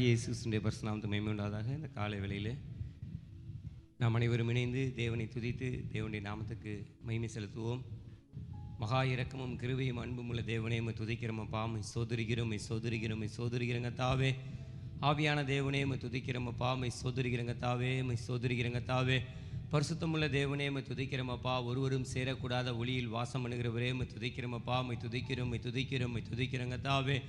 இயேசுவின் பரிசுநாமத்துக்கு மகிமை உண்டாவதாக. இந்த காலை வேளையிலே நாம் அனைவரும் இணைந்து தேவனை துதித்து தேவனுடைய நாமத்துக்கு மகிமை செலுத்துவோம். மகா இரக்கமும் கிருபையும் அன்பும் உள்ள தேவனே உம்மை துதிக்கிறோம் அப்பா. உம்மை சோதரிக்கிறோம், உம்மை சோதரிக்கிறோம், உம்மை சோதரிக்கிறங்க தாவே. ஆவியான தேவனே உம்மை துதிக்கிறோம் அப்பா. உம்மை சோதரிக்கிறங்க தாவே, உம்மை சோதரிக்கிறங்க தாவே. பரிசுத்தமுள்ள தேவனே உம்மை துதிக்கிறோம் அப்பா. ஒருவரும் சேரக்கூடாத ஒளியில் வாசம் பண்ணுகிறவரே உம்மை துதிக்கிறோம் அப்பா. உம்மை துதிக்கிறோம், உம்மை துதிக்கிறோம், உம்மை துதிக்கிறங்க தாவே.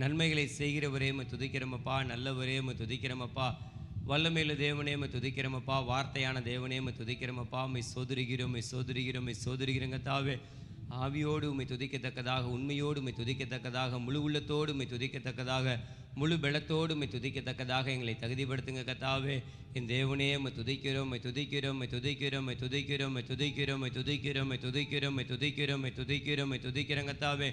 நன்மைகளை செய்கிறவரே உம்மை துதிக்கிறோமப்பா. நல்லவரே உம்மை துதிக்கிறோமப்பா. வல்லமையுள்ள தேவனே உம்மை துதிக்கிறோமப்பா. வார்த்தையான தேவனே உம்மை துதிக்கிறோமப்பா. உம்மை சோதரிகிறோம், உம்மை சோதரிகிறோம், உம்மை சோதரிகிறங்க தாவே. ஆவியோடு உம்மை துதிக்கத்தக்கதாக, உண்மையோடு உம்மை துதிக்கத்தக்கதாக, முழு உள்ளத்தோடு உம்மை துதிக்கத்தக்கதாக, முழு பலத்தோடு உம்மை துதிக்கத்தக்கதாக எங்களை தகுதிப்படுத்துங்க கத்தாவே. என் தேவனே உம்மை துதிக்கிறோம், உம்மை துதிக்கிறோம், உம்மை துதிக்கிறோம், உம்மை துதிக்கிறோம், உம்மை துதிக்கிறோம், உம்மை துதிக்கிறோம், உம்மை துதிக்கிறோம், உம்மை துதிக்கிறோம், உம்மை துதிக்கிறோம், உம்மை துதிக்கிறங்க தாவே.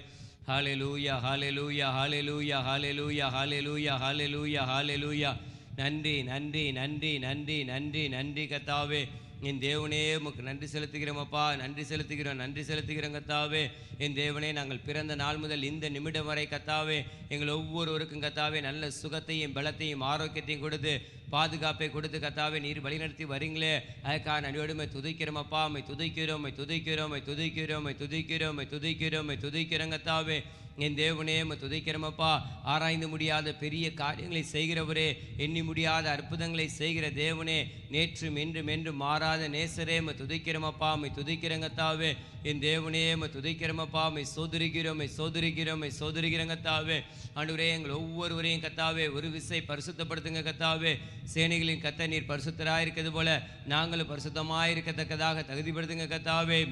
ஹல்லேலூயா, ஹல்லேலூயா, ஹல்லேலூயா, ஹல்லேலூயா, ஹல்லேலூயா, ஹல்லேலூயா, ஹல்லேலூயா. நன்றி நன்றி நன்றி நன்றி நன்றி நன்றி கத்தாவே. என் தேவனே உமக்கு நன்றி செலுத்துகிறோமப்பா. நன்றி செலுத்துகிறோம், நன்றி செலுத்துகிறோம் கத்தாவே. என் தேவனே, நாங்கள் பிறந்த நாள் முதல் இந்த நிமிடம் வரை கத்தாவே எங்கள் ஒவ்வொருவருக்கும் கத்தாவே நல்ல சுகத்தையும் பலத்தையும் ஆரோக்கியத்தையும் கொடுத்து பாதுகாப்பை கொடுத்து கத்தாவே நீர் வழிநடத்தி வரீங்களே. அதுக்காக நன்றியோடுமை துதிக்கிறோமப்பா. உம்மை துதிக்கிறோம், உம்மை துதிக்கிறோம், உம்மை துதிக்கிறோம், உம்மை துதிக்கிறோம், உம்மை துதிக்கிறோம், உம்மை துதிக்கிறோம் கத்தாவே. என் தேவனே உம்மை துதிக்கிறோமப்பா. ஆராய்ந்து முடியாத பெரிய காரியங்களை செய்கிறவரே, எண்ணி முடியாத அற்புதங்களை செய்கிற தேவனே, நேற்றும் என்றும் என்றும் மாறாத நேசரே உம்மை துதிக்கிறோமப்பா. உம்மை துதிக்கிறோம் கத்தாவே. என் தேவனே உம்மை துதிக்கிறோமப்பா. உம்மை சோதரிக்கிறோம், உம்மை சோதரிக்கிறோம், உம்மை சோதரிக்கிறோம் கத்தாவே. ஆண்டவரே, எங்கள் ஒவ்வொருவரையும் கத்தாவே ஒரு விசை பரிசுத்தப்படுத்துங்க கத்தாவே. சேனைகளின் கத்த நீர் பரிசுத்தராயிருக்கிறது போல நாங்களும் பரிசுத்தமாயிருக்கத்தக்கதாக தகுதிப்படுத்துங்க கத்தாவே.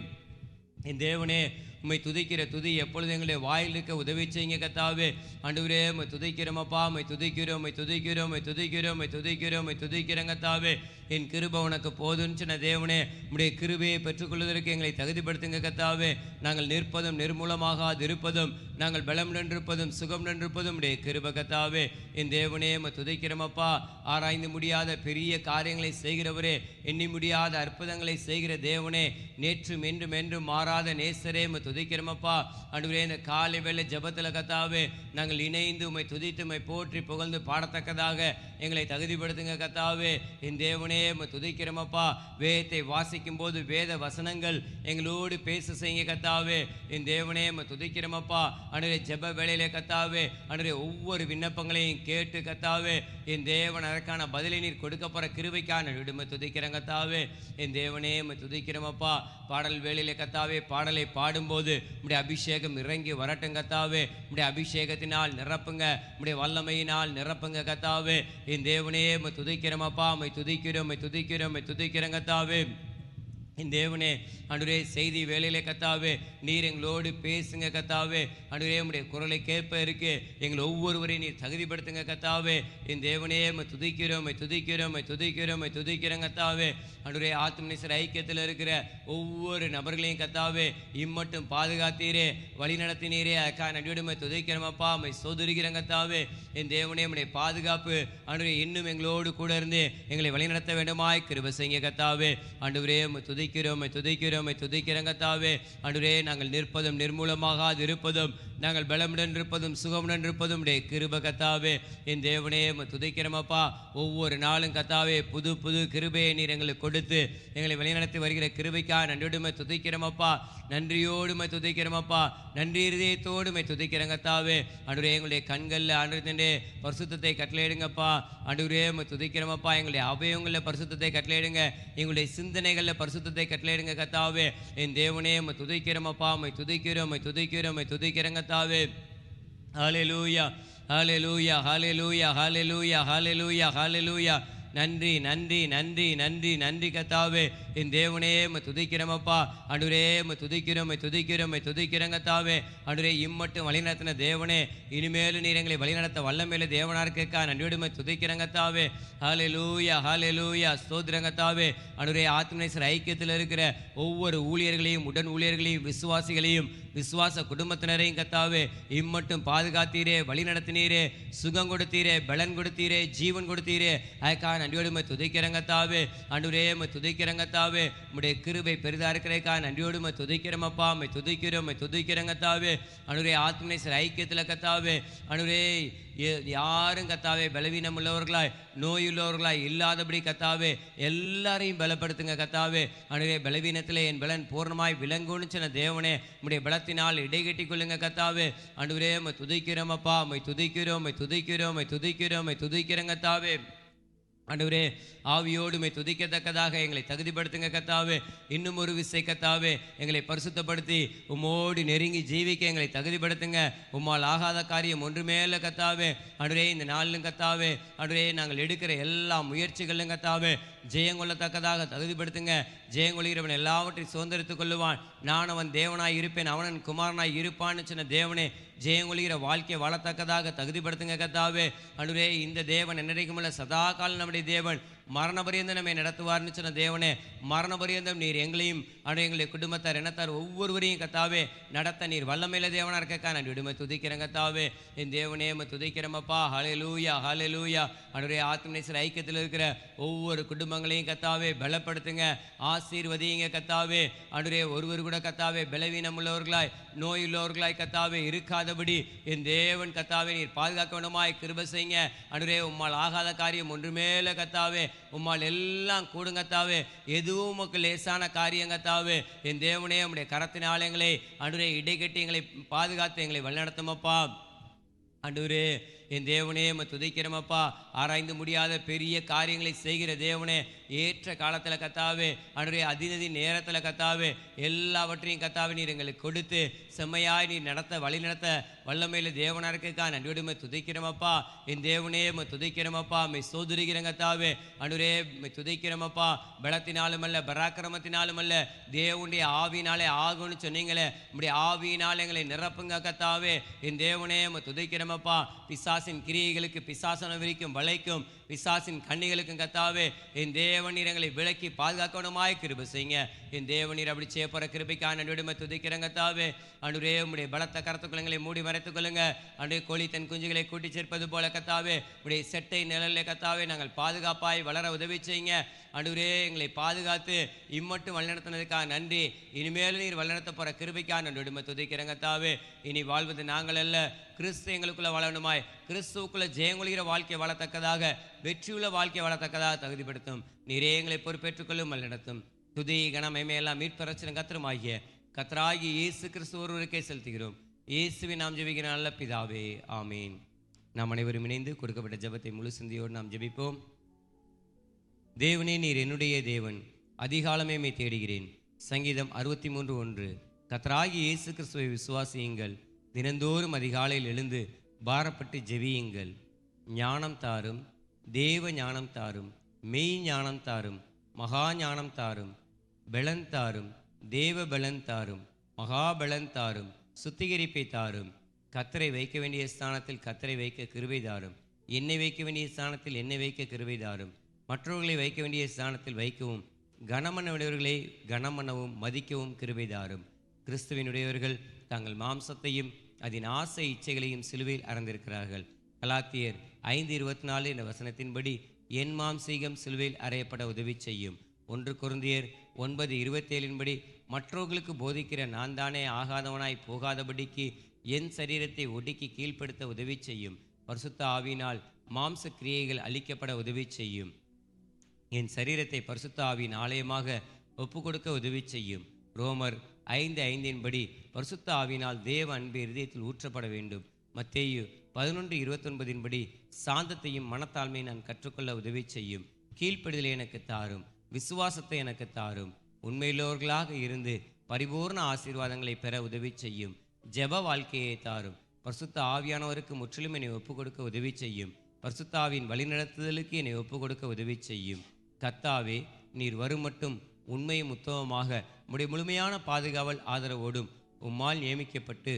என் தேவனே, உம்மை துதிக்கிற துதி எப்பொழுது எங்களுடைய வாயில் இருக்க உதவி செய்யுங்க கத்தாவே. ஆண்டவரே, உம்மை துதிக்கிறோமப்பா. உம்மை துதிக்கிறோம், உம்மை துதிக்கிறோம், உம்மை துதிக்கிறோம், உம்மை துதிக்கிறோம், உம்மை துதிக்கிறோம் கத்தாவே. என் கிருபை உனக்கு போதுன்னு சொன்ன தேவனே, உம்முடைய கிருபையை பெற்றுக்கொள்வதற்கு எங்களை தகுதிப்படுத்துங்க கத்தாவே. நாங்கள் நிற்பதும் நிர்மூலமாகாது இருப்பதும், நாங்கள் பலம் நின்றிருப்பதும் சுகம் நின்றிருப்பதும் உடைய கிருபை கத்தாவே. என் தேவனே, உம்மை துதிக்கிறோமப்பா. ஆராய்ந்து முடியாத பெரிய காரியங்களை செய்கிறவரே, எண்ணி முடியாத அற்புதங்களை செய்கிற தேவனே, நேற்றும் என்றும் என்றும் மாறாத நேசரே உம்மை துதிக்கிறோமப்பா. ஆண்டவரே, இந்த காலை வேளை ஜெபத்தில் கத்தாவே நாங்கள் இணைந்து உம்மை துதித்து உம்மை போற்றி புகழ்ந்து பாடத்தக்கதாக எங்களை தகுதிப்படுத்துங்க கத்தாவே. என் தேவனே, உம்மை துதிக்கிறோமப்பா. வேதத்தை வாசிக்கும் போது வேத வசனங்கள் எங்களோடு பேச செய்யுங்க கத்தாவே. என் தேவனே, உம்மை துதிக்கிறோமப்பா. ஆண்டவரே, ஜெப வேளையிலே கத்தாவே ஆண்டவரே ஒவ்வொரு விண்ணப்பங்களையும் கேட்டு கத்தாவே என் தேவன் அதற்கான பதிலை நீர் கொடுக்க போகிற கிருபைக்கான விடுமை துதிக்கிறேன் கத்தாவே. என் தேவனே, உம்மை துதிக்கிறோமப்பா. பாடல் வேளையிலே கத்தாவே பாடலை பாடும்போது உம்முடைய அபிஷேகம் இறங்கி வரட்டும் கத்தாவே. உம்முடைய அபிஷேகத்தினால் நிரப்புங்க, உம்முடைய வல்லமையினால் நிரப்புங்க கத்தாவே. என் தேவனே, உம்மை துதிக்கிறோமப்பா. உம்மை துதிக்கிறோம், உம்மை துதிக்கிறோம், உம்மை துதிக்கிறோம் கத்தாவே. என் தேவனே, ஆண்டவரே, செய்தி வேலையிலே கத்தாவே நீர் எங்களோடு பேசுங்க கத்தாவே. ஆண்டவரே, உம்முடைய குரலை கேட்ப இருக்கு எங்களை ஒவ்வொருவரையும் நீர் தகுதிப்படுத்துங்க கத்தாவே. என் தேவனே, உம்மை துதிக்கிறோம், உம்மை துதிக்கிறோம், உம்மை துதிக்கிறோம், உம்மை துதிக்கிறோம் கத்தாவே. ஆண்டவரே, ஆத்மநேசர் ஐக்கியத்தில் இருக்கிற ஒவ்வொரு நபர்களையும் கத்தாவே இம்மட்டும் பாதுகாத்தீரே, வழி நடத்தினீரே. அதுக்காக நன்றியோடு துதிக்கிறோமப்பா. உம்மை சோதரிக்கிறோம் கத்தாவே. என் தேவனே, உம்முடைய பாதுகாப்பு ஆண்டவரே இன்னும் எங்களோடு கூட இருந்து எங்களை வழி நடத்த வேண்டுமாய் கிருபை செய்யுங்க கத்தாவே. ஆண்டவரே, உம்மை துதிக்கிறோம், உம்மை துதிக்கிறோம், உம்மை துதிக்கிறோம் கத்தாவே. ஆண்டவரே, நாங்கள் நிற்பதும் நிர்மூலமாகாது இருப்பதும், நாங்கள் பலமுடன் இருப்பதும் சுகமுடன் இருப்பதும் உடைய கிருபை கத்தாவே. என் தேவனே, உம்மை துதிக்கிறோமப்பா. ஒவ்வொரு நாளும் கத்தாவே புது புது கிருபையை நீர் எங்களுக்கு கொடுத்து எங்களை வழிநடத்தி வருகிற கிருபைக்காக நன்றியோடுமை துதிக்கிறோமப்பா. நன்றியோடுமை துதிக்கிறோமப்பா. நன்றி இருதயத்தோடுமை துதிக்கிறோம் கத்தாவே. ஆண்டவரே, எங்களுடைய கண்களில் ஆண்டவரே பரிசுத்தத்தை கட்டளையிடுங்கப்பா. ஆண்டவரே, உம்மை துதிக்கிறோமப்பா. எங்களுடைய அவயவங்களில் பரிசுத்தத்தை கட்டளையிடுங்க, எங்களுடைய சிந்தனைகளில் பரிசுத்தத்தை கட்டளையிடுங்க கத்தாவே. என் தேவனே, உம்மை துதிக்கிறோமப்பா. உம்மை துதிக்கிறோம், உம்மை துதிக்கிறோம், உம்மை துதிக்கிறோம் கத்தாவே. ஹல்லேலூயா, ஹல்லேலூயா, ஹல்லேலூயா, ஹல்லேலூயா, ஹல்லேலூயா, ஹல்லேலூயா. நன்றி நன்றி நன்றி நன்றி நன்றி கத்தாவே. என் தேவனே உம்மை துதிக்கிறோமப்பா. ஆண்டவரே உம்மை துதிக்கிறோம், உம்மை துதிக்கிறோம், உம்மை துதிக்கிறோம் கர்த்தாவே. ஆண்டவரே இம்மட்டும் வழிநடத்தின தேவனே, இனிமேலும் நீர் எங்களை வழிநடத்த வல்லமையில தேவனா இருக்கா நன்றியோடு உம்மை துதிக்கிறோம் கர்த்தாவே. ஹல்லேலூயா ஹல்லேலூயா ஸ்தோத்திரம் கர்த்தாவே. ஆண்டவரே ஆத்மநேசர் ஐக்கியத்தில் இருக்கிற ஒவ்வொரு ஊழியர்களையும், உடன் ஊழியர்களையும், விசுவாசிகளையும், விசுவாச குடும்பத்தினரையும் கர்த்தாவே இம்மட்டும் பாதுகாத்தீரே, வழி நடத்தினீரே, சுகம் கொடுத்தீரே, பலன் கொடுத்தீரே, ஜீவன் கொடுத்தீரே. அதுக்காக நன்றியோடு உம்மை துதிக்கிறோம் கர்த்தாவே. ஆண்டவரே உம்மை துதிக்கிறோம் கர்த்தாவே. உம்முடைய கிருபை பெரிதா இருக்கிறதுக்காக நன்றியோடு உம்மை துதிக்கிறோம் அப்பா. உம்மை துதிக்கிறோம், உம்மை துதிக்கிறோம் கர்த்தாவே. ஆண்டவரே ஆத்மநேசர் ஐக்கியத்தில் கர்த்தாவே, ஆண்டவரே யாரும் கர்த்தாவே பலவீனம் உள்ளவர்களாய், நோயுள்ளவர்களாய் இல்லாதபடி கர்த்தாவே எல்லாரையும் பலப்படுத்துங்க கர்த்தாவே. ஆண்டவரே பலவீனத்தில் என் பலன் பூர்ணமாய் விளங்குன்னு சொன்ன தேவனே, உம்முடைய பலத்தினால் இடைகட்டி கொள்ளுங்க கர்த்தாவே. ஆண்டவரே உம்மை துதிக்கிறோம் அப்பா. உம்மை துதிக்கிறோம், உம்மை துதிக்கிறோம், உம்மை துதிக்கிறோம், உம்மை துதிக்கிறோம் கர்த்தாவே. ஆண்டவரே ஆவியோடு உம்மை துதிக்கத்தக்கதாக எங்களை தகுதிப்படுத்துங்க கர்த்தாவே. இன்னும் ஒரு விசை கர்த்தாவே எங்களை பரிசுத்தப்படுத்தி உம்மோடு நெருங்கி ஜீவிக்க எங்களை தகுதிப்படுத்துங்க. உம்மால் ஆகாத காரியம் ஒன்றுமே இல்லை கர்த்தாவே. ஆண்டவரே இந்த நாளிலும் கர்த்தாவே, ஆண்டவரே நாங்கள் எடுக்கிற எல்லா முயற்சிகளிலும் கர்த்தாவே ஜெயங்கொள்ளத்தக்கதாக தகுதிப்படுத்துங்க. ஜெயங்கொள்கிறவன் எல்லாவற்றையும் சுதந்திரித்துக் கொள்ளுவான். நான் அவன் தேவனாய் இருப்பேன், அவனன் குமாரனாய் இருப்பான்னு சொன்ன தேவனே, ஜெயங்கொள்கிற வாழ்க்கையை வாழத்தக்கதாக தகுதிப்படுத்துங்க கர்த்தாவே. ஆண்டவரே இந்த தேவன் என்னைக்குமுள்ள சதா காலம் நம்முடைய தேவன், மரண பரியந்தம் நம்மை நடத்துவார்னு சொன்ன தேவனே, மரண பரியந்தம் நீர் எங்களையும் எங்களுடைய குடும்பத்தார் இனத்தார் ஒவ்வொருவரையும் கர்த்தாவே நடத்த நீர் வல்லமையில தேவனா இருக்கக்கா நான் விடுமை துதிக்கிறேன் கர்த்தாவே. என் தேவனே உம்மை துதிக்கிறோமப்பா. ஹல்லேலூயா ஹல்லேலூயா. ஆண்டவரே ஆத்மநேசர் ஐக்கியத்தில் இருக்கிற ஒவ்வொரு குடும்பங்களையும் கர்த்தாவே பலப்படுத்துங்க, ஆசீர்வதிங்க கர்த்தாவே. ஆண்டவரே ஒருவர் கூட கர்த்தாவே பலவீனம் உள்ளவர்களாய், நோய் உள்ளவர்களாய் கர்த்தாவே இருக்காதபடி என் தேவன் கர்த்தாவே நீர் பாதுகாக்க வேண்டுமாய் கிருபை செய்யுங்க. ஆண்டவரே உம்மால் ஆகாத காரியம் ஒன்றுமேல கர்த்தாவே, உம்மால் எல்லாம் கூடுங்கத்தாவே. எதுவும் உமக்கு லேசான காரியங்கத்தாவே. என் தேவனே உம்முடைய கரத்தினால் எங்களை ஆண்டவரே இடைக்கட்டி எங்களை பாதுகாத்து எங்களை வழிநடத்துமப்பா. ஆண்டவரே என் தேவனே உம்மை துதிக்கிறோமப்பா. ஆராய்ந்து முடியாத பெரிய காரியங்களை செய்கிற தேவனே, ஏற்ற காலத்தில் கர்த்தாவே, ஆண்டவரே அதிநதி நேரத்தில் கர்த்தாவே எல்லாவற்றையும் கர்த்தாவே நீர் எங்களுக்கு கொடுத்து செம்மையாய் நீர் நடத்த வழி நடத்த வல்லமையில் தேவனா இருக்கா நன்றியோடு உம்மை துதிக்கிறோமப்பா. என் தேவனே உம்மை துதிக்கிறோமப்பா. உம்மை சோதரிக்கிறேன் கர்த்தாவே. ஆண்டவரே உம்மை துதிக்கிறோமப்பா. பலத்தினாலும் அல்ல, பராக்கிரமத்தினாலும் அல்ல, தேவனுடைய ஆவியினாலே ஆகும்னு சொன்னீங்களே, உம்முடைய ஆவியினால் எங்களை நிரப்புங்க கர்த்தாவே. என் தேவனே உம்மை துதிக்கிறோமப்பா. பிசாசின் கிரியைகளுக்கு, பிசாசன விரிக்கும் வலைக்கும், பிசாசின் கண்ணிகளுக்கும் கர்த்தாவே என் தேவனீர் எங்களை விலக்கி பாதுகாக்கணுமாய் கிருபை செய்யுங்க. என் தேவனீர் அப்படி செய்ய போகிற கிருபைக்கான நடுமை துதிக்கிறேன் கர்த்தாவே. ஆண்டவரே உம்முடைய பலத்த கரத்துக்குள்ள எங்களை மூடி மறைத்துக் கொள்ளுங்க. ஆண்டவரே கோழி தன் குஞ்சுகளை கூட்டி சேர்ப்பது போல கர்த்தாவே உடைய செட்டை நிழலில் கர்த்தாவே நாங்கள் பாதுகாப்பாய் வளர உதவி செய்யுங்க. ஆண்டவரே எங்களை பாதுகாத்து இம்மட்டும் வழிநடத்தினதுக்காக நன்றி. இனிமேலும் நீர் வழிநடத்த போகிற கிருபைக்கான நடுமை துதிக்கிறேன் கர்த்தாவே. இனி வாழ்வது நாங்கள் அல்ல, கிறிஸ்து எங்களுக்குள்ள வாழணுமாய், கிறிஸ்துவுக்குள்ள ஜெயங்கொள்கிற வாழ்க்கை வாழத்தக்கதாக, வெற்றியுள்ள வாழ்க்கை வாழத்தக்கதாக தகுதிப்படுத்தும். நீரே எங்களை பொறுப்பேற்றுக்கொள்ளும் வழிநடத்தும். துதி கனம் எல்லாம் மீட்பரட்சணம் கத்திரமாகிய கர்த்தராகிய இயேசு கிறிஸ்து ஒருவருக்கே செலுத்துகிறோம். இயேசுவின் நாம் ஜெபிக்கிற நல்ல பிதாவே, ஆமீன். நாம் அனைவரும் இணைந்து கொடுக்கப்பட்ட ஜெபத்தை முழு சிந்தையோடு நாம் ஜெபிப்போம். தேவனே நீர் என்னுடைய தேவன், அதிகாலமே மை தேடுகிறேன். சங்கீதம் 63:1. கர்த்தராகிய இயேசு கிறிஸ்துவை விசுவாசியுங்கள், தினந்தோறும் அதிகாலையில் எழுந்து பாரப்பட்டு ஜெபியுங்கள். ஞானம் தாரும், தேவ ஞானம் தாரும், மெய் ஞானம் தாரும், மகா ஞானம் தாரும், பலன் தாரும், தேவ பலன் தாரும், மகா பலன் தாரும், சுத்திகரிப்பை தாரும். கர்த்தரை வைக்க வேண்டிய ஸ்தானத்தில் கர்த்தரை வைக்க கிருபை தாரும். என்னை வைக்க வேண்டிய ஸ்தானத்தில் என்னை வைக்க கிருபை தாரும். மற்றவர்களை வைக்க வேண்டிய ஸ்தானத்தில் வைக்கவும், கனமனவுடையவர்களை கனமனவும் மதிக்கவும் கிருபை தாரும். கிறிஸ்துவினுடையவர்கள் தங்கள் மாம்சத்தையும் அதன் ஆசை இச்சைகளையும் சிலுவையில் அறந்திருக்கிறார்கள். கலாத்தியர் 5:24 என்ற வசனத்தின்படி என் மாம்சீகம் சிலுவையில் அறையப்பட உதவி செய்யும். 1 கொரிந்தியர் 9:27 மற்றவர்களுக்கு போதிக்கிற நான் தானே ஆகாதவனாய் போகாதபடிக்கு என் சரீரத்தை ஒடுக்கி கீழ்ப்படுத்த உதவி செய்யும். பரிசுத்த ஆவியினால் மாம்ச கிரியைகள் அழிக்கப்பட உதவி செய்யும். என் சரீரத்தை பரிசுத்த ஆவியின் ஆலயமாக ஒப்பு கொடுக்க உதவி செய்யும். ரோமர் 5:5 பரிசுத்த ஆவியினால் தேவ அன்பு இருதயத்தில் ஊற்றப்பட வேண்டும். மத்தேயு 11:29 சாந்தத்தையும் மனத்தாழ்மையை நான் கற்றுக்கொள்ள உதவி செய்யும். கீழ்ப்படிதலை எனக்கு தாரும், விசுவாசத்தை எனக்கு தாரும். உண்மையுள்ளவர்களாக இருந்து பரிபூர்ண ஆசீர்வாதங்களை பெற உதவி செய்யும். ஜெப வாழ்க்கையை தாரும். பரிசுத்த ஆவியானவருக்கு முற்றிலும் என்னை ஒப்பு கொடுக்க உதவி செய்யும். பரிசுத்த ஆவியின் வழிநடத்துதலுக்கு என்னை ஒப்பு கொடுக்க உதவி செய்யும். கர்த்தாவே, நீர் வரும் மட்டும் உண்மையும் உத்தமமாக உம்முடைய முழுமையான பாதுகாவல் ஆதரவோடும் உம்மால் நியமிக்கப்பட்டு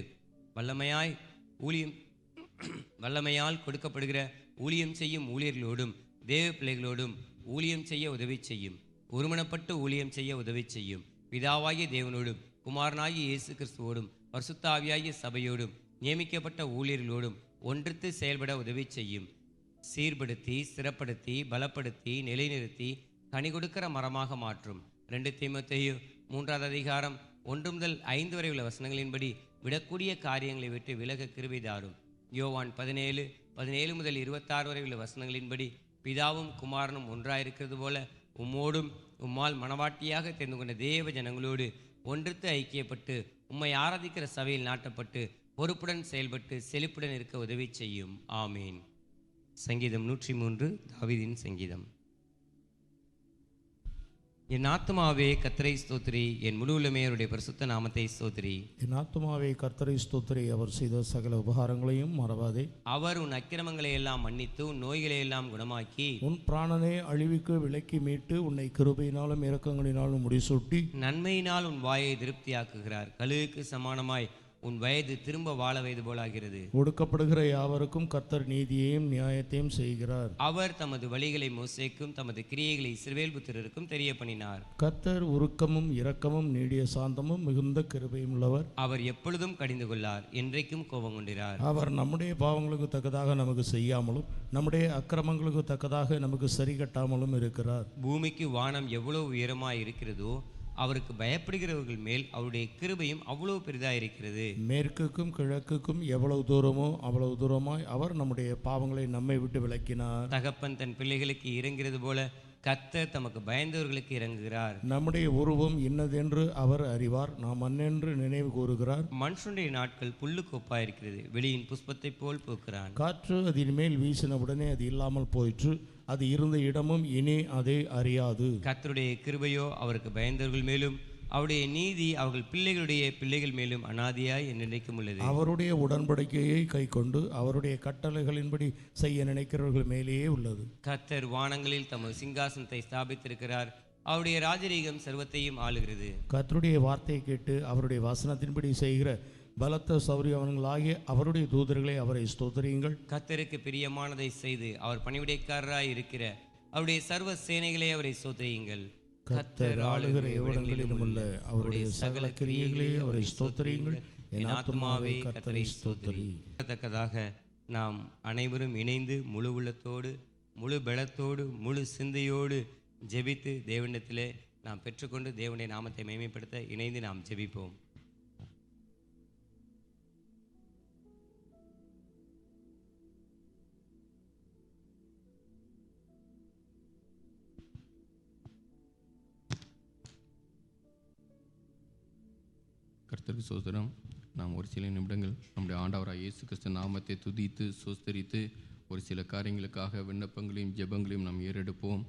வல்லமையால் கொடுக்கப்படுகிற ஊழியம் செய்யும் ஊழியர்களோடும் தேவ பிள்ளைகளோடும் ஊழியம் செய்ய உதவி செய்யும். ஒருமனப்பட்டு ஊழியம் செய்ய உதவி செய்யும். பிதாவாகிய தேவனோடும் குமாரனாகிய இயேசு கிறிஸ்துவோடும் பரிசுத்த ஆவியாகிய சபையோடும் நியமிக்கப்பட்ட ஊழியர்களோடும் ஒன்றித்து செயல்பட உதவி செய்யும். சீர்படுத்தி ஸ்திரப்படுத்தி பலப்படுத்தி நிலைநிறுத்தி கனி கொடுக்கிற மரமாக மாற்றும். 2 தீமோத்தேயு 3 முதல் 5 வரை உள்ள வசனங்களின்படி விடக்கூடிய காரியங்களை விட்டு விலக கிருபை தாரும். யோவான் 17 முதல் 26 வரை உள்ள வசனங்களின்படி பிதாவும் குமாரனும் ஒன்றாயிருக்கிறது போல உம்மோடும் உம்மால் மனவாட்டியாக தெரிந்து கொண்ட தேவ ஜனங்களோடு ஒன்றித்து ஐக்கியப்பட்டு உம்மை ஆராதிக்கிற சபையில் நாட்டப்பட்டு பொறுப்புடன் செயல்பட்டு செழிப்புடன் இருக்க உதவி செய்யும். ஆமீன். சங்கீதம் 103 தாவீதின் சங்கீதம். என் ஆத்துமாவே கர்த்தரை ஸ்தோத்திரி, என் முழு உள்ளமே அவருடைய பரிசுத்த நாமத்தை ஸ்தோத்திரி. என் ஆத்துமாவே கர்த்தரை ஸ்தோத்திரி, அவர் செய்த சகல உபகாரங்களையும் மறவாதே. அவர் உன் அக்கிரமங்களை எல்லாம் மன்னித்து உன் நோய்களை எல்லாம் குணமாக்கி உன் பிராணனை அழிவுக்கு விலக்கி மீட்டு உன்னை கிருபையினாலும் இரக்கங்களினாலும் முடிசூட்டி நன்மையினால் உன் வாயை திருப்தியாக்குகிறார். கழுகுக்கு சமானமாய் உன் வயது திரும்ப வாழ வயது போலாகிறது. ஒடுக்கப்படுகிற யாவருக்கும் கர்த்தர் நீதியையும் நியாயத்தையும் செய்கிறார். அவர் தமது வழிகளை மோசேக்கும் தமது கிரியைகளை இஸ்ரவேல் புத்திரருக்கும் தெரிய பண்ணினார். கர்த்தர் உருக்கமும் இரக்கமும் நீடிய சாந்தமும் மிகுந்த கிருபையும் உள்ளவர். அவர் எப்பொழுதும் கடிந்து கொள்ளார், என்றைக்கும் கோபம் கொண்டிறார். அவர் நம்முடைய பாவங்களுக்கு தக்கதாக நமக்கு செய்யாமலும் நம்முடைய அக்கிரமங்களுக்கு தக்கதாக நமக்கு சரி கட்டாமலும் இருக்கிறார். பூமிக்கு வானம் எவ்வளவு உயரமாய் இருக்கிறதோ அவருக்கு பயப்படுகிறவர்கள் மேல் அவருடைய கிருபையும் அவ்வளவு பெரிதாக இருக்கிறது. மேற்குக்கும் கிழக்குக்கும் எவ்வளவு தூரமோ அவ்வளவு தூரமாய் அவர் நம்முடைய பாவங்களை நம்மை விட்டு விலக்கினார். தகப்பன் தன் பிள்ளைகளுக்கு இறங்கிறது போல கர்த்தர் தமக்கு பயந்தவர்களுக்கு இறங்குகிறார். நம்முடைய உருவம் இன்னதென்று அவர் அறிவார், நாம் மண்ணென்று நினைவு கூறுகிறார். மனுஷனுடைய நாட்கள் புல்லுக்கு ஒப்பாயிருக்கிறது, வெளியின் புஷ்பத்தை போல் பூக்கிறான். காற்று அதன் மேல் வீசினவுடனே அது இல்லாமல் போயிற்று, அது இருந்த இடமும் இனி அதை அறியாது. கர்த்தருடைய கிருபையோ அவருக்கு பயந்தவர்கள் மேலும் அவருடைய நீதி அவர்கள் பிள்ளைகளுடைய பிள்ளைகள் மேலும் அனாதியாய் என்றைக்கும் உள்ளது. அவருடைய உடன்படிக்கையை கை கொண்டு அவருடைய கட்டளைகளின்படி செய்ய நினைக்கிறவர்கள் மேலேயே உள்ளது. கர்த்தர் வானங்களில் தமது சிங்காசனத்தை ஸ்தாபித்திருக்கிறார், அவருடைய ராஜரீகம் சர்வத்தையும் ஆளுகிறது. கர்த்தருடைய வார்த்தையை கேட்டு அவருடைய வசனத்தின்படி செய்கிற பலத்த சௌரியவன்களாகிய அவருடைய தூதர்களை அவரை ஸ்தோத்திரியுங்கள். கர்த்தருக்கு பிரியமானதை செய்து அவர் பணிவிடைக்காரராய் இருக்கிற அவருடைய சர்வ சேனைகளை அவரை ஸ்தோத்திரியுங்கள். கர்த்தர் ஆளுகிற எவ்விடங்களிலும் உள்ள அவருடைய சகல கிரியைகளே அவரை ஸ்தோத்திரியுங்கள். என் ஆத்துமாவே கர்த்தரை ஸ்தோத்திரி. தக்கதாக நாம் அனைவரும் இணைந்து முழு உள்ளத்தோடு முழு பலத்தோடு முழு சிந்தையோடு ஜெபித்து தேவனிடத்திலே நாம் பெற்றுக்கொண்டு தேவனுடைய நாமத்தை மேன்மைப்படுத்த இணைந்து நாம் ஜெபிப்போம். கர்த்தருக்கு சோதரம். நாம் ஒரு சில நிமிடங்கள் நம்முடைய ஆண்டவராக இயேசு கிறிஸ்து நாமத்தை துதித்து சோஸ்தரித்து ஒரு சில காரியங்களுக்காக விண்ணப்பங்களையும் ஜெபங்களையும் நாம் ஏறெடுப்போம்.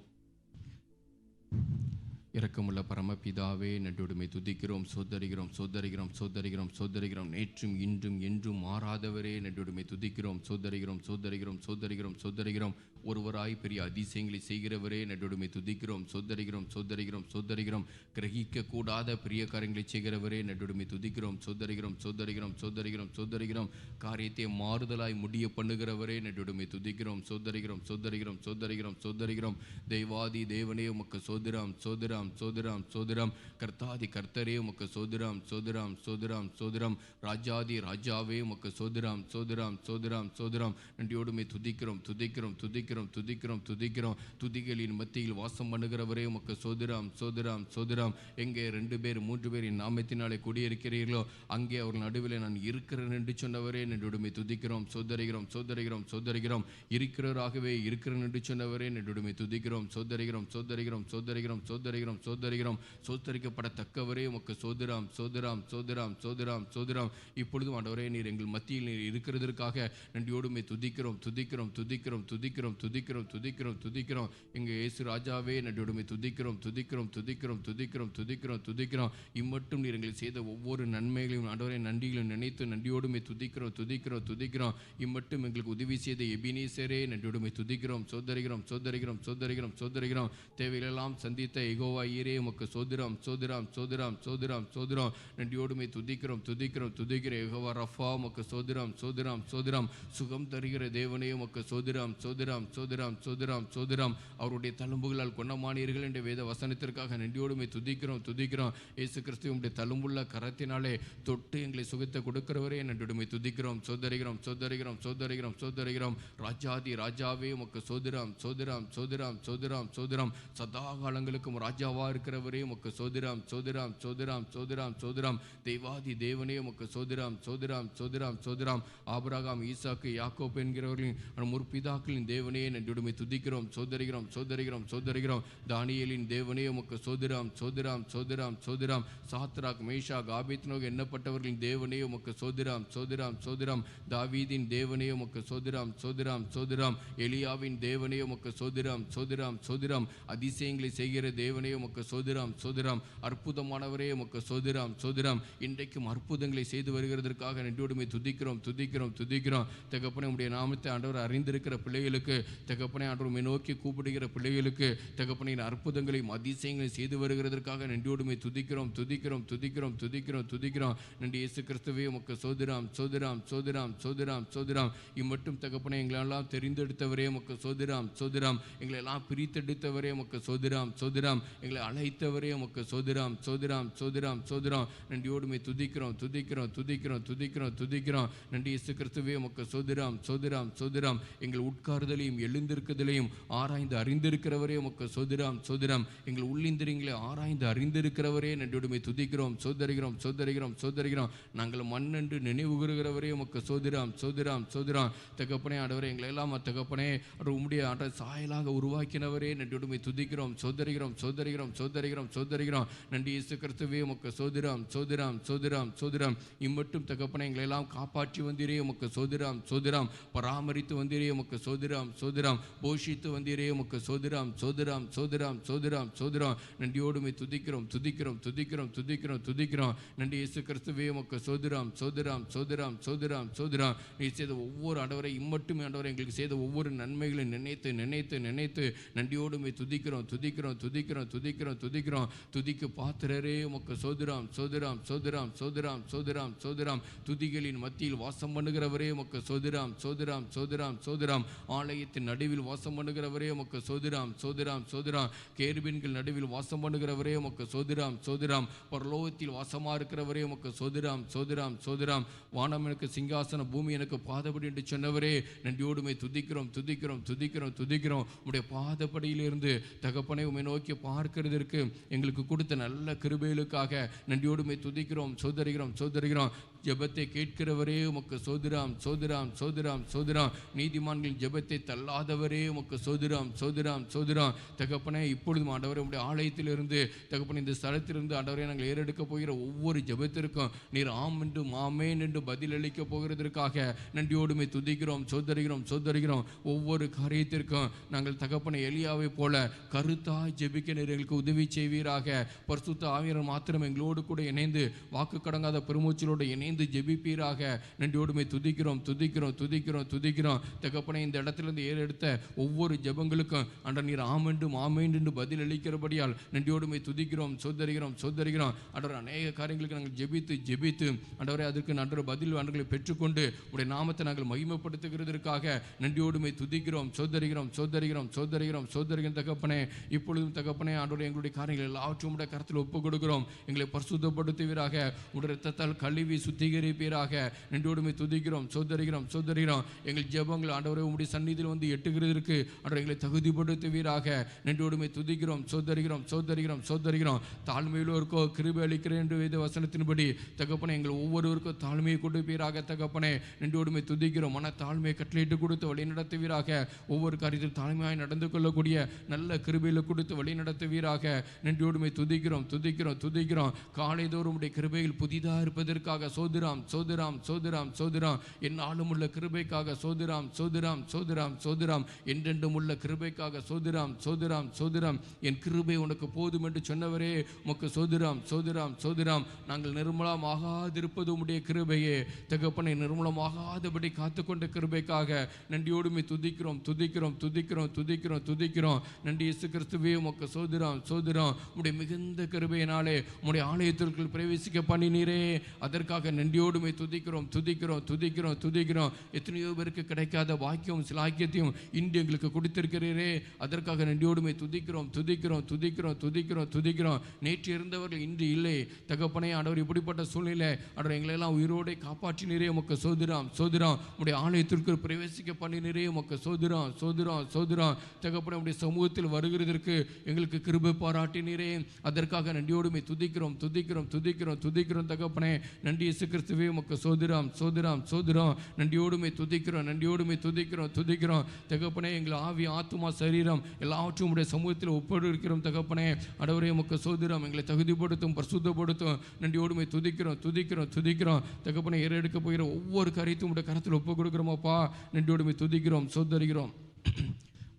இரக்கமுள்ள பரமபிதாவே, நடுவுமை துதிக்கிறோம், சோதரிகிறோம் சோதரிகிறோம் சோதரிகிறோம் சோதரிகிறோம். நேற்றும் இன்றும் என்றும் மாறாதவரே, நடுவுமை துதிக்கிறோம், சோதரிகிறோம் சோதரிகிறோம் சோதரிகிறோம் சோதரிகிறோம். ஒருவராய் பெரிய அதிசயங்களை செய்கிறவரே, நடுவுமை துதிக்கிறோம், சோதரிகிறோம் சோதரிகிறோம் சோதரிகிறோம். கிரகிக்க கூடாத பெரிய காரியங்களை செய்கிறவரே, நடுவுமை துதிக்கிறோம், சோதரிகிறோம் சோதரிகிறோம் சோதரிகிறோம் சோதரிகிறோம். காரியத்தை மாறுதலாய் முடிய பண்ணுகிறவரே, நடுவுமை துதிக்கிறோம், சோதரிகிறோம் சோதரிகிறோம் சோதரிகிறோம் சோதரிகிறோம். தெய்வாதி தேவனே உமக்கு சோதிராம் சோதிராம் சோதிராம் சோதிராம். கர்த்தாதி கர்த்தரே உமக்கு சோதிராம் சோதிராம் சோதிராம் சோதிராம். ராஜாதி ராஜாவே உமக்கு சோதிராம் சோதிராம் சோதிராம் சோதிராம். நன்றியோடுமே துதிக்கிறோம் துதிக்கிறோம் துதிக்கிறோம் துதிக்கிறோம் துதிக்கிறோம். துதிகளின் மத்தியில் வாசம் பண்ணுகிறவரே உமக்கு சோதிராம் சோதிராம் சோதிராம். எங்கே 2 பேர் 3 பேர் என் நாமத்தினாலே குடியிருக்கிறீர்களோ அங்கே அவர்கள் நடுவில் நான் இருக்கிறேன் என்று சொன்னவரே, நன்றியோடுமே துதிக்கிறோம், சோதரிகிறோம் சோதரிகிறோம் சோதரிகிறோம். இருக்கிறவராகவே இருக்கிறேன் என்று சொன்னவரே, நன்றியோடுமே துதிக்கிறோம், சோதரிகிறோம் சோதரிகிறோம் சோதரிகிறோம் சோதரிகிறோம் சோதரிகிறோம். சோதரிக்கப்படத்தக்கவரே உமக்கு சோதிராம் சோதிராம் சோதிராம் சோதிராம் சோதிராம். இப்பொழுதும் ஆண்டவரே, நீர் எங்கள் மத்தியில் நீர் இருக்கிறதற்காக நன்றியோடுமே துதிக்கிறோம் துதிக்கிறோம் துதிக்கிறோம் துதிக்கிறோம் துதிக்கிறோம் துதிக்கிறோம் துதிக்கிறோம். எங்கள் இயேசு ராஜாவே நன்றியோடுமை துதிக்கிறோம் துதிக்கிறோம் துதிக்கிறோம் துதிக்கிறோம் துதிக்கிறோம் துதிக்கிறோம். இம்மட்டும் நீர் எங்களுக்கு செய்த ஒவ்வொரு நன்மைகளையும் ஆண்டவரே நன்றிகளையும் நினைத்து நன்றியோடுமை துதிக்கிறோம் துதிக்கிறோம் துதிக்கிறோம். இம்மட்டும் எங்களுக்கு உதவி செய்த எபினேசரே நன்றியோடுமை துதிக்கிறோம் சோதரிகிறோம் சோதரிகிறோம் சோதரிகிறோம் சோதரிகிறோம். தேவைகளெல்லாம் சந்தித்த யெகோவா ஈரே உமக்கு சோதரம் சோதரம் சோதரம் சோதரம் சோதரம். நன்றியோடுமை துதிக்கிறோம் துதிக்கிறோம் துதிக்கிற யெகோவா ரஃபா உமக்கு சோதரம் சோதரம் சோதரம். சுகம் தருகிற தேவனே உமக்கு சோதரம் சோதரம் சோதரம் சோதரம் சோதரம். அவருடைய தழும்புகளால் குணமானீர்கள் என்ற வேத வசனத்திற்காக நன்றியோடுமை துதிக்கிறோம் துதிக்கிறோம். இயேசு கிறிஸ்துவுடைய தழும்புள்ள கரத்தினாலே தொட்டு எங்களை சுகத்தை கொடுக்கிறவரே நன்றியோடுமை துதிக்கிறோம் சோதரிகிறோம் சோதரிகிறோம் சோதரிகிறோம் சோதரிகிறோம். ராஜாதி ராஜாவே உமக்கு சோதரம் சோதரம் சோதரம் சோதரம் சோதரம். சதா காலங்களுக்கும் ராஜாவா இருக்கிறவரே உமக்கு சோதரம் சோதரம் சோதரம் சோதரம் சோதரம். தெய்வாதி தேவனே உமக்கு சோதரம் சோதரம் சோதரம் சோதரம். ஆபிரகாம் ஈசாக்கு யாக்கோப் என்கிறவர்களின் முற்பிதாக்களின் தேவனே நன்றியோடுமை துதிக்கிறோம் சோதரிகிறோம் சோதரிகிறோம் சோதரிகிறோம். தானியேலின் தேவனே உமக்கு சோதரம் சோதரம் சோதரம் சோதரம். சாத்ராக் மேஷாக் ஆபேத்நேகோ எண்ணப்பட்டவர்களின் தேவனே உமக்கு சோதரம் சோதரம் சோதரம். தாவீதின் தேவனே உமக்கு சோதரம் சோதரம் சோதரம். எலியாவின் தேவனே உமக்கு சோதரம் சோதரம் சோதரம். அதிசயங்களை செய்கிற தேவனே உமக்கு சோதரம் சோதரம். அற்புதமானவரே உமக்கு சோதரம் சோதரம். இன்றைக்கும் அற்புதங்களை செய்து வருகிறதற்காக நன்றியோடுமை துதிக்கிறோம் துதிக்கிறோம் துதிக்கிறோம். தகப்பனே உடைய நாமத்தை ஆண்டவர் அறிந்திருக்கிற பிள்ளைகளுக்கு, தகப்பனே ஆண்டவரை நோக்கி கூப்பிடுகிற பிள்ளைகளுக்கு, தகப்பனே அற்புதங்களையும் அதிசயங்களையும் செய்து வருகிறதற்காக நன்றியோடுமை துதிக்கிறோம் துதிக்கிறோம் துதிக்கிறோம் துதிக்கிறோம் துதிக்கிறோம். நன்றி இயேசு கிறிஸ்துவே உமக்கு சோதரம் சோதரம் சோதரம் சோதரம் சோதரம். இம்மட்டும் தகப்பனே எங்களெல்லாம் தெரிந்தெடுத்தவரே உமக்கு சோதரம் சோதரம். எங்களெல்லாம் பிரித்தெடுத்தவரே உமக்கு சோதரம் சோதரம். எங்களை அழைத்தவரே உமக்கு சோதரம் சோதரம் சோதரம் சோதரம். நன்றியோடுமை துதிக்கிறோம் துதிக்கிறோம் துதிக்கிறோம் துதிக்கிறோம் துதிக்கிறோம். நன்றி இயேசு கிறிஸ்துவே உமக்கு சோதரம் சோதரம் சோதரம். எங்கள் உட்கார்தலையும் எழுந்திருக்குதலையும் ஆராய்ந்து அறிந்திருக்கிறவரே உமக்கு சோதரம் சோதரம். எங்கள் உள்ளிந்திரியங்களை ஆராய்ந்து அறிந்திருக்கிறவரே நன்றியோடுமை துதிக்கிறோம் சோதரிகிறோம் சோதரிகிறோம் சோதரிகிறோம். நாங்கள் மண்ணென்று நினைவு கூறுகிறவரே உமக்கு சோதரம் சோதரம் சோதரம். தகப்பனே ஆண்டவரே எங்களை எல்லாம் தகப்பனே உம்முடைய சாயலாக உருவாக்கினவரே நன்றியோடுமை துதிக்கிறோம் சோதரிகிறோம் சோதரிகிறோம் சோதரிகிறோம் சோதரிகிறோம். நன்றி இயேசு கிறிஸ்துவே உமக்கு சோதரம் சோதரம் சோதரம் சோதரம். இம்மட்டும் தகப்பனே எங்களை எல்லாம் காப்பாற்றி வந்தீரே உமக்கு சோதரம் சோதரம். பராமரித்து வந்தீரே உமக்கு சோதரம் சோதரம். போஷித்து வந்தீரே உமக்கு சோதரம் சோதரம் சோதரம் சோதரம் சோதரம். நன்றியோடுமை துதிக்கிறோம் துதிக்கிறோம் துதிக்கிறோம் துதிக்கிறோம் துதிக்கிறோம். நன்றி இயேசு கிறிஸ்துவே உமக்கு சோதரம் சோதரம் சோதரம் சோதரம் சோதரம். நீ செய்த ஒவ்வொரு ஆண்டவரை இம்மட்டும் ஆண்டவரை எங்களுக்கு செய்த ஒவ்வொரு நன்மைகளை நினைத்து நினைத்து நினைத்து நன்றியோடுமை துதிக்கிறோம் துதிக்கிறோம் துதிக்கிறோம் துதிக்கிறோம் துதிக்கிறோம். துதிக்கு பாத்திரரே உமக்கு சோதரம் சோதரம் சோதரம் சோதரம் சோதரம் சோதரம். துதிகளின் மத்தியில் வாசம் பண்ணுகிறவரே உமக்கு சோதரம் சோதரம் சோதரம் சோதரம். ஆலயத்தின் நடுவில் வாசம் பண்ணுகிறவரே உமக்கு சோதரம் சோதரம் சோதரம். கேருபீன்கள் நடுவில் வாசம் பண்ணுகிறவரே உமக்கு சோதரம் சோதரம். பரலோகத்தில் வாசமா இருக்கிறவரே உமக்கு சோதரம் சோதரம் சோதரம். வானம் எனக்கு சிங்காசன பூமி எனக்கு பாதபடி என்று சொன்னவரே நன்றியோடுமை துதிக்கிறோம் துதிக்கிறோம் துதிக்கிறோம் துதிக்கிறோம். உடைய பாதப்படியிலிருந்து தகப்பனை உம்மை நோக்கி பார்க்கிறதற்கு எங்களுக்கு கொடுத்த நல்ல கிருபைகளுக்காக நன்றியோடுமை துதிக்கிறோம் சோதரிகிறோம் சோதரிகிறோம். ஜெபத்தை கேட்கிறவரே உமக்கு சோதரம் சோதரம் சோதரம் சோதரம். நீதிமான்களின் ஜெபத்தை தள்ளாதவரே உமக்கு சோதரம் சோதரம் சோதரம். தகப்பனே இப்பொழுதும் ஆண்டவரே உடைய ஆலயத்திலிருந்து தகப்பனே இந்த ஸ்தலத்திலிருந்து ஆண்டவரே நாங்கள் ஏறெடுக்க போகிற ஒவ்வொரு ஜெபத்திற்கும் நீர் ஆம் என்று ஆமேன் என்று பதிலளிக்க போகிறதற்காக நன்றியோடுமை துதிக்கிறோம் சோதரிகிறோம் சோதரிகிறோம். ஒவ்வொரு காரியத்திற்கும் நாங்கள் தகப்பனை எலியாவை போல கருத்தாய் ஜெபிக்க நீர் எங்களுக்கு உதவி செய்வீராக. பரிசுத்த ஆவியானவர் மாத்திரம் எங்களோடு கூட இணைந்து வாக்கு கடங்காத பெருமூச்சலோடு இணைந்து ஜெபிப்பீராக. நன்றியோடுமை துதிக்கிறோம் துதிக்கிறோம் துதிக்கிறோம் துதிக்கிறோம். தகப்பனை இந்த இடத்திலிருந்து ஏறெடுத்த ஒவ்வொரு ஜெபங்களுக்கும் ஆண்டவர் நீர் ஆமென்றும் ஆமென் என்று பதில் அளிக்கிறபடியால் நன்றியோடுமை துதிக்கிறோம் சோதரிகிறோம் சோதரிகிறோம். ஆண்டவர் அநேக காரியங்களுக்கு நாங்கள் ஜெபித்து ஜெபித்து ஆண்டவரை அதற்கு நன்ற பதில் ஆண்டவர்களை பெற்றுக்கொண்டு உடைய நாமத்தை நாங்கள் மகிமைப்படுத்துகிறதற்காக நன்றியோடுமை துதிக்கிறோம் சோதரிகிறோம் சோதரிகிறோம் சோதரிகிறோம் சோதரிகிறோம். தகப்பனே இப்பொழுதும் தகப்பனே ஆண்டவரை எங்களுடைய காரியங்கள் எல்லாவற்றும் உடைய கருத்தில் ஒப்புக் கொடுக்கிறோம். எங்களை பரிசுத்தப்படுத்துவீராக. உடைய இரத்தத்தால் கழுவி சுத்திகரிப்பீராக. நன்றியோடுமை துதிக்கிறோம் சோதரிகிறோம் சோதரிகிறோம். எங்கள் ஜெபங்கள் ஆண்டவரை உம்முடைய சந்நிதியில் வந்து எட்டுகிறதற்கு ஆண்டவரை எங்களை தகுதிப்படுத்துவீராக. நன்றியோடுமை துதிக்கிறோம் சோதரிகிறோம் சோதரிகிறோம் சோதரிகிறோம். தாழ்மையிலோருக்கோ கிருபை அளிக்கிறேன் என்று வேத வசனத்தின்படி தகப்பனே எங்கள் ஒவ்வொருவருக்கும் தாழ்மையை கொடுப்பீராக. தகப்பனே நன்றியோடுமை துதிக்கிறோம். மன தாழ்மையை கட்டளையிட்டு கொடுத்து வழி நடத்துவீராக. ஒவ்வொரு காரியத்தில் தாழ்மையாய் நடந்து கொள்ளக்கூடிய நல்ல கிருபையில் கொடுத்து வழி நடத்துவீராக. நன்றியோடுமை துதிக்கிறோம் துதிக்கிறோம் துதிக்கிறோம். காலைதோறும் உடைய கிருபையில் புதிதாக இருப்பதற்காக சோதரி சோதிராம் சோதிராம் சோதிராம் சோதிராம். என் ஆளும் உள்ள கிருபைக்காக சோதிராம் சோதிராம் சோதிராம் சோதிராம். என்றென்றும் உள்ள கிருபைக்காக சோதிராம் சோதிராம் சோதிராம். என் கிருபை உனக்கு போதும் என்று சொன்னவரே உமக்கு சோதிராம் சோதிராம் சோதிராம். நாங்கள் நிர்மலமாகாதிருப்பது உம்முடைய கிருபையே தகப்பனை. நிர்மலமாகாதபடி காத்துக்கொண்ட கிருபைக்காக நன்றியோடுமே துதிக்கிறோம் துதிக்கிறோம் துதிக்கிறோம் துதிக்கிறோம் துதிக்கிறோம். நன்றி இயேசு கிறிஸ்துவே உமக்கு சோதிராம் சோதிராம். உம்முடைய மிகுந்த கிருபையினாலே உம்முடைய ஆலயத்திற்குள் பிரவேசிக்க பண்ணினீரே, அதற்காக நன்றியோடுமே துதிக்கிறோம் துதிக்கிறோம் துதிக்கிறோம் துதிக்கிறோம். எத்தனையோ பேருக்கு கிடைக்காத பாக்கியம் சிலாக்கியத்தையும் இன்று எங்களுக்கு கொடுத்திருக்கிறீரே, அதற்காக நன்றியோடுமே துதிக்கிறோம் துதிக்கிறோம் துதிக்கிறோம் துதிக்கிறோம் துதிக்கிறோம். நேற்று இருந்தவர்கள் இன்று இல்லை தகப்பனே. ஆண்டவர் இப்படிப்பட்ட சூழ்நிலை ஆண்டவர் எங்களெல்லாம் உயிரோடு காப்பாற்றினீரே உமக்கு சோதிராம் சோதிராம். உம்முடைய ஆலயத்திற்குள் பிரவேசிக்க பண்ணினீரே உமக்கு சோதிராம் சோதிராம் சோதிராம். தகப்பனே உம்முடைய சமூகத்தில் வருகிறதற்கு எங்களுக்கு கிருபை பாராட்டினீரே, அதற்காக நன்றியோடுமே துதிக்கிறோம் துதிக்கிறோம் துதிக்கிறோம் துதிக்கிறோம் தகப்பனே. நன்றி இயேசு கிறிஸ்துவே உமக்கு சோதிராம் சோதிராம் சோதிராம். நன்றியோடுமே துதிக்கிறோம் நன்றியோடுமே துதிக்கிறோம் துதிக்கிறோம் தகப்பனே. எங்கள் ஆவி ஆத்துமா சரீரம் எல்லாவற்றும் உடைய சமூகத்தில் ஒப்படைக்கிறோம் தகப்பனே. ஆண்டவரே உமக்கு சோதிராம். எங்களை தகுதிப்படுத்தும் பரிசுத்தப்படுத்தும். நன்றியோடுமே துதிக்கிறோம் துதிக்கிறோம் துதிக்கிறோம் தகப்பனே. ஏறெடுக்க போகிற ஒவ்வொரு காரியத்தையும் உடைய கரத்தில் ஒப்பு கொடுக்குறோமாப்பா. நன்றியோடுமே துதிக்கிறோம் சோதரிக்கிறோம்.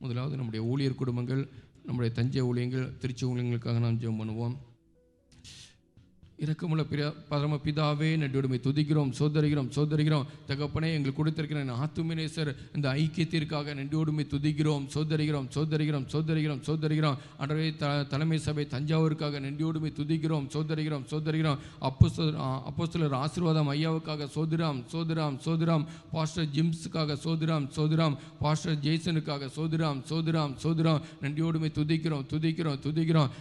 முதலாவது நம்முடைய ஊழியர் குடும்பங்கள், நம்முடைய தஞ்சை ஊழியங்கள், திருச்சி ஊழியங்களுக்காக நாம் ஜெபம் பண்ணுவோம். இரக்கமுள்ள பரம பிதாவே நன்றியோடுமை துதிக்கிறோம் சோதரிக்கிறோம் சோதரிக்கிறோம் தகப்பனே. எங்களுக்கு கொடுத்திருக்கிற ஆத்துமினேசர் இந்த ஐக்கியத்திற்காக நன்றியோடுமை துதிக்கிறோம் சோதரிக்கிறோம் சோதரிக்கிறோம் சோதரிக்கிறோம் சோதரிக்கிறோம். அன்றே தலைமை சபை தஞ்சாவூருக்காக நன்றியோடுமை துதிக்கிறோம் சோதரிக்கிறோம் சோதரிக்கிறோம். அப்போஸ்தலர் ஆசீர்வாதம் ஐயாவுக்காக சோதிராம் சோதிராம் சோதிராம். பாஸ்டர் ஜிம்ஸுக்காக சோதிராம் சோதிராம். பாஸ்டர் ஜெய்சனுக்காக சோதிராம் சோதிராம் சோதிராம். நன்றியோடுமை துதிக்கிறோம் துதிக்கிறோம் துதிக்கிறோம்.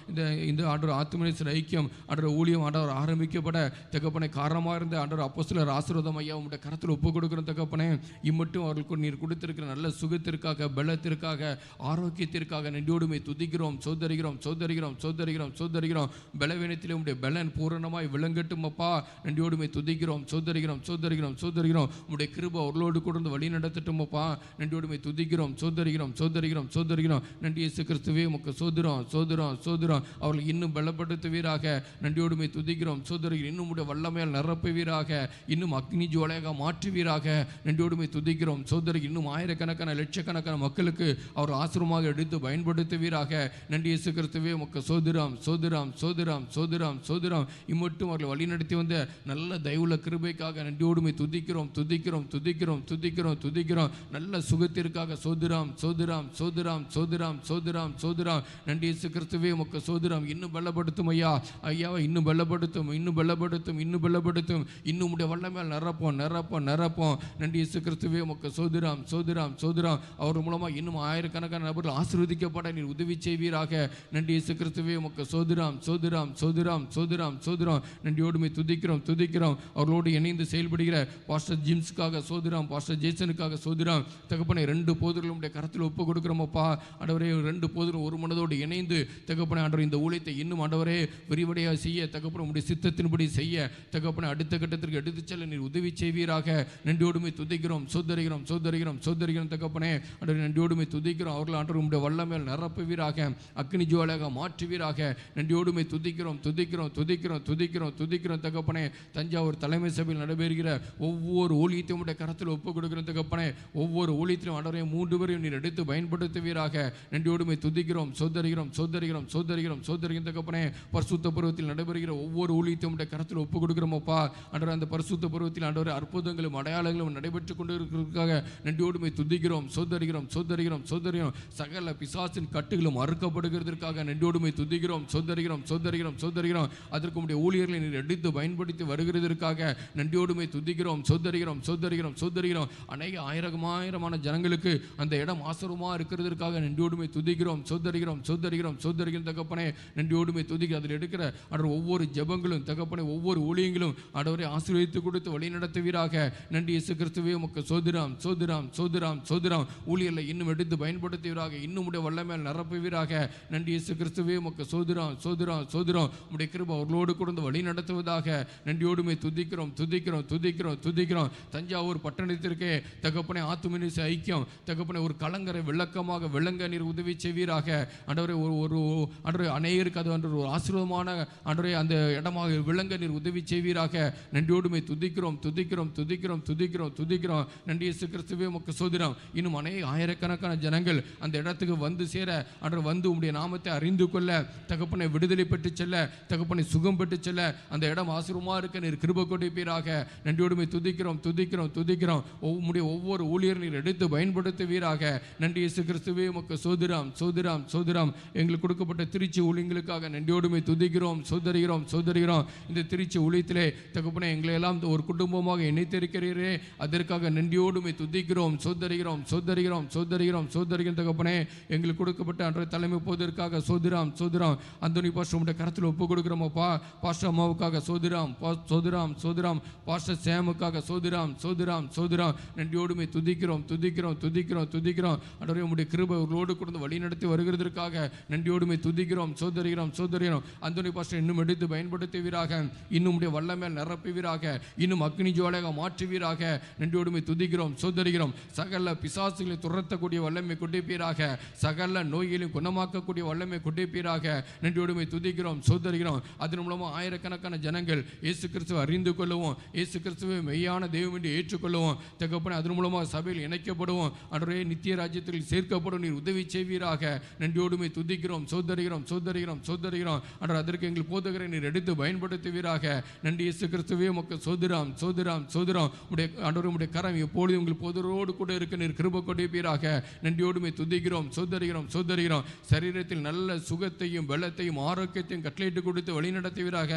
இந்த ஆண்டவர் ஆத்துமினேசர் ஐக்கியம் ஆண்டவர் ஊழியம் ஆண்டவர் ஆரம்பிக்கப்பட தகப்பனை காரணமாக இருந்த ஆண்டவர் அப்போஸ்தலர் ஆசீர்வாதம் ஐயா உங்களுடைய கரத்தில் ஒப்பு கொடுக்கிறோம் தகப்பனே. இம்மட்டும் அவர்களுக்கு நீர் கொடுத்திருக்கிற நல்ல சுகத்திற்காக பலத்திற்காக ஆரோக்கியத்திற்காக நன்றியோடுமை துதிக்கிறோம் சோதரிக்கிறோம் சோதரிக்கிறோம் சோதரிக்கிறோம் சோதரிக்கிறோம். பலவீனத்திலே உடைய பலன் பூரணமாய் விளங்கட்டும் அப்பா. நன்றியோடுமை துதிக்கிறோம் சோதரிக்கிறோம் சோதரிக்கிறோம் சோதரிக்கிறோம். உடைய கிருபை அவர்களோடு கூட வழி நடத்தட்டும் அப்பா. நன்றியோடுமை துதிக்கிறோம் சோதரிக்கிறோம் சோதரிக்கிறோம் சோதரிக்கிறோம். நன்றி இயேசு கிறிஸ்துவே உமக்கு சோதிரோம் சோதிரோம் சோதிரோம். அவர்கள் இன்னும் பலப்படுத்துவீராக. நன்றியோடுமை துதிக்கிறோம் சோதரிக்கிறோம். இன்னும் உடைய வல்லமையால் நிரப்புவீராக. இன்னும் அக்னி ஜுவாலையாக மாற்றுவீராக. நன்றியோடுமை துதிக்கிறோம் சோதரிக்கு. இன்னும் ஆயிரக்கணக்கான லட்சக்கணக்கான மக்களுக்கு அவர் ஆசிரமாக எடுத்து பயன்படுத்துவீராக. நன்றி இயேசு கிறிஸ்துவே உமக்கு சோதிராம் சோதிராம் சோதிராம் சோதிராம் சோதிராம். இம்மட்டும் அவர்கள் வழிநடத்தி வந்த நல்ல தயவுள்ள கிருபைக்காக நன்றியோடுமை துதிக்கிறோம் துதிக்கிறோம் துதிக்கிறோம் துதிக்கிறோம் துதிக்கிறோம். நல்ல சுகத்திற்காக சோதிராம் சோதிராம் சோதிராம் சோதிராம் சோதிராம் சோதிராம். நன்றி இயேசு கிறிஸ்துவே உமக்கு சோதிராம். இன்னும் பலப்படுத்தும் ஐயா ஐயாவை இன்னும் பலப்படுத்தும் இன்னும் பலப்படுத்தும் இன்னும் பலப்படுத்தும். இன்னும் உடைய வல்லமையால் நிரப்போம் நிரப்போம் நிரப்போம். நன்றி இயேசு கிறிஸ்துவே உமக்கு சோதிராம் சோதிராம் சோதிராம். அவர் மூலமாக இன்னும் ஆயிரக்கணக்கான நபர்கள் ஆசீர்வதிக்கப்பட நீர் உதவி செய்வீராக. நன்றி இயேசு கிறிஸ்துவே உமக்கு சோதிராம் சோதிராம் சோதிராம் சோதிராம் சோதிராம். நன்றியோடுமை துதிக்கிறோம் துதிக்கிறோம். அவர்களோடு இணைந்து செயல்படுகிற பாஸ்டர் ஜிம்ஸுக்காக சோதிராம், பாஸ்டர் ஜேசனுக்காக சோதிராம் தகப்பனை. 2 போதர்களுடைய கரத்தில் ஒப்பு கொடுக்கிறோமப்பா. ஆண்டவரே 2 போதரும் ஒரு மனதோடு இணைந்து தகப்பனை ஆண்டவர் இந்த ஊழியத்தை இன்னும் ஆண்டவரே விரிவடையாக செய்ய தகப்பனை உடைய சித்தத்தின்படி செய்ய தகப்பனை அடுத்த கட்டத்திற்கு எடுத்துச் செல்ல நீர் உதவி செய்வீராக. நன்றியோடுமை துதிக்கிறோம் சோதரிக்கிறோம் சோதரிக்கிறோம் சோதரிக்கிறோம் தகப்பனே. ஆண்டவர் நன்றியோடுமை துதிக்கிறோம். அவர்கள் ஆண்டவர் உடைய வல்லமையால் நிரப்புவீராக. அக்னி ஜுவாலையாக மாற்றுவீராக. நன்றியோடுமை துதிக்கிறோம் துதிக்கிறோம் துதிக்கிறோம் துதிக்கிறோம் துதிக்கிறோம் தகப்பனே. தஞ்சாவூர் தலைமை சபையில் நடைபெறுகிற ஒவ்வொரு ஊழியத்தையும் உடைய கரத்தில் ஒப்பு கொடுக்கிறோம் தகப்பனே. ஒவ்வொரு ஊழியத்திலும் ஆண்டவரை 3 பேரையும் நீர் எடுத்து பயன்படுத்துவீராக. நன்றியோடுமை துதிக்கிறோம் சோதரிக்கிறோம் சோதரிக்கிறோம் சோதரிக்கிறோம் சோதரிக்கிறோம் தகப்பனே. பரிசுத்த பருவத்தில் நடைபெறுகிற ஒவ்வொரு ஊழியத்தையும் உடைய கரத்தில் ஒப்பு கொடுக்கிறோமப்பா. ஆண்டவர் அந்த பரிசுத்த பருவத்தில் ஆண்டவர் அற்புதங்களும் அடையாளங்களும் நடைபெற்றுக் கொண்டு இருக்கிறதுக்காக நன்றியோடுமை துதிக்கிறோம் சோதரிக்கிறோம் சோதரிக்கிறோம் சோதரிக்கிறோம். சகல பிசாசின் கட்டுகளும் அறுக்கப்படுகிறதற்காக நன்றியோடுமை துதிக்கிறோம் சோதரிக்கிறோம் சோதரிக்கிறோம் சோதரிக்கிறோம். அதற்கு உடைய ஊழியர்களை நீர் எடுத்து பயன்படுத்தி வருகிறதற்காக நன்றியோடுமை துதிக்கிறோம் சோதரிக்கிறோம் சோதரிக்கிறோம் சோதரிக்கிறோம். அநேக ஆயிரமான ஜனங்களுக்கு அந்த இடம் ஆசீர்வாதமாக இருக்கிறதற்காக நன்றியோடுமை துதிக்கிறோம் சோதரிக்கிறோம் சோதரிக்கிறோம் சோதரிக்கிறோம் தகப்பனே. நன்றியோடுமை துதிக்க அதில் எடுக்கிற ஆண்டவர் ஒவ்வொரு ஜெபங்களும் தகப்பனை ஒவ்வொரு ஊழியங்களும் ஆண்டவரை ஆசீர்வதித்து கொடுத்து வழி நடத்துவீராக. நன்றி இயேசு கிறிஸ்துவே உமக்கு சோதிராம் சோதிராம் சோதிராம் சோதிராம். ஊழியர்களை இன்னும் எடுத்து பயன்படுத்துவீராக. இன்னும் உடைய வல்லமையால் நிரப்புவீராக. நன்றி இயேசு கிறிஸ்துவே உமக்கு சோதிராம் சோதிராம் சோதிராம். உடைய கிருபை அவர்களோடு கூட வழி நடத்துவதாக. நன்றியோடுமை துதிக்கிறோம் துதிக்கிறோம் துதிக்கிறோம் துதிக்கிறோம். தஞ்சாவூர் பட்டணத்திற்கே தகப்பனை ஆத்துமினிச ஐக்கியம் தகப்பனை ஒரு கலங்கரை விளக்கமாக விளங்க நீர் உதவி செய்வீராக. ஆண்டவரை ஒரு ஆண்டவரை அநேகருக்கு அது ஒரு ஆசீர்வாதமான ஆண்டவரை அந்த இடமாக விளங்க நீர் உதவி செய்வீராக. நன்றியோடுமை துதிக்கிறோம் துதிக்கிறோம் துதிக்கிறோம் துதிக்கிறோம் துதிக்கிறோம். நன்றி இயேசு கிறிஸ்துவே உமக்கு ஸ்தோத்திரம். இன்னும் ஆயிரக்கணக்கான ஜனங்கள் அந்த இடத்துக்கு வந்து சேர அன்று வந்து உம்முடைய நாமத்தை அறிந்து கொள்ள தகப்பனை விடுதலை பெற்று செல்ல தகப்பனை சுகம் பெற்று செல்ல அந்த இடம் ஆசீர்வாதமா இருக்க நீர் கிருபை கொடுப்பீராக. நன்றியோடுமை துதிக்கிறோம் துதிக்கிறோம் துதிக்கிறோம். உம்முடைய ஒவ்வொரு ஊழியர் நீர் எடுத்து பயன்படுத்துவீராக. நன்றி இயேசு கிறிஸ்துவே உமக்கு ஸ்தோத்திரம் ஸ்தோத்திரம் ஸ்தோத்திரம். எங்களுக்கு கொடுக்கப்பட்ட திருச்சி ஊழியங்களுக்காக நன்றியோடுமை துதிக்கிறோம் சோதரிகிறோம் சோதரிகிறோம். இந்த திருச்சி ஊழியத்திலே தகப்பனை எங்களை எல்லாம் ஒரு குடும்பமாக இணைத்திருக்கிறீரே அதற்காக நன்றியோடுமை துதிக்கிறோம் சோதரிகிறோம் சோதரிகிறோம் சோதரிகிறோம் சோதரிகிறோம். தகப்பனே எங்களுக்கு கொடுக்கப்பட்ட அன்றைய தலைமை போவதற்காக சோதிராம் சோதிராம். அந்தோனி பாஸ்டர் உடைய கருத்தில் ஒப்பு கொடுக்குறோமப்பா. பாஸ்டர் அம்மாவுக்காக சோதிராம் சோதிராம் சோதிராம். பாஸ்டர் சேமுக்காக சோதிராம் சோதிராம் சோதிராம். நன்றியோடுமை துதிக்கிறோம் துதிக்கிறோம் துதிக்கிறோம் துதிக்கிறோம். அன்றைய உடைய கிருபை அவர்களோடு கொடுத்து வழி நடத்தி வருகிறதற்காக நன்றியோடுமை துதிக்கிறோம் சோதரிகிறோம் சோதரிகிறோம். அந்தோனி பாஸ்டர் இன்னும் எடுத்து பயன்படுத்துவீராக. இன்னும் உடைய வல்லமேல் நிரப்புவீராக. இன்னும் அக்னி ஜுவாலையாக மாற்றுவீராக. நன்றியோடுமை துதிக்கிறோம் சோதரிகிறோம். சகல பிசாசுகளை துரத்தக்கூடிய வல்லமை கொடுப்பீராக. சகல நோய்களையும் குணமாக்கக்கூடிய வல்லமை கொடுப்பீராக. நன்றியோடுமை துதிக்கிறோம் சோதரிகிறோம். அதன் மூலமாக ஆயிரக்கணக்கான ஜனங்கள் இயேசு கிறிஸ்துவை அறிந்து கொள்ளுவோம். இயேசு கிறிஸ்துவை மெய்யான தெய்வம் என்று ஏற்றுக்கொள்ளுவோம். தகப்பனே அதன் மூலமாக சபையில் இணைக்கப்படுவோம். அன்றைய நித்திய ராஜ்யத்தில் சேர்க்கப்படும் நீர் உதவி செய்வீராக. நன்றியோடுமை துதிக்கிறோம் சோதரிகிறோம் சோதரிகிறோம் சோதரிகிறோம். அன்று அதற்கு எங்கள் போதகரை நீர் எடுத்து பயன்படுத்துவீராக. நன்றி இயேசு கிறிஸ்துவே உமக்கு சோதிராம் சோதிராம் சோதிராம். உடைய ஆண்டவரே உம்முடைய கரம் எப்பொழுதும் உங்கள் போதரோடு கூட இருக்க நீர் கிருபை கொடுப்பீராக. நன்றியோடுமை துதிக்கிறோம் சோதரிகிறோம் சோதரிகிறோம். சரீரத்தில் நல்ல சுகத்தையும் பலத்தையும் ஆரோக்கியத்தையும் கட்டளையிட்டு கொடுத்து வழிநடத்துவீராக.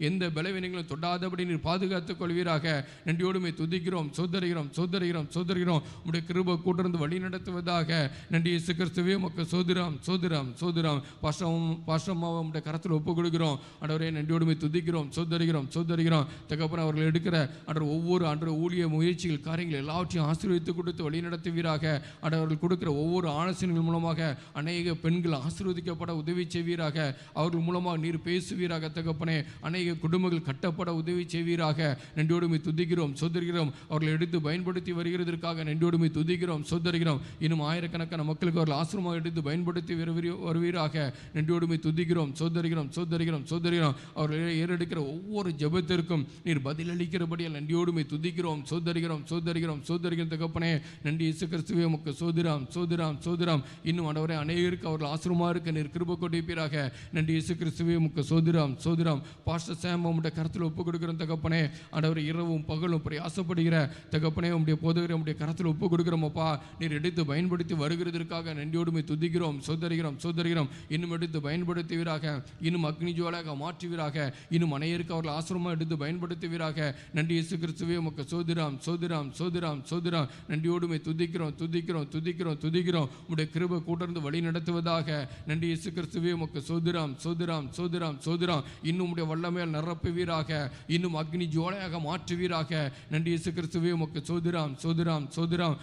எந்த பலவீனங்களும் தொடாதபடி நீர் பாதுகாத்துக் கொள்வீராக. நன்றியோடுமை துதிக்கிறோம் சோதரிகிறோம் சோதரிகிறோம் சோதரிகிறோம். உடைய கிருபை கூட்டிருந்து வழி நடத்துவதாக. நன்றி இயேசு கிறிஸ்துவே உமக்கு சோதிராம் சோதிராம் சோதிராம். பாஸ்டம்மாவை உடைய கரத்தில் ஒப்பு கொடுக்கிறோம். ஆண்டவரே நன்றியோடுமை துதிக்கிறோம் சோதரிகிறோம் சோதரிகிறோம். தகப்பன் அவர்கள் எடுக்கிற ஒவ்வொரு ஊழிய முயற்சிகள் காரியங்கள் எல்லாவற்றையும் ஆசீர்வதித்து கொடுத்து வழி நடத்துவீராக. அவர்கள் கொடுக்கிற ஒவ்வொரு ஆலோசனைகள் மூலமாக அநேக பெண்கள் ஆசீர்வதிக்கப்பட உதவி செய்வீராக. அவர்கள் மூலமாக நீர் பேசுவீராக. தகப்பனே அநேக குடும்பங்கள் கட்டப்பட உதவி செய்வீராக. நன்றியோடுமை துதிக்கிறோம் சோதரிகிறோம். அவர்கள் எடுத்து பயன்படுத்தி வருகிறதற்காக நன்றியோடுமை துதிக்கிறோம் சோதரிகிறோம். இன்னும் ஆயிரக்கணக்கான மக்களுக்கு அவர்கள் ஆசிரமம் எடுத்து பயன்படுத்தி வருவீராக. நன்றியோடுமை துதிக்கிறோம் சோதரிகிறோம் சோதரிகிறோம் சோதரிகிறோம். அவர்கள் ஏறெடுக்கிற ஒவ்வொரு ஜெபத்திற்கும் நீர் பதிலளிக்கிறபடியால் நன்றியோடுமை துதிக்கிறோம் சோதரிகிறோம் சோதரிகிறோம் சோதரிகிறோம். தகப்பனே நன்றி இயேசு கிறிஸ்துவே உமக்கு சோதிராம் சோதிராம் சோதிராம். இன்னும் ஆண்டவரே அநேகருக்கு அவர்கள் ஆசிரமா இருக்க நீர் கிருபை கொடுப்பீராக. நன்றி இயேசு கிறிஸ்துவே உமக்கு சோதிராம் சோதிராம். பாஸ்டர் சாம் உம்முடைய கரத்தில் ஒப்பு கொடுக்கிறோம் தகப்பனே. ஆண்டவரே இரவும் பகலும் பிரயாசப்படுகிற தகப்பனே உம்முடைய போதகரை உம்முடைய கரத்தில் ஒப்பு கொடுக்கிறோமப்பா. நீர் எடுத்து பயன்படுத்தி வருகிறதற்காக நன்றியோடுமை துதிக்கிறோம் சோதரிகிறோம் சோதரிகிறோம். இன்னும் எடுத்து பயன்படுத்துவீராக. இன்னும் அக்னி ஜுவாலையாக மாற்றுவீராக. இன்னும் அநேகருக்கு அவர்கள் ஆசிரமா எடுத்து பயன்படுத்துவீராக. நன்றி இயேசு கிறிஸ்துவே உமக்கு சோதிராம் சோதிராம் சோதிராம் சோதிராம். நன்றியோடுமை துதிக்கிறோம் துதிக்கிறோம் துதிக்கிறோம் துதிக்கிறோம். உடைய கிருபை கூட்டர்ந்து வழி நடத்துவதாக. நன்றி இயேசு கிறிஸ்துவே உமக்கு சோதிராம் சோதிராம் சோதிராம் சோதிராம். இன்னும் உடைய வல்லமையால் நிரப்புவீராக. இன்னும் அக்னி ஜுவாலையாக மாற்றுவீராக. நன்றி இயேசு கிறிஸ்துவே உமக்கு சோதிராம் சோதிராம் சோதிராம்.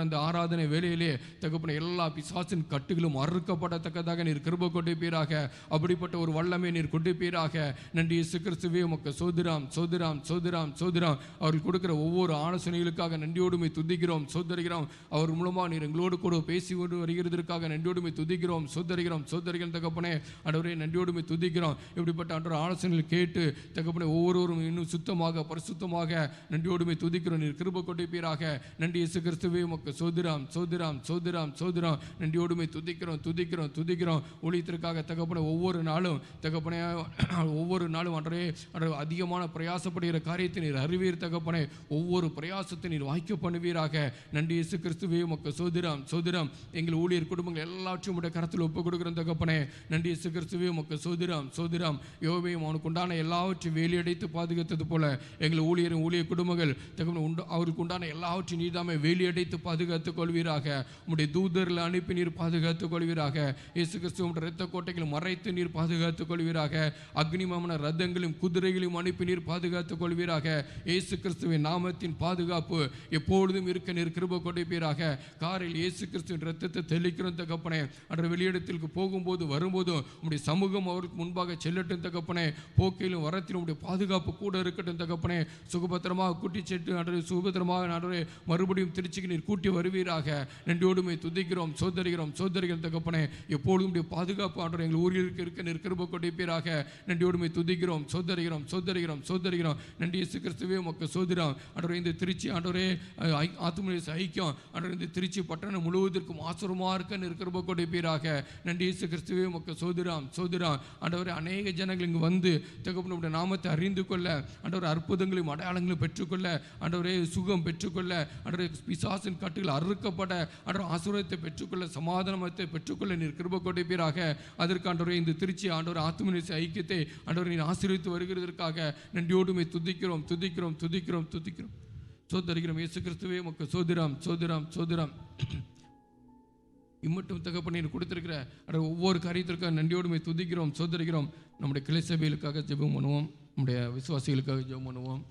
அந்த ஆராதனை வேலையிலே தகப்பன எல்லா பிசாசின் கட்டுகளும் அறுக்கப்படத்தக்கதாக நீர் கிருபை கொடுப்பீராக. அப்படிப்பட்ட ஒரு வல்லமை நீர் கொடுப்பீராக. நன்றி இயேசு கிறிஸ்துவே உமக்கு சோதிராம் சோதிராம் சோதிராம் சோதிராம். அவர்கள் கொடுக்கிற ஒவ்வொரு ஆலோசனைகளுக்காக நன்றியோடுமை துதிக்கிறோம் சோதரிகிறோம். அவர் மூலமாக நீர் எங்களோடு கூட பேசி கொண்டு வருகிறதற்காக நன்றியோடுமை துதிக்கிறோம் சோதரிகிறோம் சோதரிகிறோம். தகப்பனே ஆண்டவரே நன்றியோடுமை துதிக்கிறோம். இப்படிப்பட்ட ஆண்டவர் ஆலோசனைகள் கேட்டு தகப்பனே ஒவ்வொருவரும் இன்னும் சுத்தமாக பரிசுத்தமாக நன்றியோடுமை துதிக்கிறோம். நீர் கிருபை கொடுப்பீராக. நன்றி இயேசு கிறிஸ்துவே உமக்கு சோதிராம் சோதிராம் சோதிராம் சோதிராம். நன்றியோடுமை துதிக்கிறோம் துதிக்கிறோம் துதிக்கிறோம். ஊழியத்திற்காக தகப்பனே ஒவ்வொரு நாளும் தகப்பனே ஒவ்வொரு நாளும் ஆண்டவரே அதிகமான பிரயாசப்படுகிற காரியத்தை நீர் அறிவீர் தகப்பனே. ஒவ்வொரு பிரயாசத்தை நீர் வாய்க்க பண்ணுவீராக. நன்றி இயேசு கிறிஸ்துவே உமக்கு சோதிராம் சோதிராம். எங்கள் ஊழியர் குடும்பங்கள் எல்லாவற்றையும் உடைய கரத்தில் ஒப்புக் கொடுக்கிறோம் தகப்பனே. நன்றி இயேசு கிறிஸ்துவே உமக்கு சோதிராம் சோதிராம். யோபையும் அவனுக்கு உண்டான எல்லாவற்றையும் வேலியடைத்து பாதுகாத்தது போல எங்கள் ஊழியரும் ஊழிய குடும்பங்கள் தகப்பனே அவருக்கு உண்டான எல்லாவற்றையும் நீதாமே வேலியடைத்து பாதுகாத்துக் கொள்வீராக. உம்முடைய தூதர்களை அனுப்பி நீர் பாதுகாத்துக் கொள்வீராக. இயேசு கிறிஸ்துவ இரத்த கோட்டைகளை மறைத்து நீர் பாதுகாத்துக் கொள்வீராக. அக்னிமமான ரதங்களையும் குதிரைகளையும் அனுப்பி நீர் பாதுகாத்துக் கொள்வீராக. இயேசு கிறிஸ்துவின் நாமத்தின் பாதுகாப்பு எப்பொழுதும் இருக்க நீர் கிருபை கொடுப்பீராக. காரில் இயேசு கிறிஸ்துவின் இரத்தத்தை தெளிக்கிறோம் தகப்பனே. அன்று வெளியிடத்திற்கு போகும்போது வரும்போதும் உம்முடைய சமூகம் அவருக்கு முன்பாக செல்லட்டும் தகப்பனே. போக்கிலும் வரத்திலும் உடைய பாதுகாப்பு கூட இருக்கட்டும் தகப்பனே. சுகபத்திரமாக கூட்டி செட்டு அன்று சுகபத்திரமாக அன்று மறுபடியும் திருச்சிக்கு நீர் கூட்டி வருவீராக. நன்றியோடுமை துதிக்கிறோம் சோதரிகிறோம் சோதரிகிறோம் தகப்பனே. எப்பொழுதும் பாதுகாப்பு ஆண்டு எங்கள் ஊரில் இருக்க நீர் கிருபை கொடுப்பீராக. நன்றியோடுமை நன்றியோடுமை துதிக்கிறோம் சோதரிகிறோம் சோதரிகிறோம் சோதரிகிறோம். நன்றி இயேசு கிறிஸ்துவே உமக்கு சோதரம். ஆண்டவரே இந்த திருச்சி ஆண்டவரே ஆத்தும ஐக்கியம் ஆண்டவரே இந்த திருச்சி பட்டணம் முழுவதற்கும் ஆசுரமாக இருக்கன்னு இருக்கிற கொடுப்பீராக. நன்றி இயேசு கிறிஸ்துவே உமக்கு சோதரம் சோதரம். ஆண்டவரே அநேக ஜனங்கள் இங்கு வந்து தகப்பனுடைய நாமத்தை அறிந்து கொள்ள ஆண்டவரே அற்புதங்களையும் அடையாளங்களையும் பெற்றுக்கொள்ள ஆண்டவரே சுகம் பெற்றுக்கொள்ள ஆண்டவரே பிசாசின் கட்டுகள் அறுக்கப்பட ஆண்டவர் ஆசீர்வாதத்தை பெற்றுக்கொள்ள சமாதானத்தை பெற்றுக்கொள்ள நீர் கிருபை கொடுப்பீராக. அதற்கு ஆண்டவரே இந்த திருச்சி ஆண்டவர் ஆத்தும ஐக்கியத்தை ஆண்டவரை நீர் ஆசீர்வதித்து வருகிறதற்காக நன்றியோடுமை துதிக்கிறோம் துதிக்கிறோம் துதிக்கிறோம் துதிக்கிறோம் சோதரிக்கிறோம். இயேசு கிறிஸ்துவே உமக்கு சோதரம் சோதரம் சோதரம். இம்மட்டும் தகப்பனை கொடுத்திருக்கிற ஒவ்வொரு காரியத்திற்காக நன்றியோடுமை துதிக்கிறோம் சோதரிக்கிறோம். நம்முடைய கிளை சபைகளுக்காக ஜெபம் பண்ணுவோம், நம்முடைய விசுவாசிகளுக்காக ஜெபம் பண்ணுவோம்.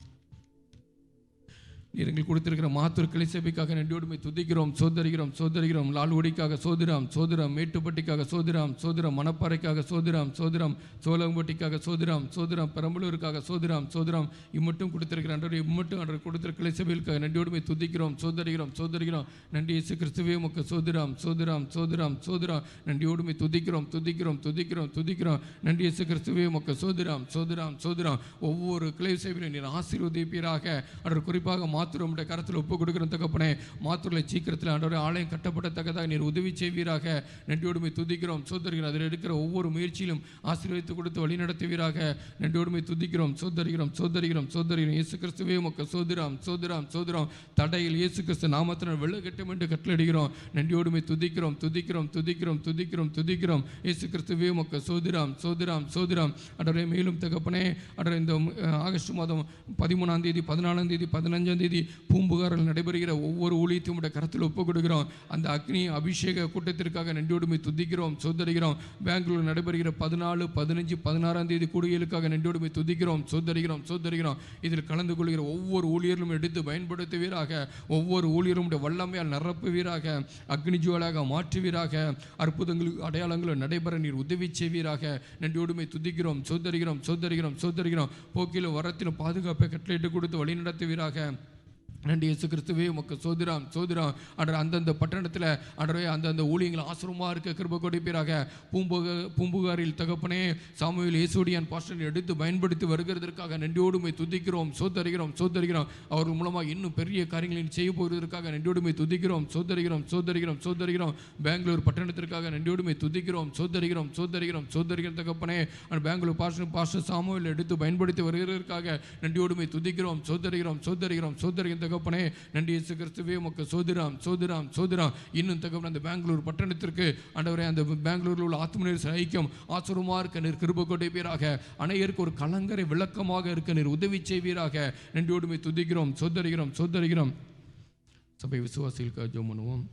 நீர் எங்களுக்கு கொடுத்திருக்கிற மாத்தூர் கிளை சபைக்காக நன்றியோடுமை துதிக்கிறோம் சோதரிக்கிறோம் சோதரிக்கிறோம். லால்குடிக்காக சோதிரம் சோதிரம், மேட்டுப்பட்டிக்காக சோதிரம் சோதிரம், மணப்பாறைக்காக சோதிரம் சோதிரம், சோழம்பட்டிக்காக சோதிரம் சோதிரம், பெரம்பலூருக்காக சோதிரம் சோதிரம். இம்மட்டும் கொடுத்திருக்கிற ஆண்டவரே இம்மட்டும் ஆண்டவர் கொடுத்திருக்கிற கிளை சபைகளுக்காக நன்றியோடுமை துதிக்கிறோம் சோதரிக்கிறோம் சோதரிக்கிறோம். நன்றி இயேசு கிறிஸ்துவே உமக்கு சோதிரம் சோதிரம் சோதிரம் சோதிரம். நன்றியோடுமை துதிக்கிறோம் துதிக்கிறோம் துதிக்கிறோம் துதிக்கிறோம். நன்றி இயேசு கிறிஸ்துவே உமக்கு சோதிரம் சோதிரம் சோதிரம். ஒவ்வொரு கிளை சபையிலும் நீர் ஆசீர்வதிப்பீராக. ஆண்டவர் குறிப்பாக மாத்தூர் கரத்தில் ஒப்பு கொடுக்கிற தகப்பனே, மாத்தூரில் சீக்கிரத்தில் ஆண்டவரே ஆலயம் கட்டப்படத்தக்கதாக நீர் உதவி செய்வீராக. நன்றியோடுமை துதிக்கிறோம் சோதரிக்கிறோம். அதில் எடுக்கிற ஒவ்வொரு முயற்சியிலும் ஆசீர்வதித்து கொடுத்து வழி நடத்துவீராக. நன்றியோடுமை துதிக்கிறோம் சோதரிக்கிறோம் சோதரிக்கிறோம் சோதரிக்கிறோம். இயேசு கிறிஸ்துவே உமக்கு சோதிரம் சோதிரம் சோதிரம். தடையில் இயேசு கிறிஸ்து நாமத்தினால் வெள்ளக்கட்டும் என்று கட்டளையிடுகிறோம். நன்றியோடுமை துதிக்கிறோம் துதிக்கிறோம் துதிக்கிறோம் துதிக்கிறோம் துதிக்கிறோம். இயேசு கிறிஸ்துவே உமக்கு சோதிரம் சோதிரம் சோதிரம். ஆண்டவரே மேலும் தகப்பனே ஆண்டவரே இந்த ஆகஸ்ட் மாதம் 13ஆம் தேதி 14ஆம் தேதி 15ஆம் தேதி பூம்புகாரில் நடைபெறுகிற ஒவ்வொரு ஊழியத்தையும் கரத்தில் ஒப்புக் கொடுக்கிறோம். அந்த அக்னி அபிஷேக கூட்டத்திற்காக நன்றியோடுமை துதிக்கிறோம் சோதரிக்கிறோம். பெங்களூர் நடைபெறுகிற 14, 15, 16ஆம் தேதி கூடுகைகளுக்காக நன்றியோடுமை துதிக்கிறோம் சோதரிக்கிறோம் சோதரிக்கிறோம். இதில் கலந்து கொள்கிற ஒவ்வொரு ஊழியர்களும் எடுத்து பயன்படுத்துவீராக. ஒவ்வொரு ஊழியரும் வல்லமையால் நிரப்புவீராக. அக்னி ஜுவலாக மாற்றுவீராக. அற்புதங்கள் அடையாளங்களும் நடைபெற நீர் உதவி செய்வீராக. நன்றியோடுமை துதிக்கிறோம் சோதரிக்கிறோம் சோதரிக்கிறோம் சோதரிக்கிறோம். போக்கிலும் வரத்திலும் பாதுகாப்பை கட்டளையிட்டு கொடுத்து வழி நடத்துவீராக. நன்றி இயேசு கிறிஸ்துவே உமக்கு சோதிரம் சோதிரம். ஆண்டவர் அந்தந்த பட்டணத்தில் ஆண்டவரே அந்தந்த ஊழியங்கள் ஆசிரமாக இருக்க கிருபை கொடுப்பீராக. பூம்புகாரில் தகப்பனே சாமுவேல் இயேசுடியான் பாஸ்டர் எடுத்து பயன்படுத்தி வருகிறதற்காக நன்றியோடுமை துதிக்கிறோம் சோதரிக்கிறோம் சோதரிக்கிறோம். அவர்கள் மூலமாக இன்னும் பெரிய காரியங்களை செய்ய போவதற்காக நன்றியோடுமை துதிக்கிறோம் சோதரிக்கிறோம் சோதரிக்கிறோம் சோதரிக்கிறோம். பெங்களூர் பட்டணத்திற்காக நன்றியோடுமை துதிக்கிறோம் சோதரிக்கிறோம் சோதரிக்கிறோம் சோதரிக்கிறோம் தகப்பனே. பெங்களூர் பாஸ்டர் சாமுவேல் எடுத்து பயன்படுத்தி வருகிறதற்காக நன்றியோடுமை துதிக்கிறோம் சோதரிக்கிறோம் சோதரிக்கிறோம் சோதரிக்கிறோம் தகப்பனே. நன்றி இயேசு கிறிஸ்துவே உமக்கு சோதிரம் சோதிரம் சோதிரம். இன்னும் தகப்பனே அந்த பெங்களூர் பட்டணத்திற்கு ஆண்டவரே அந்த பெங்களூரில் உள்ள ஆத்ம ஐக்கியம் ஆசுரமாக இருக்க நீர் கிருபை கொடுப்பீராக. அனைவருக்கு ஒரு கலங்கரை விளக்கமாக இருக்க நீர் உதவி செய்வீராக. நன்றியோடுமை துதிக்கிறோம் சோதரிக்கிறோம் சோதரிக்கிறோம். சபை விசுவாசிகளுக்காக ஜெபம் பண்ணுவோம்.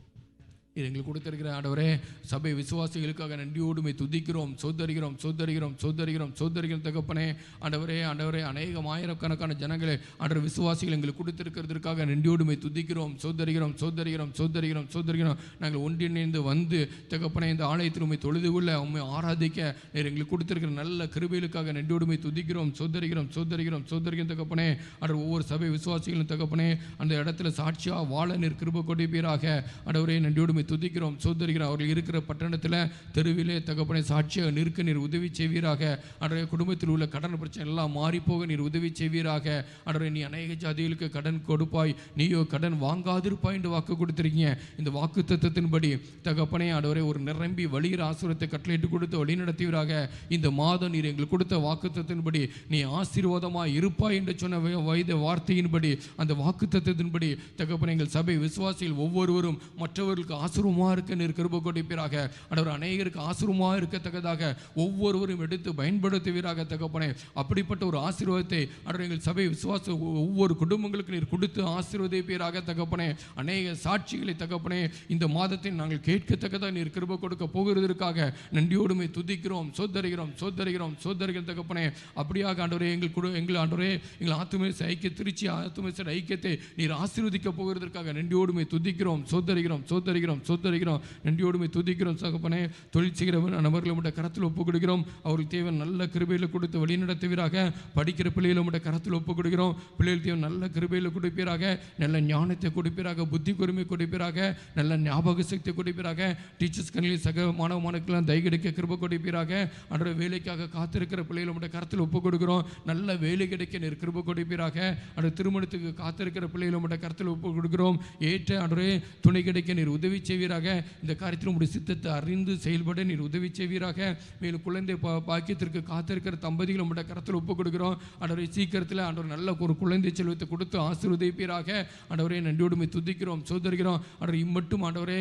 இது எங்களுக்கு கொடுத்திருக்கிற ஆண்டவரே சபை விசுவாசிகளுக்காக நன்றியோடுமை துதிக்கிறோம் சோதரிக்கிறோம் சோதரிக்கிறோம் சோதரிக்கிறோம் சோதரிக்கிறோம் தகப்பனே. ஆண்டவரே ஆண்டவரே அநேகம் ஆயிரக்கணக்கான ஜனங்களே ஆண்டவர் விசுவாசிகள் எங்களுக்கு கொடுத்திருக்கிறதுக்காக நன்றியோடுமை துதிக்கிறோம் சோதரிக்கிறோம் சோதரிக்கிறோம் சோதரிக்கிறோம் சோதரிக்கிறோம். நாங்கள் ஒன்றிணைந்து வந்து தகப்பனே இந்த ஆலயத்தில் உண்மை தொழுது கொள்ள உண்மை ஆராதிக்க நீர் எங்களுக்கு கொடுத்திருக்கிற நல்ல கிருபைகளுக்காக நன்றியோடுமை துதிக்கிறோம் சோதரிக்கிறோம் சோதரிக்கிறோம் சோதரிக்கிறோம் தகப்பனே. ஆண்டவர் ஒவ்வொரு சபை விசுவாசிகளும் தகப்பனே அந்த இடத்துல சாட்சியாக வாழ நீர் கிருபை கொடுப்பீராக. ஆண்டவரே நன்றியோடுமை துதிக்கிறோம் சோதரிக்கிறோம். அவர்கள் இருக்கிற பட்டணத்தில் தெருவிலே தகப்பனை சாட்சியாக நிற்க நீர் உதவி செய்வீராக. அன்றைய குடும்பத்தில் உள்ள கடன் பிரச்சனை எல்லாம் மாறிப்போக நீர் உதவி செய்வீராக. அன்றைய நீ அநேக ஜாதிகளுக்கு கடன் கொடுப்பாய், நீயோ கடன் வாங்காதிருப்பாய் என்று வாக்கு கொடுத்துருக்கீங்க. இந்த வாக்கு தத்துவத்தின்படி தகப்பனே ஆண்டவரே ஒரு நிரம்பி வழிகிற ஆசீர்வாதத்தை கட்டளையிட்டு கொடுத்து வழி நடத்துவீராக. இந்த மாதம் நீர் எங்களுக்கு கொடுத்த வாக்கு தத்துவத்தின்படி நீ ஆசீர்வாதமாய் இருப்பாய் என்று சொன்ன வைத்த வார்த்தையின்படி அந்த வாக்கு தத்துவத்தின்படி தகப்பனை எங்கள் சபை விசுவாசிகள் ஒவ்வொருவரும் மற்றவர்களுக்கு ஆசீர்வாதமாக இருக்க நீர் கிருபை கொடுப்பீராக. ஆண்டவர் அநேகருக்கு ஆசீர்வாதமாக இருக்கத்தக்கதாக ஒவ்வொருவரும் எடுத்து பயன்படுத்துவீராக தகப்பனே. அப்படிப்பட்ட ஒரு ஆசீர்வாதத்தை ஆண்டவர் எங்கள் சபை விசுவாச ஒவ்வொரு குடும்பங்களுக்கு நீர் கொடுத்து ஆசீர்வதிப்பீராக தகப்பனே. அநேக சாட்சிகளை தகப்பனே இந்த மாதத்தில் நாங்கள் கேட்கத்தக்கதாக நீர் கிருபை கொடுக்க போகிறதற்காக நன்றியோடுமை துதிக்கிறோம் சோதரிக்கிறோம் சோதரிக்கிறோம் சோதரிக்கிறோம் தகப்பனே. அப்படியாக ஆண்டவரே எங்கள் ஆண்டவரே எங்கள் ஆத்துமேச ஐக்கிய திருச்சி ஆத்துமேச ஐக்கியத்தை நீர் ஆசீர்வதிக்க போகிறதற்காக நன்றியோடுமை துதிக்கிறோம் சோதரிக்கிறோம் சோதரிக்கிறோம் சோதரிக்கிறோம். நன்றியோடுமை துதிக்கிறோம் தகப்பனே. தொழில் செய்கிறவன் நபர்களை உடைய கரத்தில் ஒப்புக் கொடுக்கிறோம். அவர்கள் தேவன் நல்ல கிருபையில் கொடுத்து வழி நடத்துவீராக. படிக்கிற பிள்ளைகளை உடைய கரத்தில் ஒப்புக் கொடுக்கிறோம். பிள்ளைகள் தேவன் நல்ல கிருபையில் கொடுப்பீராக. நல்ல ஞானத்தை கொடுப்பீராக. புத்தி கூர்மை கொடுப்பீராக. நல்ல ஞாபக சக்தி கொடுப்பீராக. டீச்சர்ஸ் கண்ணில் சக மாணவ மாணவர்களெல்லாம் தை கிடைக்க கிருபை கொடுப்பீராக. அன்ற வேலைக்காக காத்திருக்கிற பிள்ளைகளை உடைய கரத்தில் ஒப்புக் கொடுக்கிறோம். நல்ல வேலை கிடைக்க நீர் கிருபை கொடுப்பீராக. அன்ற திருமணத்துக்கு காத்திருக்கிற பிள்ளைகளை உடைய கரத்தில் ஒப்புக் கொடுக்கிறோம். ஏற்ற அன்றே துணை கிடைக்க நீர் உதவி செய்வீராக. இந்த காரியத்தில் உடைய சித்தத்தை அறிந்து செயல்பட நீர் உதவி செய்வீராக. மேலும் குழந்தை பாக்கியத்திற்கு காத்திருக்கிற தம்பதிகள் உடைய கரத்தில் ஒப்புக் கொடுக்கிறோம். அன்றவரை சீக்கிரத்தில் அன்றவர் நல்ல ஒரு குழந்தை செல்வத்தை கொடுத்து ஆசீர்வதிப்பீராக. ஆண்டவரே நன்றியோடுமை துதிக்கிறோம் சோதரிக்கிறோம். ஆண்டவர் இம்மட்டும் ஆண்டவரே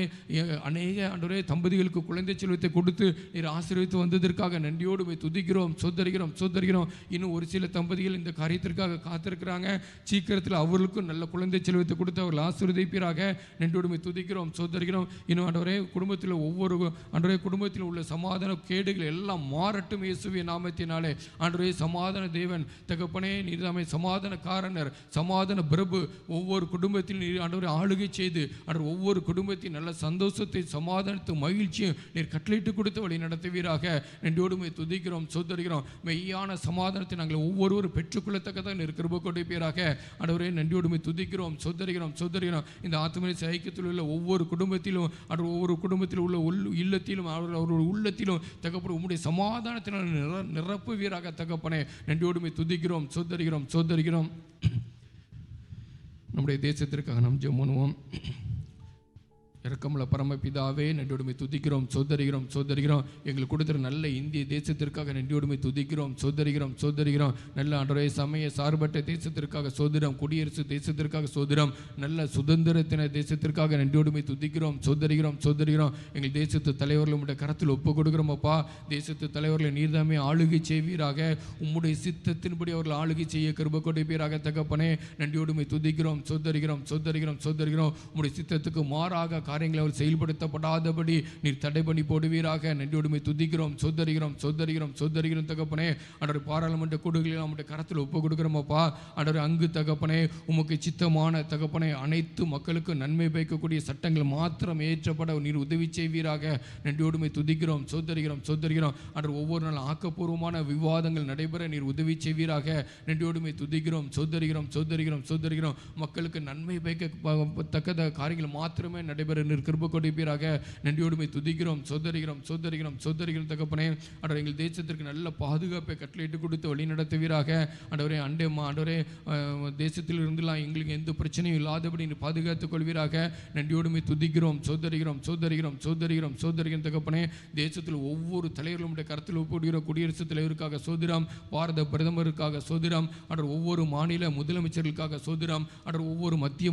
அநேக ஆண்டவரே தம்பதிகளுக்கு குழந்தை செல்வத்தை கொடுத்து நீர் ஆசீர்வதித்து வந்ததற்காக நன்றியோடுமை துதிக்கிறோம் சோதரிக்கிறோம். இன்னும் ஒரு சில தம்பதிகள் இந்த காரியத்திற்காக காத்திருக்கிறாங்க. சீக்கிரத்தில் அவர்களுக்கும் நல்ல குழந்தை செல்வத்தை கொடுத்து அவர்கள் ஆசீர்வதிப்பீராக. நன்றியோடுமை துதிக்கிறோம் சோதரிக்கிறோம். இன்னும் ஆண்டவரே குடும்பத்தில் ஒவ்வொரு ஆண்டவரே குடும்பத்தில் உள்ள சமாதான கேடுகள் எல்லாம் மாறட்டும் இயேசுவின் நாமத்தினாலே. ஆண்டவரே சமாதான தேவன் தகப்பனே நீர் தாமே சமாதான காரணர் சமாதான பிரபு. ஒவ்வொரு குடும்பத்தில் நீர் ஆண்டவரை ஆளுகை செய்து ஆண்டவர் ஒவ்வொரு குடும்பத்தின் நல்ல சந்தோஷத்தை சமாதானத்தை மகிழ்ச்சியும் நீர் கட்டளையிட்டு கொடுத்து வழி நடத்துவீராக. நன்றியோடுமை துதிக்கிறோம் சோதரிக்கிறோம். மெய்யான சமாதானத்தை நாங்கள் ஒவ்வொருவரும் பெற்றுக்கொள்ளத்தக்கதாக நீர் கிருபை கொடுப்பீராக. ஆண்டவரே நன்றியோடுமை துதிக்கிறோம் சோதரிக்கிறோம். இந்த ஆத்துமனை ஐக்கியத்தில் உள்ள ஒவ்வொரு குடும்பத்திலும் ஒவ்வொரு குடும்பத்தில் உள்ள இல்லத்திலும் அவருடைய உள்ளத்திலும் தகப்பன உம்முடைய சமாதானத்தினால் நிரப்புவீராக தகப்பனே. நன்றியோடுமை துதிக்கிறோம் சோதரிக்கிறோம். நம்முடைய தேசத்திற்காக நாம் ஜெபம் பண்ணுவோம். இரக்கமுள்ள பரமபிதாவே நன்றியோடுமை துதிக்கிறோம் சோதரிக்கிறோம். எங்களுக்கு கொடுத்துற நல்ல இந்திய தேசத்திற்காக நன்றியோடுமை துதிக்கிறோம் சோதரிக்கிறோம். நல்ல ஆண்டவரே சமய சார்பற்ற தேசத்திற்காக சோதரம். குடியரசு தேசத்திற்காக சோதரம். நல்ல சுதந்திரத்தின தேசத்திற்காக நன்றியோடுமை துதிக்கிறோம் சோதரிக்கிறோம். எங்கள் தேசத்து தலைவர்கள் உம்முடைய கரத்தில் ஒப்பு கொடுக்கிறோம் அப்பா. தேசத்து தலைவர்களை நீர்தாமே ஆளுகை செய்வீராக. உம்முடைய சித்தத்தின்படி அவர்கள் ஆளுகை செய்ய கிருபை கொடுப்பீராக தகப்பனே. நன்றியோடுமை துதிக்கிறோம் சோதரிக்கிறோம். உம்முடைய சித்தத்துக்கு மாறாக காரியங்களை அவர் செயல்படுத்தப்படாதபடி நீர் தடை பண்ணி போடுவீராக. நன்றியோடுமை துதிக்கிறோம் சோதரிக்கிறோம் தகப்பனே. அன்றரை பாராளுமன்ற கூடுகளில் நம்முடைய கரத்தில் ஒப்பு கொடுக்கிறோம் அப்பா. அன்றரை அங்கு தகப்பனே உமக்கு சித்தமான தகப்பனே அனைத்து மக்களுக்கு நன்மை பயக்கக்கூடிய சட்டங்கள் மாத்திரம் ஏற்றப்பட நீர் உதவி செய்வீராக. நன்றியோடுமை துதிக்கிறோம் சோதரிக்கிறோம். அன்றரை ஒவ்வொரு நாள் ஆக்கப்பூர்வமான விவாதங்கள் நடைபெற நீர் உதவி செய்வீராக. நன்றியோடுமை துதிக்கிறோம் சோதரிக்கிறோம். மக்களுக்கு நன்மை பயக்கத்தக்க காரியங்கள் மாத்திரமே நடைபெற நீர் கிருபை கொடுப்பீராக. நன்றியோடுமை துதிக்கிறோம் சோதரிக்கிறோம் தகப்பனே. ஆண்டவரே எங்கள் தேசத்திற்கு நல்ல பாதுகாப்பை கட்டளையிட்டு கொடுத்து வழி நடத்துவீராக. ஆண்டவரே ஆண்டவரே தேசத்தில் இருந்துலாம் எங்களுக்கு எந்த பிரச்சனையும் இல்லாதபடி நீர் பாதுகாத்துக் கொள்வீராக. நன்றியோடுமை துதிக்கிறோம் சோதரிக்கிறோம் தகப்பனே. தேசத்தில் ஒவ்வொரு தலைவர்களுடைய கருத்தில் ஒப்புடுகிற குடியரசுத் தலைவருக்காக சோதிரம். பாரத பிரதமருக்காக சோதிரம். ஆண்டவர் ஒவ்வொரு மாநில முதலமைச்சர்களுக்காக சோதிரம். ஆண்டவர் ஒவ்வொரு மத்திய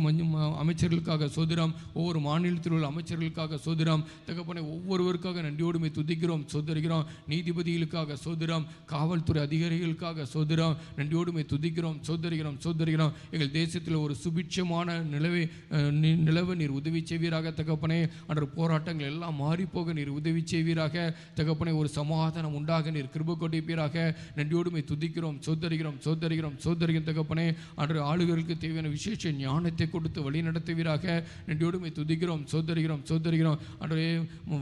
அமைச்சர்களுக்காக சோதிரம். ஒவ்வொரு மாநிலத்தில் உள்ள அமைச்சர்களுக்காக சோதிரம் தகப்பனை. ஒவ்வொருவருக்காக நன்றியோடுமை துதிக்கிறோம் சோதரிக்கிறோம். நீதிபதிகளுக்காக சோதிரம். காவல்துறை அதிகாரிகளுக்காக சோதிரம். நன்றியோடுமை துதிக்கிறோம் சோதரிக்கிறோம். எங்கள் தேசத்தில் ஒரு சுபிட்சமான நிலவை நீர் உதவி செய்வீராக தகப்பனே. அன்ற போராட்டங்கள் எல்லாம் மாறிப்போக நீர் உதவி செய்வீராக தகப்பனை. ஒரு சமாதானம் உண்டாக நீர் கிருபை கொடுப்பீராக. நன்றியோடுமை துதிக்கிறோம் சோதரிக்கிறோம் தகப்பனே. அன்று ஆளுகளுக்கு தேவையான விசேஷ ஞானத்தை கொடுத்து வழி நடத்துவீராக. நன்றியோடுமை துதிக்கிறோம் சோதரிக்கிறோம். அன்றே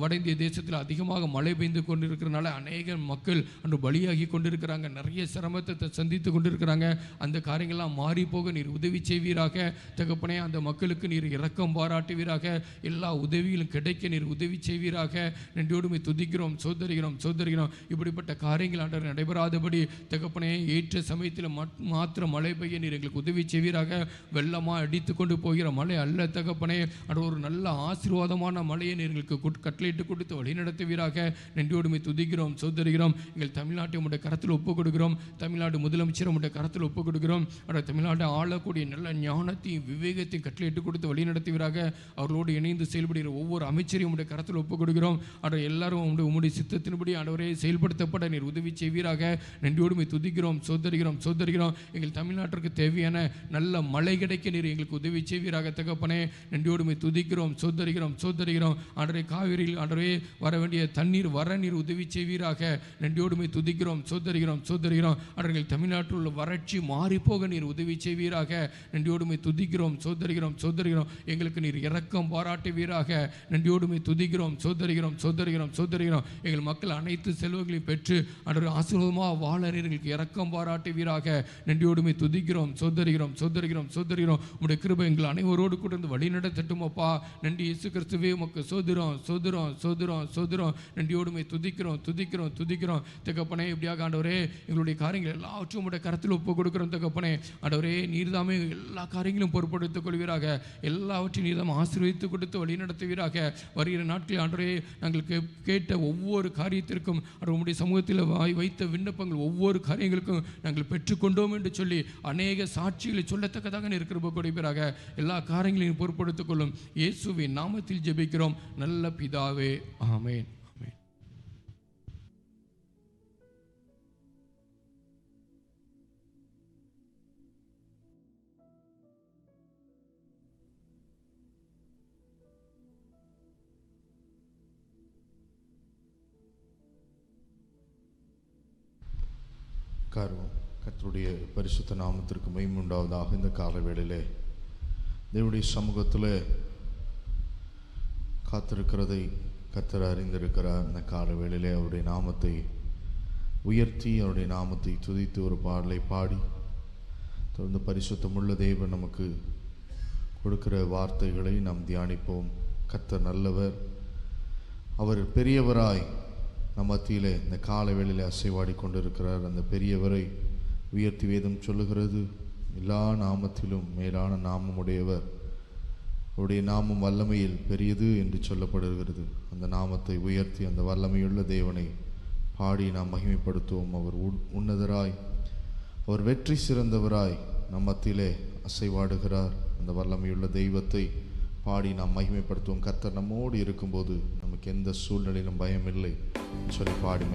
வட இந்திய தேசத்தில் அதிகமாக மழை பெய்து கொண்டிருக்கிறனால அநேக மக்கள் அன்று பலியாகி கொண்டிருக்கிறாங்க. நிறைய சிரமத்தை சந்தித்து கொண்டிருக்கிறாங்க. அந்த காரியங்கள்லாம் மாறி போக நீர் உதவி செய்வீராக தகப்பனே. அந்த மக்களுக்கு நீர் இரக்கம் பாராட்டுவீராக. எல்லா உதவிகளும் கிடைக்க நீர் உதவி செய்வீராக. நன்றியோடுமை துதிக்கிறோம் சோதரிக்கிறோம். இப்படிப்பட்ட காரியங்கள் ஆண்டவர் நடைபெறாதபடி தகப்பனே ஏற்ற சமயத்தில் மாத்திரம் மழை பெய்ய நீர் எங்களுக்கு உதவி செய்வீராக. வெள்ளமாக அடித்து கொண்டு போகிற மழை அல்ல தகப்பனே. அது ஒரு நல்ல ஆசீர்வாதமான மழையை எங்களுக்கு கட்டளையிட்டு கொடுத்து வழி நடத்துவீராக. நன்றியோடுமை துதிக்கிறோம் சோதரிக்கிறோம். எங்கள் தமிழ்நாட்டை உடைய கரத்தில் ஒப்புக் கொடுக்கிறோம். தமிழ்நாடு முதலமைச்சர் உடைய கரத்தில் ஒப்புக் கொடுக்கிறோம். தமிழ்நாட்டை ஆளக்கூடிய நல்ல ஞானத்தையும் விவேகத்தையும் கட்டளையிட்டு கொடுத்து வழி நடத்துவீராக. அவர்களோடு இணைந்து செயல்படுகிற ஒவ்வொரு அமைச்சரையும் உடைய கரத்தில் ஒப்புக் கொடுக்கிறோம். அவர் எல்லாரும் உம்முடைய சித்தத்தின்படி ஆண்டவரே செயல்படுத்தப்பட நீர் உதவி செய்வீராக. நன்றியோடுமை துதிக்கிறோம் சோதரிக்கிறோம். எங்கள் தமிழ்நாட்டிற்கு தேவையான நல்ல மழை கிடைக்க நீர் எங்களுக்கு உதவி செய்வீராக தகப்பனே. நன்றியோடுமை துதிக்கிறோம் சோதரிக்கிறோம் சோதரிக்கிறோம். ஆண்டவரே காவிரியில் ஆண்டவரே வர வேண்டிய தண்ணீர் வர நீர் உதவி செய்வீராக. நன்றியோடுமை துதிக்கிறோம் சோதரிக்கிறோம் சோதரிக்கிறோம். ஆண்டவர்கள் தமிழ்நாட்டில் உள்ள வறட்சி மாறிப்போக நீர் உதவி செய்வீராக. நன்றியோடுமை துதிக்கிறோம் சோதரிக்கிறோம் சோதரிக்கிறோம். எங்களுக்கு நீர் இரக்கம் பாராட்டுவீராக. நன்றியோடுமை துதிக்கிறோம் சோதரிக்கிறோம் சோதரிக்கிறோம் சோதரிக்கிறோம். எங்கள் மக்கள் அனைத்து செல்வங்களையும் பெற்று ஆண்டவரே ஆசீர்வாதமாக வாழ நீர் எங்களுக்கு இரக்கம் பாராட்டுவீராக. நன்றியோடுமை துதிக்கிறோம் சோதரிக்கிறோம் சோதரிக்கிறோம் சோதரிக்கிறோம். உடைய கிருபை எங்கள் அனைவரோடு கூட இருந்து வழி நடத்தட்டும் அப்பா. நன்றி இயேசு கிறிஸ்துவே உமக்கு சோதரம் சோதரம் சோதரம் சோதரம். நன்றியோடுமை துதிக்கிறோம் துதிக்கிறோம் துதிக்கிறோம். தகப்பனே இப்படியாக ஆண்டவரே எங்களுடைய காரியங்கள் எல்லாவற்றும் உடைய கருத்தில் ஒப்பு கொடுக்கிறோம் தகப்பனே. ஆண்டவரே நீர்தாமே எல்லா காரியங்களும் பொறுப்படுத்திக் கொள்வீராக. எல்லாவற்றையும் நீர்தாம் ஆசீர்வதித்து கொடுத்து வழி நடத்துவீராக. வருகிற நாட்களில் ஆண்டவரே நாங்கள் கேட்ட ஒவ்வொரு காரியத்திற்கும் உம்முடைய சமூகத்தில் வைத்த விண்ணப்பங்கள் ஒவ்வொரு காரியங்களுக்கும் நாங்கள் பெற்றுக்கொண்டோம் என்று சொல்லி அநேக சாட்சிகளை சொல்லத்தக்கதாக இருக்கிற கொடுப்பீராக. எல்லா காரியங்களையும் பொறுப்படுத்திக் கொள்ளும் இயேசுவின் நாமத்தில் ஜெபிக்கிறோம் நல்ல பிதாவே, ஆமென். கர்த்தருடைய பரிசுத்த நாமத்திற்கு மகிமை உண்டாவதாக. இந்த கால வேளையிலே தேவனுடைய சமூகத்தில் காத்திருக்கிறதை கர்த்தர் அறிந்திருக்கிறார். இந்த கால வேளையிலே அவருடைய நாமத்தை உயர்த்தி அவருடைய நாமத்தை துதித்து ஒரு பாடலை பாடி தொடர்ந்து பரிசுத்தமுள்ள தேவன் நமக்கு கொடுக்கிற வார்த்தைகளை நாம் தியானிப்போம். கர்த்தர் நல்லவர், அவர் பெரியவராய் நம் மத்தியிலே இந்த கால வேளையிலே அசைவாடி கொண்டிருக்கிறார். அந்த பெரியவரை உயர்த்தி வேதம் சொல்லுகிறது, எல்லா நாமத்திலும் மேலான நாமமுடையவர், அவருடைய நாமம் வல்லமையில் பெரியது என்று சொல்லப்படுகிறது. அந்த நாமத்தை உயர்த்தி அந்த வல்லமையுள்ள தேவனை பாடி நாம் மகிமைப்படுத்துவோம். அவர் உன்னதராய், அவர் வெற்றி சிறந்தவராய் நம் மத்தியிலே அசைவாடுகிறார். அந்த வல்லமையுள்ள தெய்வத்தை பாடி நாம் மகிமைப்படுத்துவோம். கர்த்தர் நம்மோடு இருக்கும்போது நமக்கு எந்த சூழ்நிலையிலும் பயம் இல்லை சொல்லி பாடி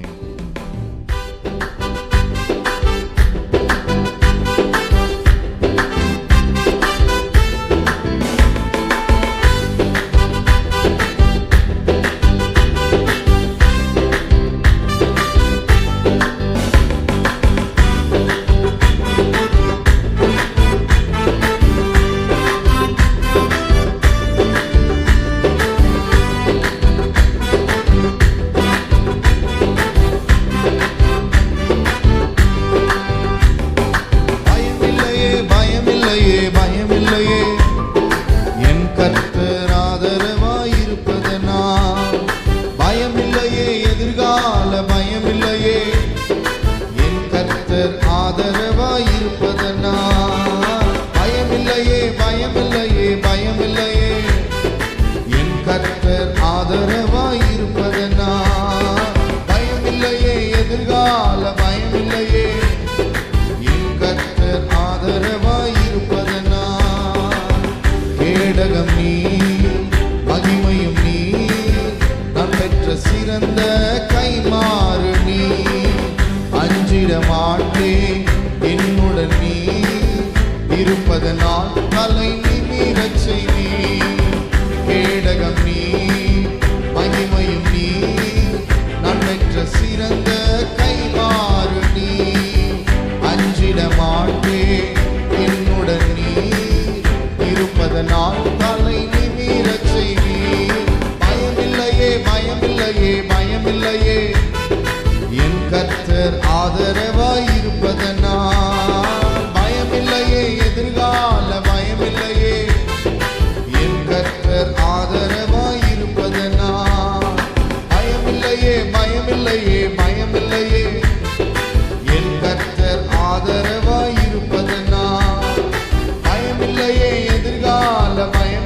பயமில்லையே, எதிர்கால பயம்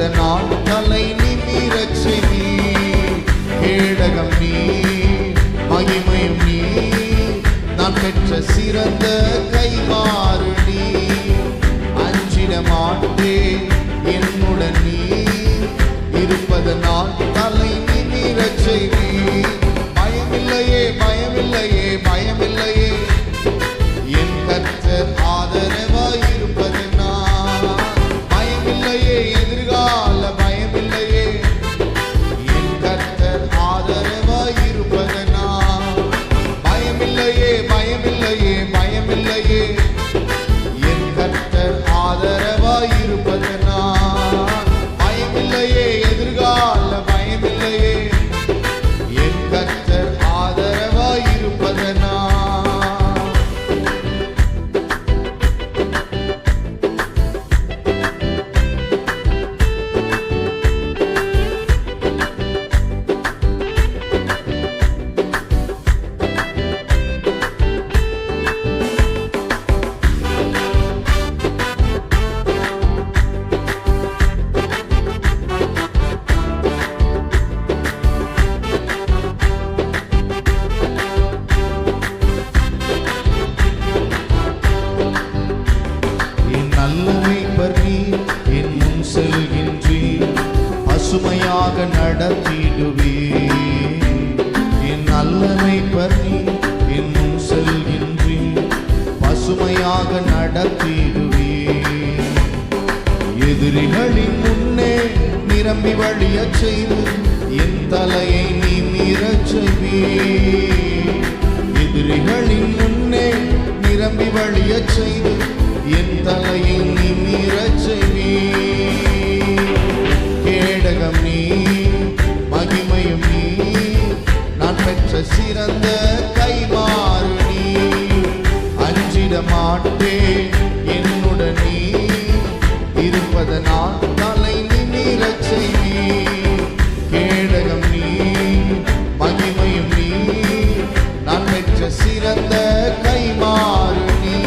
இருப்பதனால் தலை நிமிரச் செய்வீர். கேடகம் நீ, மகிமையும் நீ, நான் பெற்ற சிறந்த கைமாறு நீ. அஞ்சிட மாட்டேன் என்னுடன் நீ இருப்பதனால் தலை நிமிரச் செய்வீர். பயமில்லையே பயமில்லையே பயமில்லையே, என் கர்த்தர் ஆதரவாய் இருப்பதனால். பயமில்லையே எதிர்கால பயமில்லையே, என் கர்த்தர் ஆதரவாய் இருப்பதனால். பயமில்லையே பயமில்லையே பயமில்லையே, என் கர்த்தர் ஆதரவாய் இருப்பதனால். பயமில்லையே எதிர்கால பயமில்லையே, என் கர்த்தர் ஆதரவாய் இருப்பதனால். என் நல்ல மேய்ப்பர் நீர், என் முன் செல்கின்றீர், பசுமையாக நடத்திடுவீர். என் நல்ல மேய்ப்பர் நீர், என் முன் செல்கின்றீர், பசுமையாக நடத்திடுவீர். எதிரிகளின் முன்னே நிரம்பி வழியச் செய்து என் தலையை நிமிரச் செய்வீர். எதிரிகளின் முன்னே நிரம்பி வழியச் செய்து என் தலையை நிமிரச் செய்வீர். கேடகம் நீ, மகிமையும் நீ, நான் பெற்ற சிறந்த கைமாறு நீ. அஞ்சிட மாட்டேன் என்னுடன் நீ இருப்பதனால் தலை நிமிரச் செய்வீர். கேடகம் நீ, மகிமையும் நீ, நான் பெற்ற சிறந்த கைமாறு நீ.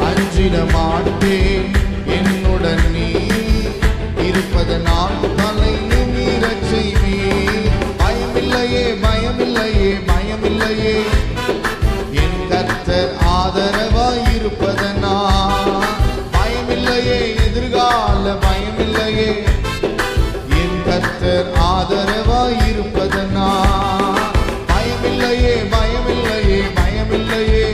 அஞ்சிட மாட்டேன் என்னுடன் நீ இருப்பதனால் தலை நிமிரச் செய்வீர். பயமில்லையே பயமில்லையே பயமில்லையே, என் கர்த்தர் ஆதரவாய் இருப்பதனால். பயமில்லையே எதிர்கால பயமில்லையே, என் கர்த்தர் ஆதரவாய் இருப்பதனால். பயமில்லையே பயமில்லையே பயமில்லையே,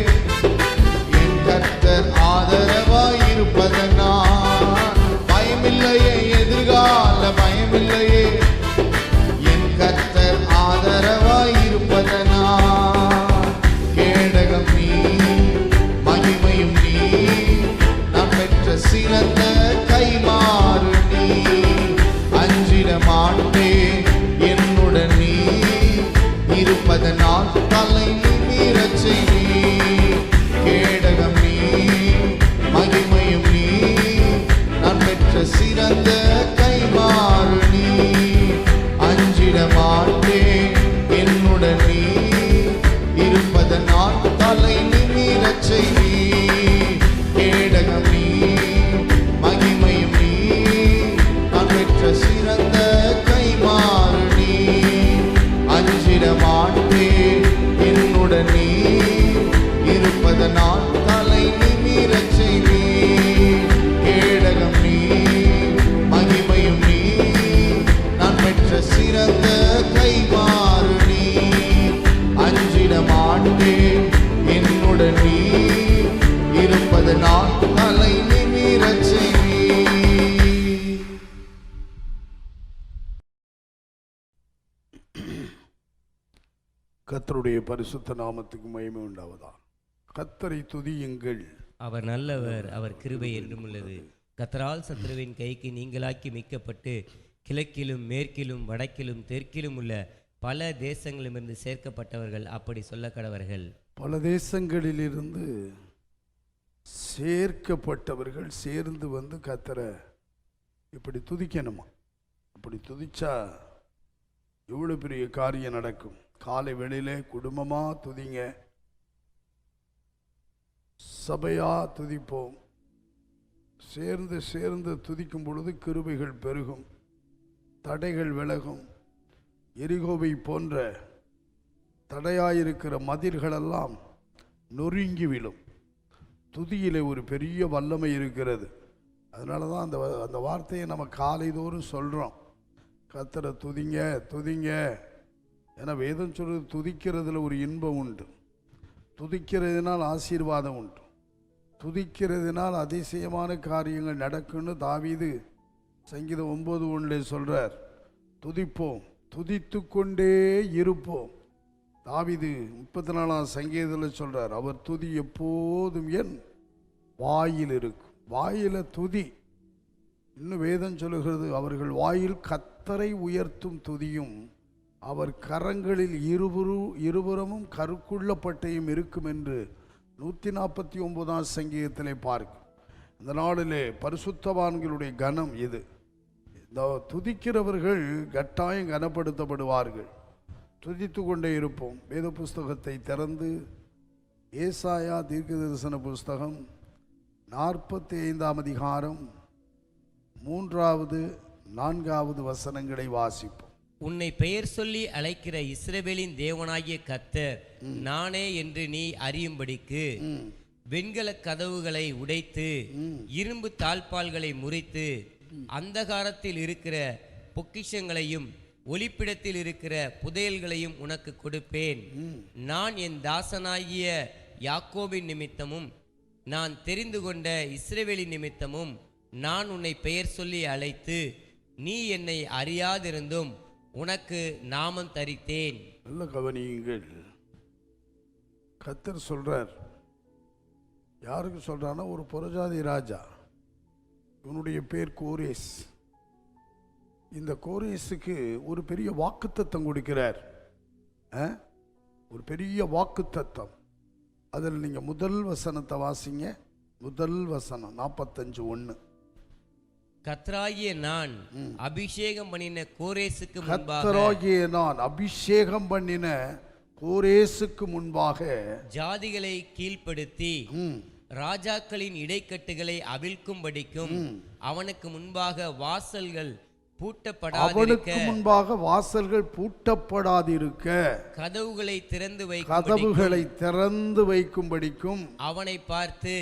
என் கர்த்தர் ஆதரவாய் இருப்பதனால். பயமில்லையே எதிர்கால பயமில்லையே, என் கர்த்தர் ஆதரவாய் இருப்பதனால். கேடகம் நீ, மகிமையும் நீ, நான் பெற்ற சிறந்த கைமாறு நீ. அஞ்சிட மாட்டேன் என்னுடன் நீ இருப்பதனால் தலை நிமிரச் செய்வீர். கேடகம் நீ, மகிமையும் நீ, நான் பெற்ற சிறந்த கைமாறு நீ. அஞ்சிட மாட்டேன் என்னுடன் நீ இருப்பதனால் தலை நிமிரச் செய்வீர். கேடகம் நீ, மகிமையும் நீ, நான் பெற்ற சிறந்த கைமாறு நீ. அஞ்சிட மாட்டேன் என்னுடன் நீ இருப்பதனால் தலை நிமிரச் செய்வீர். கேடகம் நீ, மகிமையும் நீ, நான் பெற்ற சிறந்த கைமாறு நீ. அஞ்சிட மாட்டேன் என்னுடன் நீ இருப்பதனால் தலை நிமிரச் செய்வீர். கர்த்தருடைய பரிசுத்த நாமத்துக்கு மகிமை உண்டாவதா. கர்த்தரை துதியுங்கள். அவர் நல்லவர், அவர் கிருபை என்றும் உள்ளது. கர்த்தரால் சத்துருவின் கைக்கு நீங்களாக்கி மீட்கப்பட்டு கிழக்கிலும் மேற்கிலும் வடக்கிலும் தெற்கிலும் உள்ள பல தேசங்களிலிருந்து சேர்க்கப்பட்டவர்கள் அப்படி சொல்ல கடவர்கள். பல தேசங்களிலிருந்து சேர்க்கப்பட்டவர்கள் சேர்ந்து வந்து கர்த்தரை இப்படி துதிக்கணுமா. அப்படி துதிச்சா எவ்வளோ பெரிய காரியம் நடக்கும். காலை வேளையிலே குடும்பமாக துதிங்க, சபையாக துதிப்போம், சேர்ந்து சேர்ந்து துதிக்கும் பொழுது கிருபைகள் பெருகும், தடைகள் விலகும். எரிகோவை போன்ற தடையாயிருக்கிற மதில்களெல்லாம் நொறுங்கி விழும். துதியிலே ஒரு பெரிய வல்லமை இருக்கிறது. அதனால தான் அந்த வார்த்தையை நம்ம காலைதோறும் சொல்கிறோம், கர்த்தரை துதிங்க துதிங்க. ஏன்னா வேதம் சொல்றது துதிக்கிறதுல ஒரு இன்பம் உண்டு, துதிக்கிறதுனால் ஆசீர்வாதம் உண்டு, துதிக்கிறதுனால் அதிசயமான காரியங்கள் நடக்குன்னு தாவீது சங்கீதம் 9:1 சொல்கிறார். துதிப்போம், துதித்து கொண்டே இருப்போம். தாவீது 34ஆம் சங்கீதத்தில் சொல்கிறார், அவர் துதி எப்போதும் என் வாயில் இருக்கும். வாயில துதி. இன்னும் வேதம் சொல்லுகிறது, அவர்கள் வாயில் கர்த்தரை உயர்த்தும் துதியும் அவர் கரங்களில் இருபுறமும் கருக்குள்ள பட்டயம் இருக்கும் என்று 149ஆம் சங்கீதத்திலே பார்க்கும். இந்த நாளிலே பரிசுத்தவான்களுடைய கனம் இது. இந்த துதிக்கிறவர்கள் கட்டாயம் கனப்படுத்தப்படுவார்கள். துதித்து கொண்டே இருப்போம். வேத புஸ்தகத்தை திறந்து ஏசாயா தீர்க்க தரிசன புஸ்தகம் 45ஆம் அதிகாரம் 3, 4 வசனங்களை வாசிப்போம். உன்னை பெயர் சொல்லி அழைக்கிற இஸ்ரவேலின் தேவனாகிய கர்த்தர் நானே என்று நீ அறியும்படிக்கு வெண்கல கதவுகளை உடைத்து இரும்பு தாழ்பால்களை முறித்து அந்தகாரத்தில் இருக்கிற பொக்கிஷங்களையும் ஒளிப்பிடத்தில் இருக்கிற புதையல்களையும் உனக்கு கொடுப்பேன். நான் என் தாசனாகிய யாக்கோபின் நிமித்தமும் நான் தெரிந்து கொண்ட இஸ்ரவேலின் நிமித்தமும் நான் உன்னை பெயர் சொல்லி அழைத்து நீ என்னை அறியாதிருந்தும் உனக்கு நாமம் தரித்தேன். நல்ல கவனியுங்கள். கர்த்தர் சொல்றார். யாருக்கு சொல்றான்னா, ஒரு புறஜாதி ராஜா, இவனுடைய பேர் கோரேஸ். இந்த கோரேஸுக்கு ஒரு பெரிய வாக்குத்தத்தம் கொடுக்கிறார். ஒரு பெரிய வாக்குத்தத்தம். அதில் நீங்க முதல் வசனத்தை வாசிங்க. முதல் வசனம் 45:1. கர்த்தராகிய நான் அபிஷேகம் பண்ணின கோரேசுக்கு முன்பாக, கர்த்தராகிய நான் அபிஷேகம் பண்ணின கோரேசுக்கு முன்பாக ஜாதிகளை கீழ்ப்படுத்தி ராஜாக்களின் இடைக்கட்டுகளை அவிழ்க்கும்படிக்கும் அவனுக்கு முன்பாக வாசல்கள் பூட்டப்படாதிருக்க, அவனுக்கு முன்பாக வாசல்கள் பூட்டப்படாதிருக்க, கதவுகளை திறந்து வைக்கும்படிக்கும் அவனை பார்த்து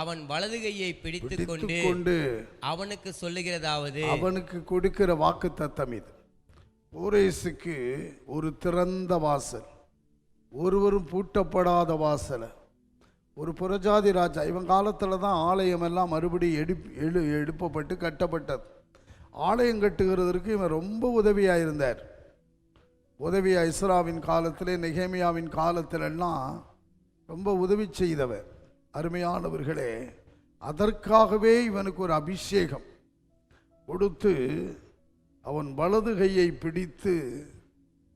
அவன் வலது கையை பிடித்துக் கொண்டு அவனுக்கு சொல்லுகிறதாவது, அவனுக்கு கொடுக்கிற வாக்கு தத்தம் இது. கோரேசுக்கு ஒரு திறந்த வாசல், ஒருவரும் பூட்டப்படாத வாசல். ஒரு புறஜாதி ராஜா. இவன் காலத்தில் தான் ஆலயம் எல்லாம் மறுபடியும் எழுப்பப்பட்டு கட்டப்பட்டது. ஆலயம் கட்டுகிறதற்கு இவன் ரொம்ப உதவியாக இருந்தார். உதவியாக இஸ்ராவின் காலத்தில், நெகேமியாவின் காலத்திலெல்லாம் ரொம்ப உதவி செய்தவர். அருமையானவர்களே, அதற்காகவே இவனுக்கு ஒரு அபிஷேகம் கொடுத்து அவன் வலது கையை பிடித்து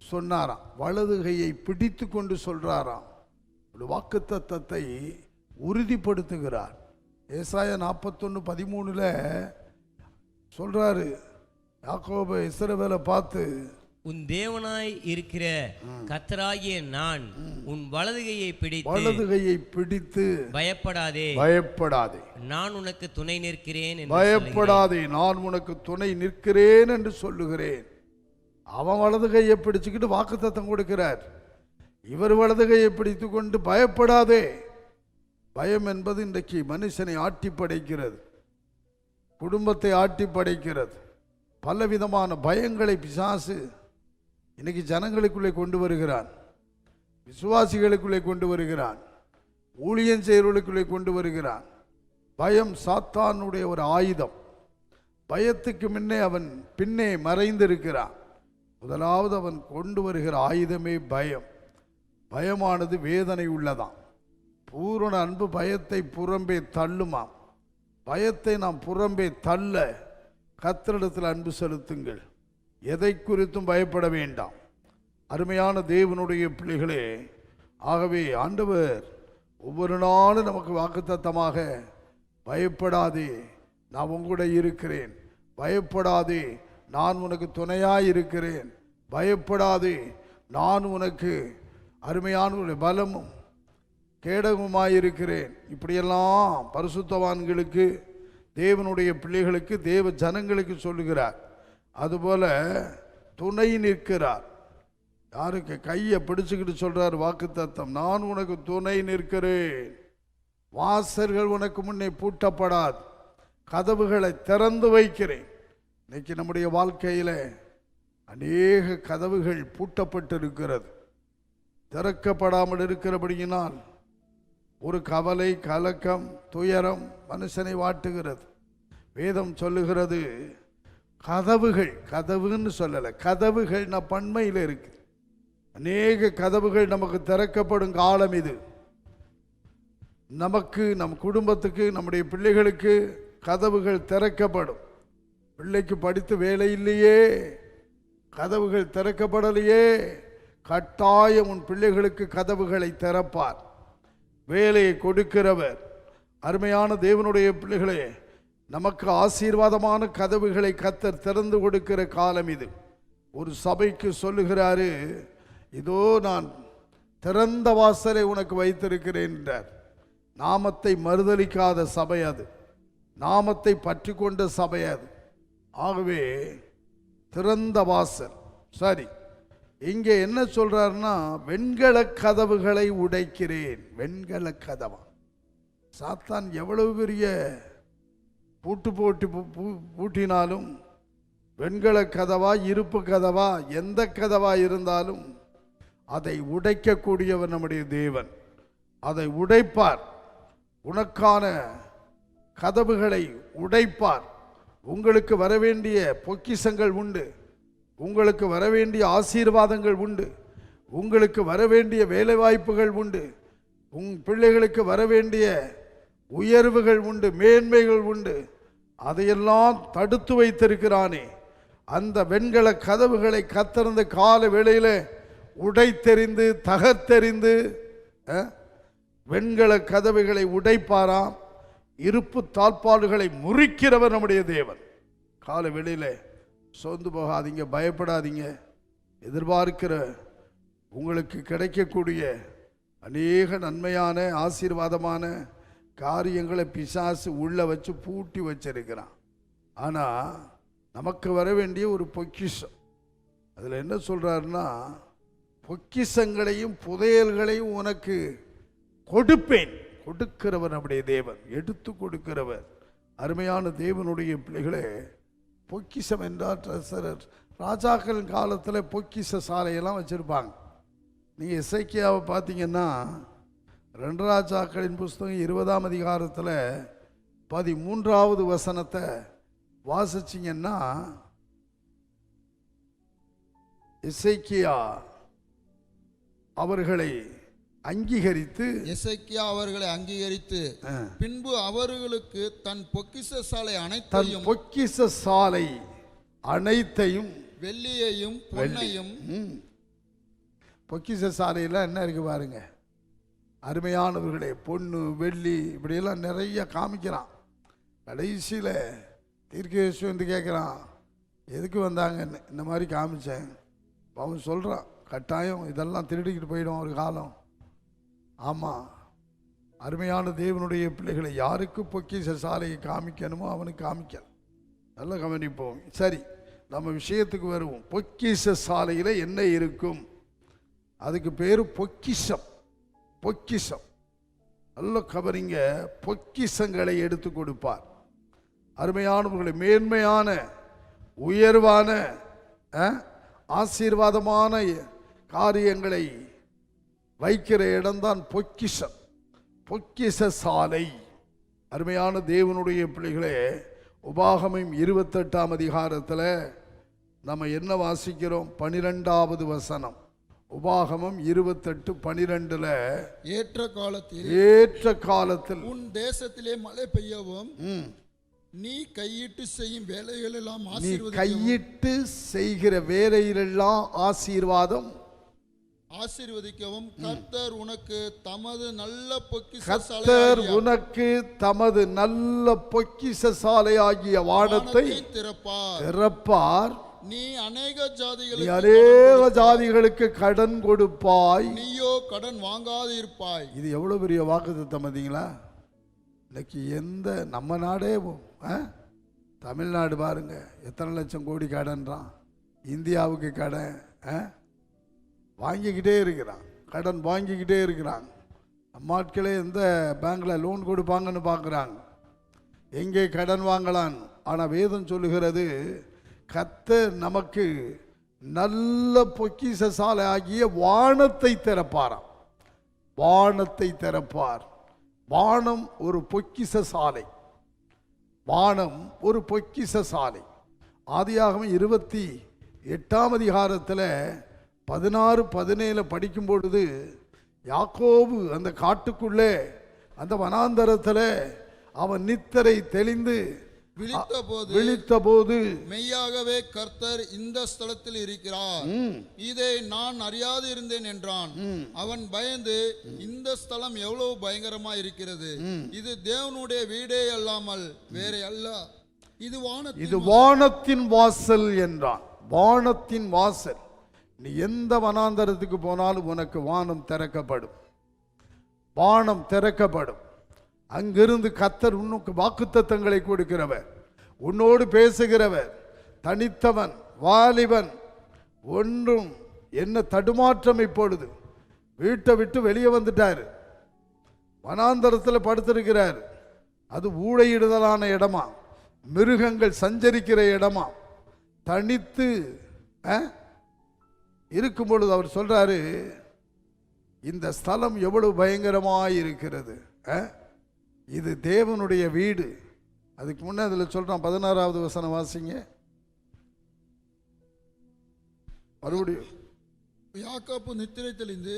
சொன்னாராம். வலது கையை பிடித்து கொண்டு சொல்றாராம். ஒரு வாக்குத்தத்தத்தை உறுதிப்படுத்துகிறார். ஏசாயா 41:13 சொல்றாரு, யாக்கோபு இஸ்ரவேலை பார்த்து, உன் தேவனாய் இருக்கிற கர்த்தராகிய நான் உன் வலது கையை பிடித்து பயப்படாதே நான் உனக்கு துணை நிற்கிறேன், பயப்படாதே நான் உனக்கு துணை நிற்கிறேன் என்று சொல்லுகிறேன். அவன் வலது கையை பிடிச்சுக்கிட்டு வாக்குத்தத்தம் கொடுக்கிறார். இவர் வலது கையை பிடித்து கொண்டு பயப்படாதே. பயம் என்பது இன்றைக்கு மனுஷனை ஆட்டி படைக்கிறது, குடும்பத்தை ஆட்டி படைக்கிறது. பலவிதமான பயங்களை பிசாசு இன்னைக்கு ஜனங்களுக்குள்ளே கொண்டு வருகிறான், விசுவாசிகளுக்குள்ளே கொண்டு வருகிறான், ஊழியம் செய்கிறவர்களுக்குள்ளே கொண்டு வருகிறான். பயம் சாத்தானுடைய ஒரு ஆயுதம். பயத்துக்கு முன்னே அவன் பின்னே மறைந்திருக்கிறான். முதலாவது அவன் கொண்டு வருகிற ஆயுதமே பயம். பயமானது வேதனை உள்ளதாம். பூரண அன்பு பயத்தை புறம்பே தள்ளுமாம். பயத்தை நாம் புறம்பே தள்ள கர்த்தரிடத்தில் அன்பு செலுத்துங்கள். எதை குறித்தும் பயப்பட வேண்டாம். அருமையான தேவனுடைய பிள்ளைகளே, ஆகவே ஆண்டவர் ஒவ்வொரு நாளும் நமக்கு வாக்குத்தத்தமாக, பயப்படாதே நான் உங்கூட இருக்கிறேன், பயப்படாதே நான் உனக்கு துணையாய் இருக்கிறேன், பயப்படாதே நான் உனக்கு அருமையான பலமும் கேடகமாயிருக்கிறேன். இப்படியெல்லாம் பரிசுத்தவான்களுக்கு தேவனுடைய பிள்ளைகளுக்கு, தேவ ஜனங்களுக்கு சொல்லுகிறார். அதுபோல துணை நிற்கிறார். யாருக்கு? கையை பிடிச்சுக்கிட்டு சொல்றார் வாக்குத்தத்தம், நான் உனக்கு துணை நிற்கிறேன், வாசல்கள் உனக்கு முன்னே பூட்டப்படாது, கதவுகளை திறந்து வைக்கிறேன். இன்னைக்கு நம்முடைய வாழ்க்கையில அநேக கதவுகள் பூட்டப்பட்டிருக்கிறது, திறக்கப்படாமல் இருக்கிறபடியினால் ஒரு கவலை, கலக்கம், துயரம் மனுஷனை வாட்டுகிறது. வேதம் சொல்லுகிறது, கதவுகள், கதவுன்னு சொல்லலை, கதவுகள் நம் பன்மையில் இருக்கு. அநேக கதவுகள் நமக்கு திறக்கப்படும் காலம் இது. நமக்கு, நம் குடும்பத்துக்கு, நம்முடைய பிள்ளைகளுக்கு கதவுகள் திறக்கப்படும். பிள்ளைக்கு படித்து வேலை இல்லையே, கதவுகள் திறக்கப்படலையே, கட்டாயம் உன் பிள்ளைகளுக்கு கதவுகளை திறப்பார். வேலையை கொடுக்கிறவர். அருமையான தேவனுடைய பிள்ளைகளே, நமக்கு ஆசீர்வாதமான கதவுகளை கர்த்தர் திறந்து கொடுக்கிற காலம் இது. ஒரு சபைக்கு சொல்லுகிறாரு, இதோ நான் திறந்த வாசலை உனக்கு வைத்திருக்கிறேன் என்றார். நாமத்தை மறுதலிக்காத சபை அது, நாமத்தை பற்றி கொண்ட சபை அது. ஆகவே திறந்த வாசல். சரி, இங்கே என்ன சொல்றாருன்னா, வெண்கல கதவுகளை உடைக்கிறேன். வெண்கல கதவா? சாத்தான் எவ்வளவு பெரிய பூட்டினாலும், வெண்கல கதவா, இருப்பு கதவா, எந்த கதவா இருந்தாலும் அதை உடைக்கக்கூடியவர் நம்முடைய தேவன். அதை உடைப்பார். உனக்கான கதவுகளை உடைப்பார். உங்களுக்கு வரவேண்டிய பொக்கிஷங்கள் உண்டு, உங்களுக்கு வரவேண்டிய ஆசீர்வாதங்கள் உண்டு, உங்களுக்கு வரவேண்டிய வேலைவாய்ப்புகள் உண்டு, உன் பிள்ளைகளுக்கு வரவேண்டிய உயர்வுகள் உண்டு, மேன்மைகள் உண்டு. அதையெல்லாம் தடுத்து வைத்திருக்கிறானே, அந்த வெண்கல கதவுகளை கத்திருந்த கால வேளையில் உடைத்தெறிந்து, தகர்த்தெறிந்து வெண்கல கதவுகளை உடைப்பாராம். இருப்பு தாழ்பாடுகளை முறிக்கிறவர் நம்முடைய தேவன். கால வேளையில் சோர்ந்து போகாதீங்க, பயப்படாதீங்க. எதிர்பார்க்கிற உங்களுக்கு கிடைக்கக்கூடிய அநேக நன்மையான ஆசீர்வாதமான காரியங்களை பிசாசு உள்ள வச்சு பூட்டி வச்சிருக்கிறான். ஆனால் நமக்கு வர வேண்டிய ஒரு பொக்கிஷம். அதில் என்ன சொல்றாருன்னா, பொக்கிஷங்களையும் புதையல்களையும் உனக்கு கொடுப்பேன். கொடுக்கிறவர் நம்முடைய தேவன், எடுத்து கொடுக்கிறவர். அருமையான தேவனுடைய பிள்ளைகளே, பொக்கிஷம் என்றால் ட்ரெஸரர். ராஜாக்கள் காலத்தில் பொக்கிஷ சாலையெல்லாம் வச்சுருப்பாங்க. நீங்கள் எசேக்கியாவை பார்த்தீங்கன்னா 2 ராஜாக்களின் புஸ்தகம் 20ஆம் அதிகாரத்தில் 13வது வசனத்தை வாசிச்சிங்கன்னா, எசேக்கியா அவர்களை அங்கீகரித்து, எசேக்கியா அவர்களை அங்கீகரித்து பின்பு அவர்களுக்கு தன் பொக்கிஷ சாலை அனைத்தையும் வெள்ளியையும் பொன்னையும். பொக்கிஷ சாலையில் என்ன இருக்கு பாருங்க அருமையானவர்களே, பொண்ணு வெள்ளி இப்படியெல்லாம் நிறைய காமிக்கிறான். கடைசியில் தீர்க்கதரிசி வந்து கேட்குறான், எதுக்கு வந்தாங்கன்னு. இந்த மாதிரி காமிச்சேன். அவன் சொல்கிறான், கட்டாயம் இதெல்லாம் திருடிக்கிட்டு போயிடும் ஒரு காலம். ஆமாம், அருமையான தேவனுடைய பிள்ளைகளை யாருக்கு பொக்கிஷ சாலையை காமிக்கணுமோ அவனுக்கு காமிக்கல. நல்லா கவனிப்போம். சரி, நம்ம விஷயத்துக்கு வருவோம். பொக்கிஷ சாலையில் என்ன இருக்கும்? அதுக்கு பேர் பொக்கிஷம். பொக்கிஷம் நல்ல கவனிங்க. பொக்கிஷங்களை எடுத்து கொடுப்பார். அருமையானவர்களை, மேன்மையான உயர்வான ஆசீர்வாதமான காரியங்களை வைக்கிற இடம்தான் பொக்கிஷம், பொக்கிஷ சாலை. அருமையான தேவனுடைய பிள்ளைகளே, உபாகமம் 28ஆம் அதிகாரத்தில் நம்ம என்ன வாசிக்கிறோம்? 12வது வசனம். உபாகமம் 28:12 ஏற்ற காலத்தில் உன் தேசத்திலே மழை பெய்யவும் நீ கையிட்டு செய்யும் வேலைகளெல்லாம் கையிட்டு செய்கிற வேலையிலெல்லாம் ஆசீர்வதிக்கவும் கர்த்தர் உனக்கு தமது நல்ல பொக்கிஷ சாலையாகிய வானத்தை திறப்பார். நீ அநேக ஜாதிகளுக்கு கடன் கொடுப்பாய், நீயோ கடன் வாங்காது இருப்பாய். இது எவ்வளவு பெரிய வாக்குத்தத்தம் பார்த்தீங்களா? இன்னைக்கு நம்ம நாடே தமிழ்நாடு பாருங்க எத்தனை லட்சம் கோடி கடன்றான். இந்தியாவுக்கு கடன் வாங்கிக்கிட்டே இருக்கிறான், கடன் வாங்கிக்கிட்டே இருக்கிறாங்க. அம்மாட்களே எந்த பேங்க்கில் லோன் கொடுப்பாங்கன்னு பார்க்குறாங்க, எங்கே கடன் வாங்கலாம். ஆனால் வேதம் சொல்லுகிறது கர்த்தர் நமக்கு நல்ல பொக்கிஷ சாலை ஆகிய வானத்தை திறப்பாராம். வானத்தை திறப்பார். வானம் ஒரு பொக்கிஷ சாலை. வானம் ஒரு பொக்கிஷ சாலை. ஆதியாகமம் 28ஆம் அதிகாரத்தில் 16-17 படிக்கும் பொழுது யாக்கோபு அந்த காட்டுக்குள்ளே அந்த வனாந்தரத்தில் அவன் நித்திரை தெளிந்து விழித்தபோது மெய்யாகவே கர்த்தர் இந்த ஸ்தலத்தில் இருக்கிறார், இதை நான் அறியாது இருந்தேன் என்றான். அவன் பயந்து, இந்த ஸ்தலம் எவ்வளவு பயங்கரமா இருக்கிறது, இது தேவனுடைய வீடே அல்லாமல் வேற அல்ல, இது வானத்தின் வாசல் என்றான். வானத்தின் வாசல். நீ எந்த வனாந்தரத்துக்கு போனாலும் உனக்கு வானம் திறக்கப்படும். வானம் திறக்கப்படும். அங்கிருந்து கர்த்தர் உனக்கு வாக்குத்தத்தங்களை கொடுக்கிறவர், உன்னோடு பேசுகிறவர், தனித்தவன், வாலிபன். ஒன்றும் என்ன தடுமாற்றம். இப்பொழுது வீட்டை விட்டு வெளியே வந்துட்டார், வனாந்தரத்தில் படுத்திருக்கிறார். அது ஊழையிடுதலான இடமா, மிருகங்கள் சஞ்சரிக்கிற இடமா, தனித்து இருக்கும் பொழுது அவர் சொல்றாரு, இந்த ஸ்தலம் எவ்வளவு பயங்கரமாய் இருக்கிறது, இது தேவனுடைய வீடு. அதுக்கு முன்னே அதில் சொல்றான், 16வது வசனம் வாசிங்க மறுபடியும். யாக்கோபு நித்திரை தெளிந்து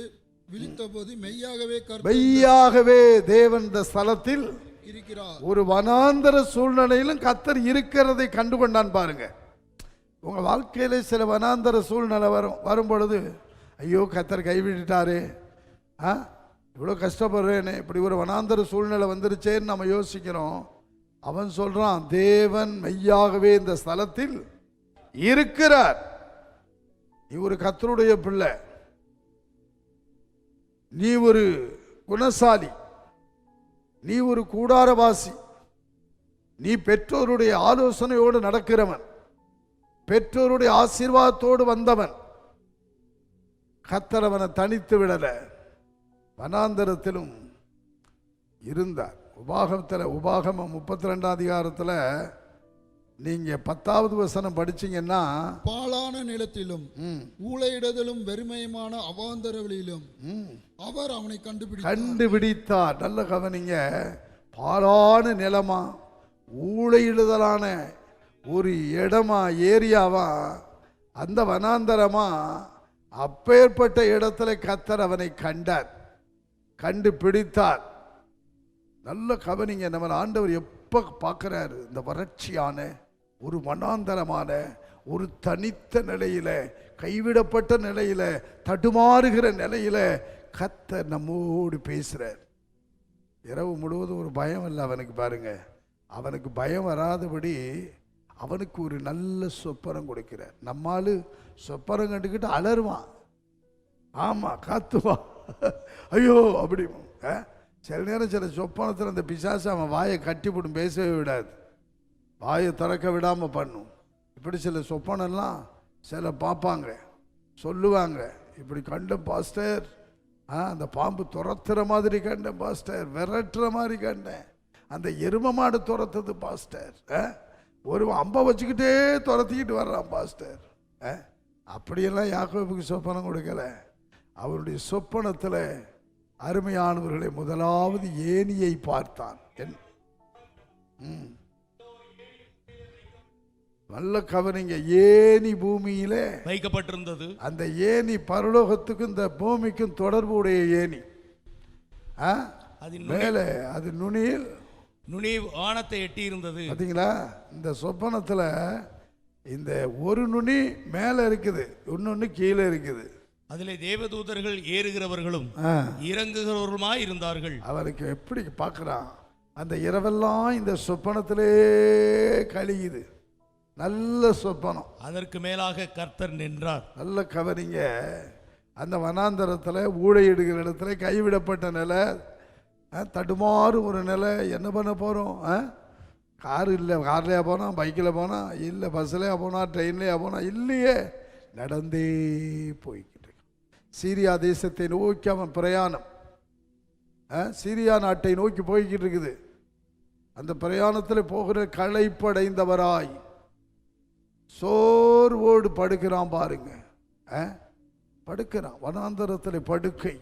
விழித்தபோது மெய்யாகவே தேவன் இந்த ஸ்தலத்தில் இருக்கிறார். ஒரு வனாந்தர சூழ்நிலையிலும் கர்த்தர் இருக்கிறதை கண்டுகொண்டான். பாருங்க, உங்க வாழ்க்கையில சில வனாந்தர சூழ்நிலை வரும் பொழுது, ஐயோ கர்த்தர் கைவிட்டுட்டாரு, இவ்வளோ கஷ்டப்படுறேன்னு, இப்படி ஒரு வனாந்தர சூழ்நிலை வந்துருச்சேன்னு நம்ம யோசிக்கிறோம். அவன் சொல்றான், தேவன் மெய்யாகவே இந்த ஸ்தலத்தில் இருக்கிறார். நீ ஒரு கர்த்தருடைய பிள்ளை, நீ ஒரு குணசாலி, நீ ஒரு கூடாரவாசி, நீ பெற்றோருடைய ஆலோசனையோடு நடக்கிறவன், பெற்றோருடைய ஆசீர்வாதத்தோடு வந்தவன். கர்த்தர் அவனை தனித்து விடல, வனாந்தரத்திலும் இருந்தார். உபாகமம் 32ஆம் அதிகாரத்தில் நீங்க 10வது வசனம் படிச்சீங்கன்னா, பாழான நிலத்திலும் ஊழையிடுதலும் வெறுமையுமான அவாந்தரவெளியிலும் அவர் அவனை கண்டுபிடித்தார். நல்ல கவனிங்க, பாழான நிலமா, ஊழையிடுதலான ஒரு இடமா, ஏரியாவா, அந்த வனாந்தரமா, அப்பேற்பட்ட இடத்துல கர்த்தர் அவனை கண்டார், கண்டுபிடித்தார். நல்ல கவனிங்க, நம்ம ஆண்டவர் எப்ப பார்க்கிறாரு, இந்த வறட்சியான ஒரு வனாந்தரமான ஒரு தனித்த நிலையில, கைவிடப்பட்ட நிலையில, தடுமாறுகிற நிலையில கர்த்தர் நம்மோடு பேசுறார். இரவு முழுவதும் ஒரு பயம் இல்லை அவனுக்கு. பாருங்க, அவனுக்கு பயம் வராதபடி அவனுக்கு ஒரு நல்ல சொப்பனம் கொடுக்கிறார். நம்மால் சொப்பனம் கண்டுக்கிட்டு அலறுவான், ஆமா காத்துவான், ஐயோ அப்படி. சில நேரம் சில சொப்பனத்தில் அந்த பிசாசு அவன் வாயை கட்டி போட்டு பேசவே விடாது, வாயை திறக்க விடாமல் பண்ணும். இப்படி சில சொப்பனெல்லாம் சில பார்ப்பாங்க, சொல்லுவாங்க, இப்படி கண்ட பாஸ்டர், அந்த பாம்பு துரத்துற மாதிரி கண்டேன் பாஸ்டர், விரட்டுற மாதிரி கண்டேன், அந்த எரும மாடு துரத்துது பாஸ்டர், ஒரு அம்பை வச்சுக்கிட்டே துரத்திக்கிட்டு வர்றான் பாஸ்டர். அப்படியெல்லாம் யாக்கோபுக்கு சொப்பனம் கொடுக்கல. அவருடைய சொப்பனத்தில் அருமையானவர்களை முதலாவது ஏணியை பார்த்தான். நல்ல கவனிங்க, ஏணி பூமியிலே வைக்கப்பட்டிருந்தது. அந்த ஏணி பரலோகத்துக்கும் இந்த பூமிக்கும் தொடர்புடைய ஏணி. மேலே அது நுனி வானத்தை எட்டி இருந்தது. பார்த்தீங்களா, இந்த சொப்பனத்தில் இந்த ஒரு நுனி மேலே இருக்குது, இன்னொன்று கீழே இருக்குது. அதிலே தேவதூதர்கள் ஏறுகிறவர்களும் இறங்குகிறவர்களுமாய் இருந்தார்கள். அவருக்கு எப்படி பார்க்குறான், அந்த இரவெல்லாம் இந்த சொப்பனத்திலே கழியுது. நல்ல சொப்பனம். அதற்கு மேலாக கர்த்தர் நின்றார். நல்ல கவனிங்க, அந்த வனாந்தரத்தில் ஊழையிடுகிற இடத்துல கைவிடப்பட்ட நிலை, தடுமாறு ஒரு நிலை. என்ன பண்ண போகிறோம், காரு இல்லை, கார்லையா போனால், பைக்கில் போனால், இல்லை பஸ்ஸிலையா போனால், ட்ரெயின்லையா போனால், இல்லையே, நடந்தே போய்கிட்டு. சீரியா தேசத்தை நோக்கி அவன் பிரயாணம், சீரியா நாட்டை நோக்கி போய்கிட்டு இருக்குது. அந்த பிரயாணத்தில் போகிற களைப்படைந்தவராய் சோர்வோடு படுக்கிறான் பாருங்க. படுக்கிறான் வனாந்தரத்தில் படுக்கை.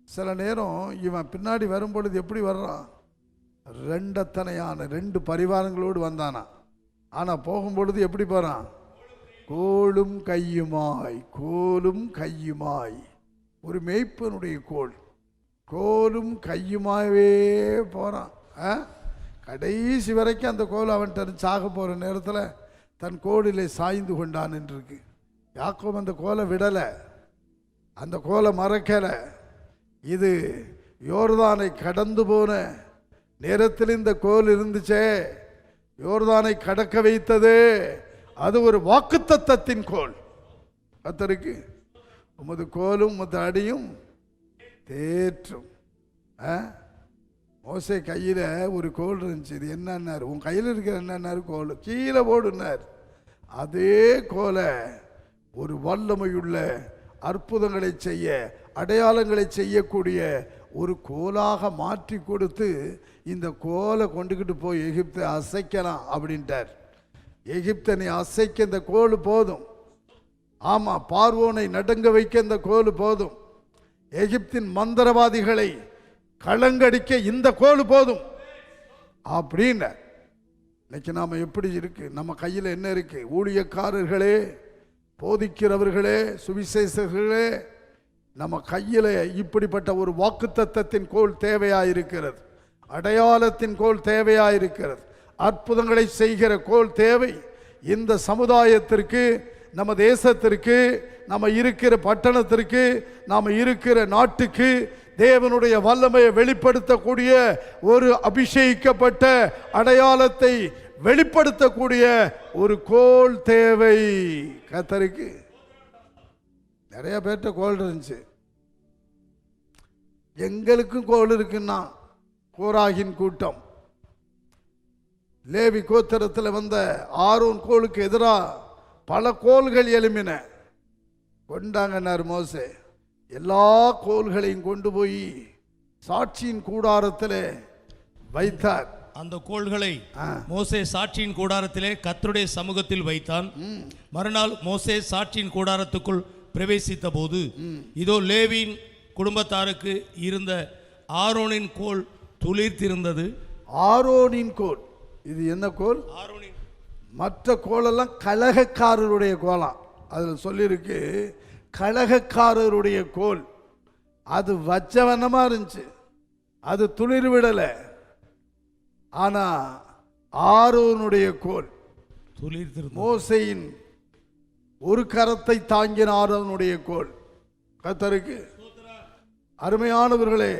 சில நேரம் இவன் பின்னாடி வரும்பொழுது எப்படி வர்றான்? ரெண்டத்தனையான 2 பரிவாரங்களோடு வந்தானா. ஆனால் போகும்பொழுது எப்படி போகிறான்? கோலும் கையுமாய், கோலும் கையுமாய். ஒரு மேய்ப்பனுடைய கோல், கோலும் கையுமாவே போகிறான். கடைசி வரைக்கும் அந்த கோல் அவன்கிட்ட சாக போகிற நேரத்தில் தன் கோலிலே சாய்ந்து கொண்டான் என்று இருக்கு. யாக்கோபு அந்த கோலை விடலை, அந்த கோலை மறக்கலை. இது யோர்தானை கடந்து போன நேரத்தில் இந்த கோல் இருந்துச்சே, யோர்தானை கடக்க வைத்தது, அது ஒரு வாக்குத்தத்தத்தின் கோல். கர்த்தருக்கு உமது கோலும் உமது அடியும் தேற்றும். மோசே கையில் ஒரு கோல் இருந்துச்சு. இது என்னன்னாரு? உன் கையில் இருக்கிற என்னன்னாரு? கோல் கீழே போடுனார். அதே கோலை ஒரு வல்லமையுள்ள அற்புதங்களை செய்ய, அடையாளங்களை செய்யக்கூடிய ஒரு கோலாக மாற்றி கொடுத்து, இந்த கோலை கொண்டுக்கிட்டு போய் எகிப்தை அசைக்கலாம் அப்படின்ட்டார். எகிப்தை நீ அசைக்க இந்த கோல் போதும். ஆமாம், பார்வோனை நடுங்க வைக்க இந்த கோல் போதும். எகிப்தின் மந்திரவாதிகளை களங்கடிக்க இந்த கோல் போதும் அப்படின்னு. இன்னைக்கு நாம் எப்படி இருக்கு? நம்ம கையில் என்ன இருக்கு? ஊழியக்காரர்களே, போதிக்கிறவர்களே, சுவிசேஷர்களே, நம்ம கையில் இப்படிப்பட்ட ஒரு வாக்குத்தத்தத்தின் கோல் தேவையாயிருக்கிறது. அடையாளத்தின் கோல் தேவையாயிருக்கிறது. அற்புதங்களை செய்கிற கோல் தேவை. இந்த சமுதாயத்திற்கு, நம்ம தேசத்திற்கு, நம்ம இருக்கிற பட்டணத்திற்கு, நாம் இருக்கிற நாட்டுக்கு தேவனுடைய வல்லமையை வெளிப்படுத்தக்கூடிய ஒரு அபிஷேகிக்கப்பட்ட அடையாளத்தை வெளிப்படுத்தக்கூடிய ஒரு கோல் தேவை. கர்த்தருக்கு நிறைய பேர்ட்ட கோல் இருந்துச்சு. எங்களுக்கும் கோல் இருக்குன்னா, கோராகின் கூட்டம் லேவி கோத்திரத்தில் வந்த ஆரோன் கோலுக்கு எதிராக பல கோல்கள் எழும்பின. கொண்டாங்கன்னார் மோசே. எல்லா கோல்களையும் கொண்டு போய் சாட்சியின் கூடாரத்தில் வைத்தார். அந்த கோல்களை மோசே சாட்சியின் கூடாரத்திலே கர்த்தருடைய சமூகத்தில் வைத்தான். மறுநாள் மோசே சாட்சியின் கூடாரத்துக்குள் பிரவேசித்த போது, இதோ லேவியின் குடும்பத்தாருக்கு இருந்த ஆரோனின் கோல் துளிர்த்திருந்தது. ஆரோனின் கோல், இது என்ன கோல்? ஆரோனின் மற்ற கோலெல்லாம் கலகக்காரருடைய கோலாம். அதில் சொல்லியிருக்கு கலகக்காரருடைய கோல். அது வச்சவனமாக இருந்துச்சு, அது துளிர் விடலை. ஆனால் ஆரோனுடைய கோல் துளிர்த்திருந்தது. மோசையின் ஒரு கரத்தை தாங்கின ஆரோனுடைய கோல். கர்த்தருக்கு அருமையானவர்களே,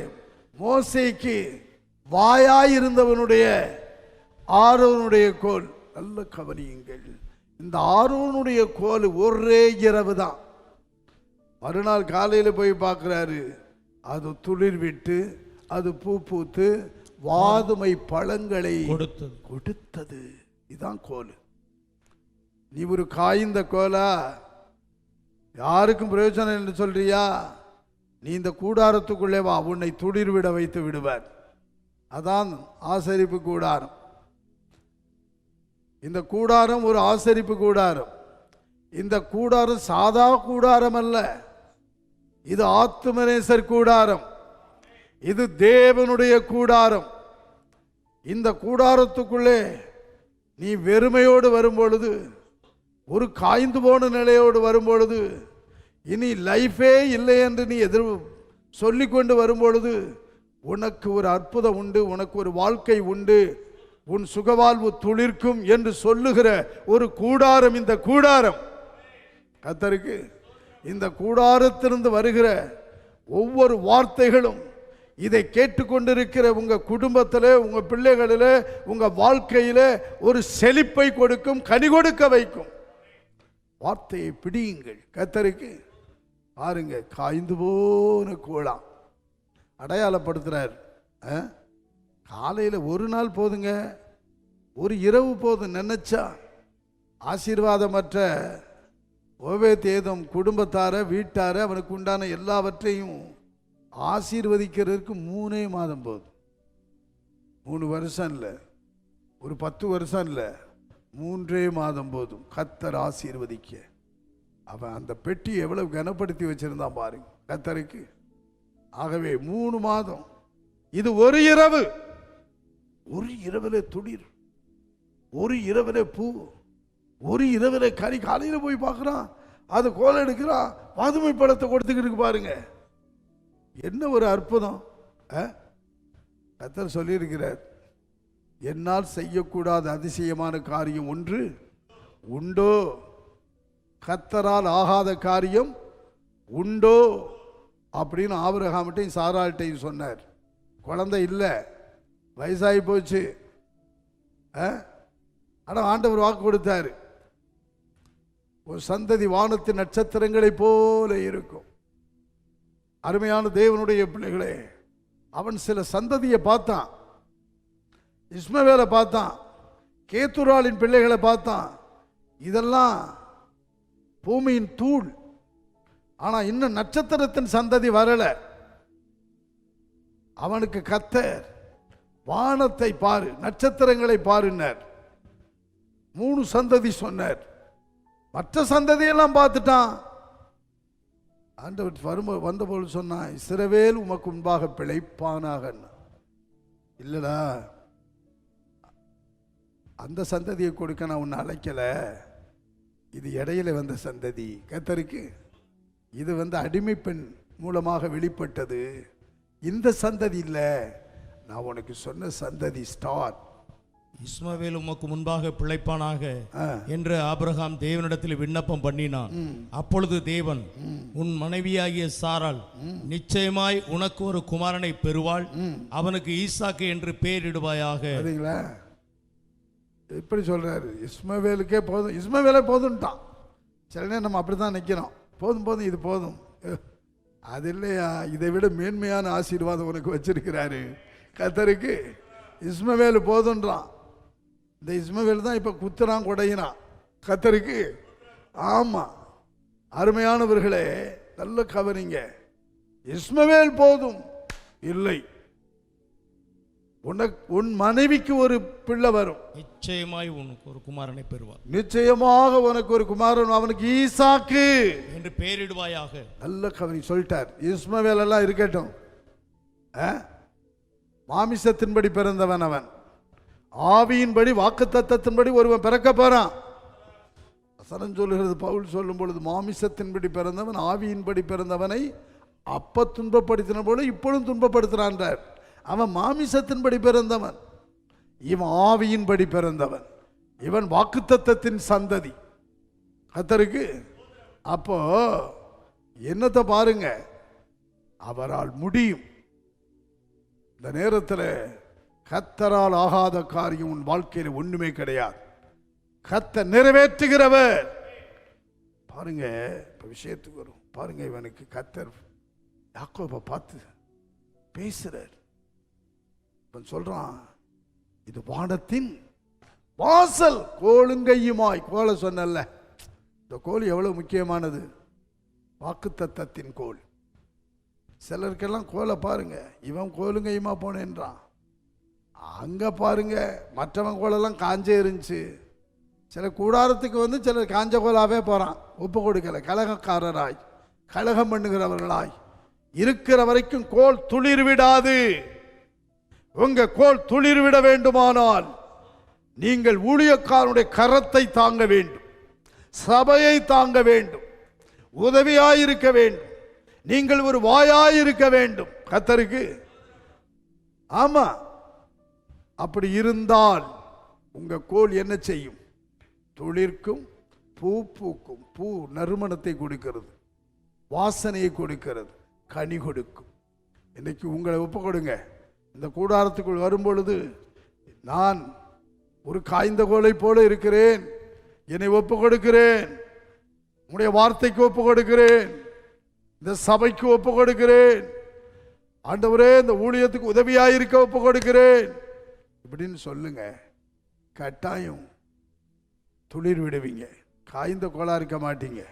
மோசேக்கு வாயாயிருந்தவனுடைய ஆரோனுடைய கோல். நல்ல கவனியுங்கள். இந்த ஆரோனுடைய கோல் ஒரே இரவு தான். மறுநாள் காலையில் போய் பார்க்குறாரு, அது துளிர் விட்டு, அது பூ பூத்து வாதுமை பழங்களை கொடுத்தது. இதுதான் கோல். நீ ஒரு காய்ந்த கோலா, யாருக்கும் பிரயோஜனம் என்று சொல்றியா? நீ இந்த கூடாரத்துக்குள்ளே வா, உன்னை துளிர் விட வைத்து விடுவார். அதான் ஆசரிப்பு கூடாரம். இந்த கூடாரம் ஒரு ஆசரிப்பு கூடாரம். இந்த கூடாரம் சாதா கூடாரம் அல்ல, இது ஆத்துமனேசர் கூடாரம். இது தேவனுடைய கூடாரம். இந்த கூடாரத்துக்குள்ளே நீ வெறுமையோடு வரும்பொழுது, ஒரு காய்ந்து போன நிலையோடு வரும்பொழுது, இனி லைஃபே இல்லை என்று நீ சொல்லிக்கொண்டு வரும்பொழுது, உனக்கு ஒரு அற்புதம் உண்டு, உனக்கு ஒரு வாழ்க்கை உண்டு, உன் சுகவாழ்வு துளிர்க்கும் என்று சொல்லுகிற ஒரு கூடாரம் இந்த கூடாரம். கர்த்தருக்கு இந்த கூடாரத்திலிருந்து வருகிற ஒவ்வொரு வார்த்தைகளும் இதை கேட்டுக்கொண்டிருக்கிற உங்க குடும்பத்திலே, உங்க பிள்ளைகளிலே, உங்க வாழ்க்கையிலே ஒரு செழிப்பை கொடுக்கும், கனி கொடுக்க வைக்கும். வார்த்தையை பிடியுங்கள். கர்த்தருக்கு பாருங்க, காய்ந்து போன கோலா அடையாளப்படுத்துறார். காலையில் ஒரு நாள் போதுங்க, ஒரு இரவு போதும் நினைச்சா ஆசீர்வாதமற்ற ஓபேதேதோம் குடும்பத்தார வீட்டார அவனுக்கு உண்டான எல்லாவற்றையும் ஆசீர்வதிக்கிறதுக்கு 3 மாதம் போதும். 3 வருஷம் இல்லை, ஒரு 10 வருஷம் இல்லை, 3 மாதம் போதும் கர்த்தர் ஆசீர்வதிக்க. அவன் அந்த பெட்டி எவ்வளவு கனப்படுத்தி வச்சிருந்தான் பாருங்க கர்த்தருக்கு. ஆகவே 3 மாதம், இது ஒரு இரவு, ஒரு இரவிலே துளிர், ஒரு இரவிலே பூ, ஒரு இரவிலே கறி. காலையில் போய் பார்க்குறான், அது கோலை எடுக்கிறான், பதுமை பழத்தை கொடுத்துக்கிட்டு பாருங்க. என்ன ஒரு அற்புதம்! கர்த்தர் சொல்லியிருக்கிறார், என்னால் செய்யக்கூடாத அதிசயமான காரியம் ஒன்று உண்டோ, கர்த்தரால் ஆகாத காரியம் உண்டோ அப்படின்னு ஆபிரகாம்கிட்டையும் சாராள்கிட்டையும் சொன்னார். குழந்தை இல்லை, வயசாகி போச்சு. ஆனால் ஆண்டவர் வாக்கு கொடுத்தாரு, ஒரு சந்ததி வானத்தின் நட்சத்திரங்களை போல இருக்கும். அருமையான தேவனுடைய பிள்ளைகளே, அவன் சில சந்ததியை பார்த்தான். இஸ்மவேலை பார்த்தான், கேத்துராளின் பிள்ளைகளை பார்த்தான். இதெல்லாம் பூமியின் தூள். ஆனா இன்னும் நட்சத்திரத்தின் சந்ததி வரல. அவனுக்கு கர்த்தர் வானத்தை பாரு, நட்சத்திரங்களை பாருன்னார். 3 சந்ததி சொன்னார். மற்ற சந்ததியெல்லாம் பார்த்துட்டான். ஆண்டவர் வந்தபோது சொன்னான், இஸ்ரவேல் உமக்கு முன்பாக பிழைப்பானாக. இல்லடா, அந்த சந்ததியை கொடுக்க நான் உன்னை அழைக்கல. இது இடையில வந்த சந்ததி கர்த்தருக்கு. இது அடிமை பெண் மூலமாக வெளிப்பட்டது. இந்த சந்ததி இல்ல, நான் உனக்கு சொன்ன சந்ததி ஸ்டார். இஸ்மவேல் உமக்கு முன்பாக பிழைப்பானாக என்று ஆபிரகாம் தேவனிடத்தில் விண்ணப்பம் பண்ணினான். அப்பொழுது தேவன், உன் மனைவியாகிய சாராள் நிச்சயமாய் உனக்கு ஒரு குமாரனை பெறுவாள், அவனுக்கு ஈசாக்கு என்று பெயரிடுவாயாக. இப்படி சொல்றாரு. இஸ்மவேலுக்கே போதும், இஸ்மவேலே போதும்ட்டான். சில நேரம் நம்ம அப்படிதான் நிற்கிறோம், போதும் போதும் இது போதும். அது இல்லையா, இதை விட மேன்மையான ஆசீர்வாதம் உனக்கு வச்சிருக்கிறாரு கர்த்தருக்கு. இஸ்மவேல் போதுன்றான். இந்த இஸ்மவேல் தான் இப்ப குத்துறான், குடையினான் கர்த்தருக்கு. ஆமா, அருமையானவர்களே, நல்ல கவனிங்க. இஸ்மவேல் போதும் இல்லை, உன் மனைவிக்கு ஒரு பிள்ளை வரும், நிச்சயமாய் உனக்கு ஒரு குமாரனை பெறுவார், நிச்சயமாக உனக்கு ஒரு குமாரன், அவனுக்கு ஈசாக்கு என்று பெயரிடுவாயாக. நல்ல கவனி சொல்லிட்டார். இஸ்மவேல் எல்லாம் இருக்கட்டும், மாமிசத்தின்படி பிறந்தவன் அவன். ஆவியின்படி வாக்குத்தத்தத்தின்படி ஒருவன் பிறக்க போறான். வசனம் சொல்லுகிறது, பவுல் சொல்லும் பொழுது, மாமிசத்தின்படி பிறந்தவன் ஆவியின்படி பிறந்தவனை அப்ப துன்பப்படுத்தின போல இப்பொழுதும் துன்பப்படுத்துறான்றார். அவன் மாமிசத்தின்படி பிறந்தவன், இவன் ஆவியின்படி பிறந்தவன். இவன் வாக்குத்தத்தத்தின் சந்ததி கர்த்தருக்கு. அப்போ என்னத்தை பாருங்க, அவரால் முடியும். இந்த நேரத்தில் கர்த்தரால் ஆகாத காரியம் உன் வாழ்க்கையில் ஒண்ணுமே கிடையாது. கர்த்தர் நிறைவேற்றுகிறவர். பாருங்க, இப்ப விஷயத்துக்கு வரும் பாருங்க. இவனுக்கு கர்த்தர் யாக்கோபை பார்த்து பேசுறார். சொல்றான், இது வானத்தின் வாசல் கோளுங்கையுமாய். கோலை சொன்னல, இந்த கோல் எவ்வளவு முக்கியமானது, வாக்குத்தத்தத்தின் கோல். சிலருக்கெல்லாம் கோலை பாருங்க, இவன் கோலுங்கையுமா போனேன்றான். அங்க பாருங்க, மற்றவன் கோலெல்லாம் காஞ்சே இருந்துச்சு. சில கூடாரத்துக்கு சிலர் காஞ்ச கோலாவே போறான், ஒப்பு கொடுக்கல. கலகக்காரராய் கலகம் பண்ணுகிறவர்களாய் இருக்கிற வரைக்கும் கோல் துளிர் விடாது. உங்க கோல் துளிர் விட வேண்டுமானால் நீங்கள் ஊழியக்காரனுடைய கரத்தை தாங்க வேண்டும், சபையை தாங்க வேண்டும், உதவியாயிருக்க வேண்டும், நீங்கள் ஒரு வாயாயிருக்க வேண்டும் கர்த்தருக்கு. ஆமா, அப்படி இருந்தால் உங்க கோல் என்ன செய்யும், துளிர்க்கும், பூ பூக்கும். பூ நறுமணத்தை கொடுக்கிறது, வாசனையை கொடுக்கிறது, கனி கொடுக்கும். இன்னைக்கு உங்களை ஒப்பு கொடுங்க. இந்த கூடாரத்துக்குள் வரும்பொழுது, நான் ஒரு காய்ந்த கோலை போல இருக்கிறேன், என்னை ஒப்பு கொடுக்கிறேன், உங்களுடைய வார்த்தைக்கு ஒப்பு கொடுக்கிறேன், இந்த சபைக்கு ஒப்பு கொடுக்கிறேன், ஆண்டவரே இந்த ஊழியத்துக்கு உதவியாயிருக்க ஒப்பு கொடுக்கிறேன் இப்படின்னு சொல்லுங்க. கட்டாயம் துளிர் விடுவீங்க, காய்ந்த கோலா இருக்க மாட்டீங்க.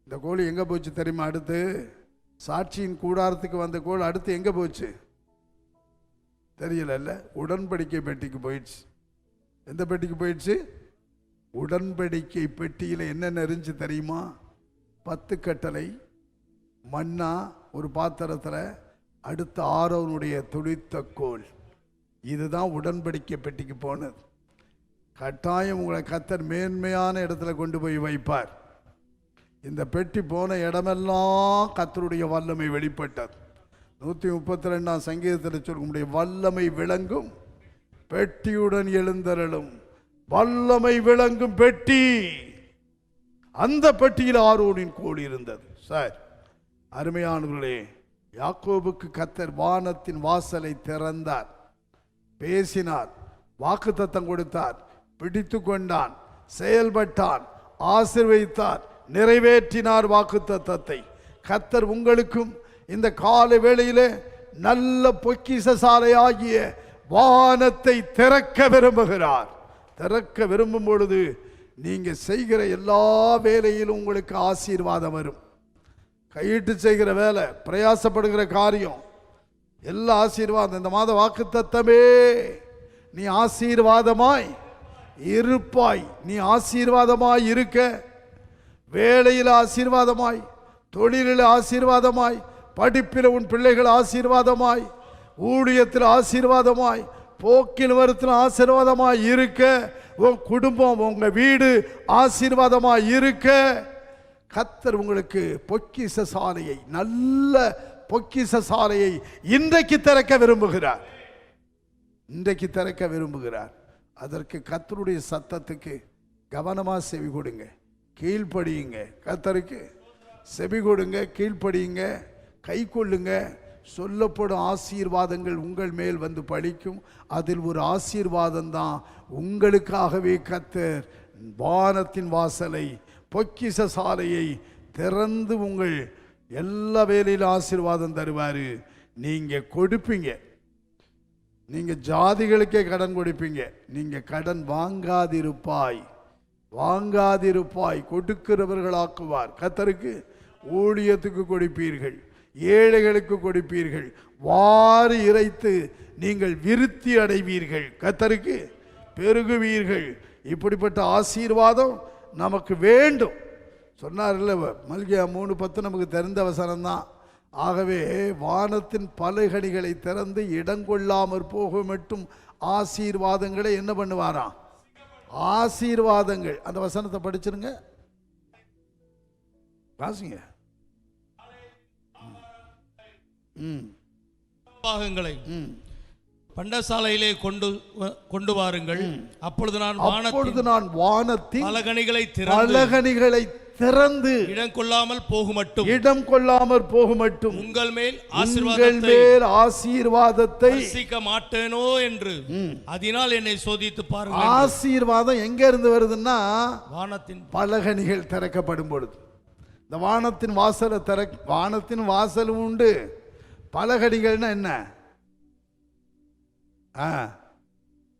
இந்த கோல் எங்கே போச்சு தெரியுமா? அடுத்து சாட்சியின் கூடாரத்துக்கு வந்த கோல் அடுத்து எங்கே போச்சு தெரியல. உடன்படிக்கை பெட்டிக்கு போயிடுச்சு. எந்த பெட்டிக்கு போயிடுச்சு? உடன்படிக்கை பெட்டியில் என்னென்ன இருந்துச்சு தெரியுமா? 10 கட்டளை, மன்னா ஒரு பாத்திரத்தில், அடுத்த ஆரோனுடைய துளித்த கோல். இதுதான் உடன்படிக்கை பெட்டிக்கு போனது. கட்டாயம் உங்களை கர்த்தர் மேன்மையான இடத்துல கொண்டு போய் வைப்பார். இந்த பெட்டி போன இடமெல்லாம் கர்த்தருடைய வல்லமை வெளிப்பட்டது. 132ஆம் சங்கீதத்தில் சொல்லுடைய வல்லமை விளங்கும் பெட்டியுடன் எழுந்தருளும், வல்லமை விளங்கும் பெட்டி. அந்த பெட்டியில் ஆரோனின் கோல் இருந்தது. சார், அருமையானவர்களே, யாக்கோபுக்கு கர்த்தர் வானத்தின் வாசலை திறந்தார், பேசினார், வாக்குத்தத்தம் கொடுத்தார், பிடித்து கொண்டான், செயல்பட்டான், ஆசீர்வதித்தார், நிறைவேற்றினார் வாக்குத்தத்தத்தை. கர்த்தர் உங்களுக்கும் இந்த காலை வேளையிலே நல்ல பொக்கிஷசாலையாகிய வானத்தை திறக்க விரும்புகிறார். திறக்க விரும்பும் பொழுது நீங்க செய்கிற எல்லா வேலையிலும் உங்களுக்கு ஆசீர்வாதம் வரும். கையிட்டு செய்கிற வேலை, பிரயாசப்படுகிற காரியம் எல்லா ஆசீர்வாதம். இந்த மாத வாக்குத்தத்தமே, நீ ஆசீர்வாதமாய் இருப்பாய். நீ ஆசீர்வாதமாய் இருக்க, வேலையில் ஆசீர்வாதமாய், தொழிலில் ஆசீர்வாதமாய், படிப்பில் உன் பிள்ளைகள் ஆசீர்வாதமாய், ஊழியத்தில் ஆசீர்வாதமாய், போக்கில் வரத்தில் ஆசீர்வாதமாய் இருக்க, உன் குடும்பம் உங்க வீடு ஆசீர்வாதமாய் இருக்க, கர்த்தர் உங்களுக்கு பொக்கிஷசாலையை, நல்ல பொக்கிஷசாலையை இன்றைக்கு திறக்க விரும்புகிறார். இன்றைக்கு திறக்க விரும்புகிறார். அதற்கு கர்த்தருடைய சத்தத்துக்கு கவனமா செவி கொடுங்க, கீழ்ப்படியுங்க. கர்த்தருக்கு செவி கொடுங்க, கீழ்ப்படியுங்க, கை கொள்ளுங்க. சொல்லப்படும் ஆசீர்வாதங்கள் உங்கள் மேல் வந்து பலிக்கும். அதில் ஒரு ஆசீர்வாதம் தான் உங்களுக்காகவே கர்த்தர் வானத்தின் வாசலை, பொக்கிஷசாலையை திறந்து உங்கள் எல்லா வேலையிலும் ஆசீர்வாதம் தருவார். நீங்க கொடுப்பீங்க, நீங்க ஜாதிகளுக்கே கடன் கொடுப்பீங்க. நீங்க கடன் வாங்காதிருப்பாய், வாங்காதிருப்பாய், கொடுக்கிறவர்களாக்குவார். கர்த்தருக்கு ஊழியத்துக்கு கொடுப்பீர்கள், ஏழைகளுக்கு கொடுப்பீர்கள், வாரி இறைத்து நீங்கள் விருத்தி அடைவீர்கள், கர்த்தருக்கு பெருகுவீர்கள். இப்படிப்பட்ட ஆசீர்வாதம் நமக்கு வேண்டும். சொன்னார்ல மல்கியா 3:10 நமக்கு தெரிந்த வசனம் தான். ஆகவே வானத்தின் பலகணிகளை திறந்து இடங்கொள்ளாமற் போக மட்டும் ஆசீர்வாதங்களை என்ன பண்ணுவாராம்? ஆசீர்வாதங்கள். அந்த வசனத்தை படிச்சிருங்க, வாசிங்க. பாகங்களை பண்டசாலையிலே கொண்டு வாருங்கள். அப்பொழுது நான் வானத்தின் பலகணிகளை திறந்து இடம் கொள்ளாமல் போகுமட்டும் உங்கள் மேல் ஆசீர்வாதத்தை வர்ஷிக்க மாட்டேனோ என்று அதனால் என்னை சோதித்து பாருங்கள். ஆசீர்வாதம் எங்க இருந்து வருதுன்னா, வானத்தின் பலகணிகள் திறக்கப்படும் பொழுது. இந்த வானத்தின் வாசலை வானத்தின் வாசலும் உண்டு, பலகணிகள்னா என்ன?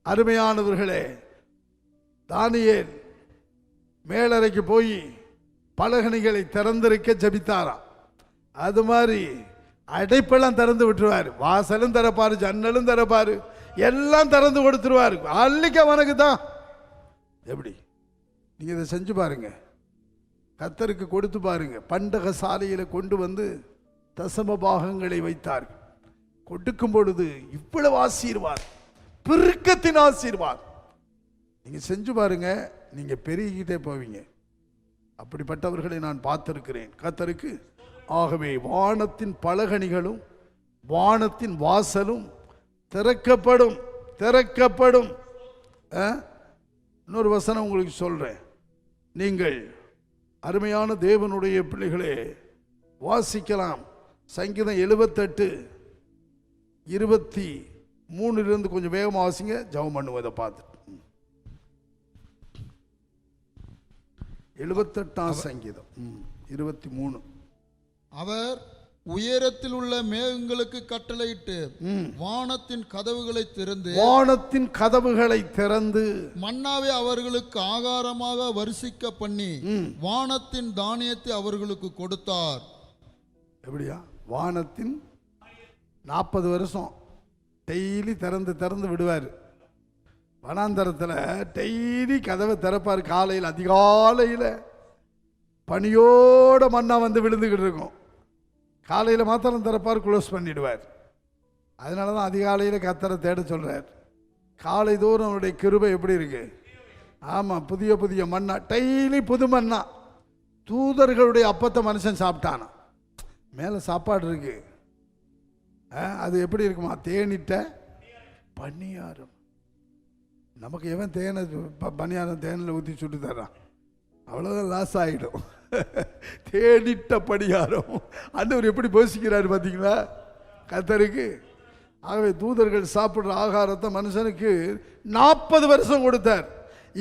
அருமையானவர்களே, தானியேல் மேலறைக்கு போய் பலகணிகளை திறந்திருக்க ஜபித்தாராம். அது மாதிரி அடைப்பெல்லாம் திறந்து விட்டுருவார். வாசலும் திறப்பாரு, ஜன்னலும் திறப்பாரு, எல்லாம் திறந்து கொடுத்துருவாரு. அள்ளிக்க அவனுக்கு தான். எப்படி? நீங்க இதை செஞ்சு பாருங்க, கர்த்தருக்கு கொடுத்து பாருங்க. பண்டக சாலையில கொண்டு வந்து தசம பாகங்களை வைத்தார்கள். கொடுக்கும் பொழுது இவ்வளவு ஆசீர்வாதம், பெருக்கத்தின் ஆசீர்வாதம். நீங்க செஞ்சு பாருங்க, நீங்க பெருகிட்டே போவீங்க. அப்படிப்பட்டவர்களை நான் பார்த்திருக்கிறேன். கர்த்தருக்கு ஆகவே வானத்தின் பலகணிகளும் வானத்தின் வாசலும் திறக்கப்படும். இன்னொரு வசனம் உங்களுக்கு சொல்றேன். நீங்கள் அருமையான தேவனுடைய பிள்ளைகளே வாசிக்கலாம். சங்கீதம் 78:23 கொஞ்சம் வேகமாக வாசிங்க, ஜெபம் பண்ணுவதை பார்த்து. 78ஆம் சங்கீதம் 23. அவர் உயரத்தில் உள்ள மேகங்களுக்கு கட்டளையிட்டு வானத்தின் கதவுகளை திறந்து மன்னாவை அவர்களுக்கு ஆகாரமாக வரிசிக்க பண்ணி வானத்தின் தானியத்தை அவர்களுக்கு கொடுத்தார். எப்படியா? வானத்தின் 40 வருஷம் டெய்லி திறந்து விடுவார். வனாந்தரத்தில் டெய்லி கதவை திறப்பார். காலையில் அதிகாலையில் பனியோட மண்ணா வந்து விழுந்துக்கிட்டு இருக்கும். காலையில் மாத்திரம் திறப்பார், க்ளோஸ் பண்ணிடுவார். அதனால தான் அதிகாலையில் கத்தரை தேட சொல்கிறார். காலை தோறும் அவருடைய கிருபை எப்படி இருக்கு? ஆமாம், புதிய புதிய மண்ணா, டெய்லி புது மண்ணா. தூதர்களுடைய அப்பத்தை மனுஷன் சாப்பிட்டானா. மேலே சாப்பாடு இருக்கு, அது எப்படி இருக்குமா? தேனிட்ட பணியாரம். நமக்கு எவன் தேனை பணியாரம் தேனில் ஊற்றி சுட்டு தர்றான்? அவ்வளோதான், லாஸ் ஆகிடும். தேனிட்ட பணியாரம் ஆண்டவர் எப்படி போசிக்கிறார் பார்த்தீங்களா கர்த்தருக்கு? ஆகவே தூதர்கள் சாப்பிட்ற ஆகாரத்தை மனுஷனுக்கு 40 வருஷம் கொடுத்தார்.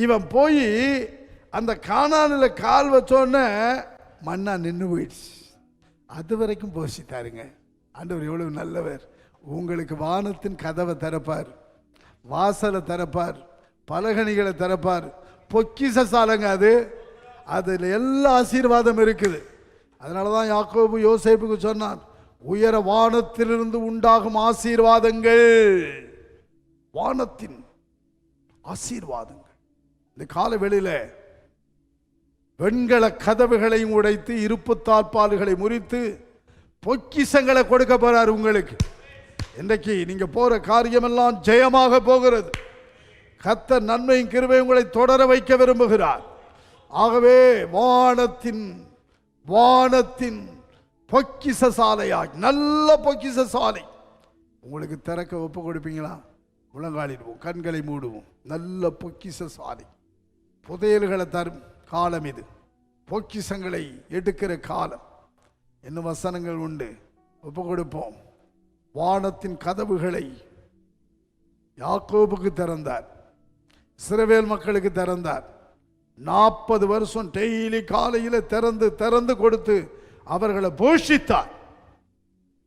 இவன் போய் அந்த கானானில் கால் வச்சோன்னே மண்ணா நின்று போயிடுச்சு. அது வரைக்கும் போஷித்தாருங்க. ஆண்டவர் எவ்வளவு நல்லவர். உங்களுக்கு வானத்தின் கதவை திறப்பார், வாசலை திறப்பார், பலகணிகளை திறப்பார். பொக்கிஷ சாலைங்க அது. அதில் எல்லா ஆசீர்வாதம் இருக்குது. அதனால தான் யாக்கோபு யோசேப்புக்கு சொன்னான், உயர வானத்திலிருந்து உண்டாகும் ஆசீர்வாதங்கள், வானத்தின் ஆசீர்வாதங்கள். இந்த கால வெளியில வெண்கல கதவுகளையும் உடைத்து இருப்பு தாழ்பால்களை முறித்து பொக்கிஷங்களை கொடுக்க போறார் உங்களுக்கு. இன்றைக்கு நீங்க போற காரியமெல்லாம் ஜெயமாக போகிறது. கர்த்தர் நன்மையும் கிருபையும் உங்களை தொடர வைக்க விரும்புகிறார். ஆகவே வானத்தின் பொக்கிஷ சாலையாய், நல்ல பொக்கிஷ சாலை உங்களுக்கு திறக்க ஒப்பு கொடுப்பீங்களா? முழங்காலிடுவோம், கண்களை மூடுவோம். நல்ல பொக்கிஷ சாலை, புதையல்களை தரும் காலம் இது. பொக்கிஷங்களை எடுக்கிற காலம். இன்னும் வசனங்கள் உண்டு, ஒப்பு கொடுப்போம். வானத்தின் கதவுகளை யாக்கோபுக்கு திறந்தார், இஸ்ரவேல் மக்களுக்கு திறந்தார். 40 வருஷம் டெய்லி காலையில் திறந்து கொடுத்து அவர்களை போஷித்தார்.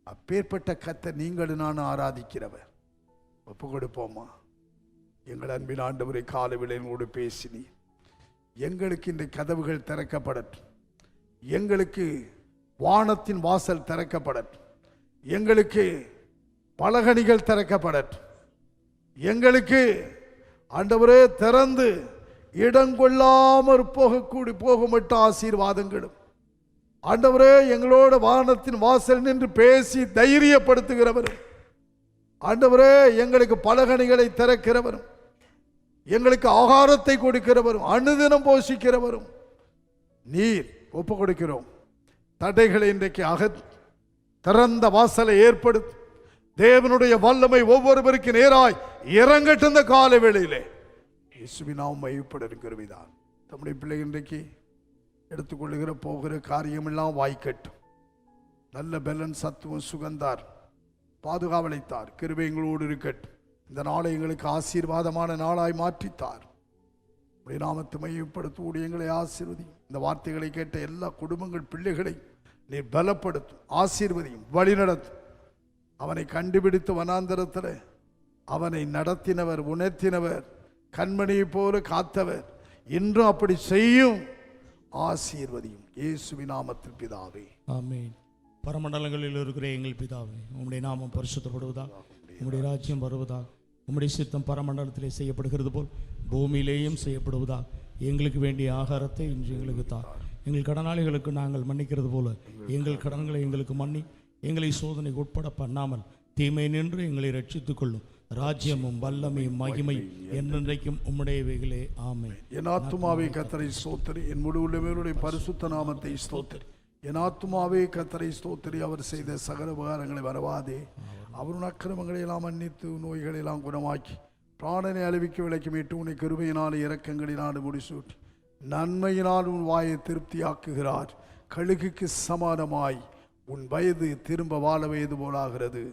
அப்பேற்பட்ட கர்த்தர் நீங்களும் நானும் ஆராதிக்கிறவர். ஒப்பு கொடுப்போமா? எங்கள் அன்பின் ஆண்டவரை காலை விளையோடு பேசினி. எங்களுக்கு இந்த கதவுகள் திறக்கப்படட்டும். எங்களுக்கு வானத்தின் வாசல் திறக்கப்படட்டும். எங்களுக்கு பலகணிகள் திறக்கப்படட்டும். எங்களுக்கு ஆண்டவரே திறந்து இடங்கொள்ளாமற் போகமட்ட ஆசீர்வாதங்களும் ஆண்டவரே எங்களோட வானத்தின் வாசல் நின்று பேசி தைரியப்படுத்துகிறவரும், ஆண்டவரே எங்களுக்கு பலகணிகளை திறக்கிறவரும், எங்களுக்கு ஆகாரத்தை கொடுக்கிறவரும், அனுதினம் போஷிக்கிறவரும் நீர். ஒப்பு கொடுக்கிறோம். தடைகளை இன்றைக்கு திறந்த வாசலை ஏற்படுத்தும். தேவனுடைய வல்லமை ஒவ்வொருவருக்கு நேராய் இறங்கட்டும். இந்த கால வேளையிலே இயேசுவின் நாமம் மகிமைப்படுகிறதுதான். நம்முடைய பிள்ளைகள் இன்றைக்கு எடுத்துக்கொள்ளுகிற போகிற காரியமெல்லாம் வாய்க்கட்டும். நல்ல பலன், சத்துவம், சுகந்தார், பாதுகாவலைத்தார். கிருபை எங்களோடு இருக்கட்டும். இந்த நாளை எங்களுக்கு ஆசீர்வாதமான நாளாய் மாற்றித்தார். உடைய நாமத்தை மையப்படுத்த எங்களை ஆசீர்வதி. இந்த வார்த்தைகளை கேட்ட எல்லா குடும்பங்கள் பிள்ளைகளை நீர் பலப்படுத்தும், ஆசீர்வதியும், வழிநடத்தும். அவனை கண்டுபிடித்து வனாந்தரத்தில் அவனை நடத்தினவர், உணர்த்தினவர், கண்மணியை போல காத்தவர். இன்றும் அப்படி செய்யும். ஆசீர்வதியும் இயேசுவின் நாமத்தில் பிதாவே, ஆமென். பரமண்டலங்களில் இருக்கிற எங்கள் பிதாவே, உம்முடைய நாமம் பரிசுத்தப்படுவதாக, உம்முடைய ராஜ்யம் வருவதாக, உம்முடைய சித்தம் பரமண்டலத்திலே செய்யப்படுகிறது போல் பூமியிலேயும் செய்யப்படுவதாக. எங்களுக்கு வேண்டிய ஆகாரத்தை இன்று எங்களுக்கு தார். எங்கள் கடனாளிகளுக்கு நாங்கள் மன்னிக்கிறது போல எங்கள் கடன்களை எங்களுக்கு மன்னி, எங்களை சோதனைக்கு உட்பட பண்ணாமல் தீமை நின்று எங்களை ரட்சித்துக் கொள்ளும். ராஜ்யமும் வல்லமையும் மகிமையும் என்றென்றைக்கும் உம்முடையவைகளே, ஆமென். என் ஆத்துமாவே கர்த்தரை ஸ்தோத்திரி, என் முழு உள்ளவருடைய பரிசுத்த நாமத்தை ஸ்தோத்திரி. என் ஆத்துமாவே கர்த்தரை ஸ்தோத்திரி. அவர் செய்த சகல உபகாரங்களை மறவாதே. அவருடைய அக்கிரமங்களை எல்லாம் மன்னித்து நோய்களை எல்லாம் குணமாக்கி பிராணனை அழிவிக்க விலைக்கு மீட்டு உன்னை கிருபையினாலே இரக்கங்களினாலே முடிசூட்டி நன்மையினால் உன் வாயை திருப்தியாக்குகிறார். கழுகுக்கு சமானமாய் உன் வயது திரும்ப வாழ வயது போலாகிறது.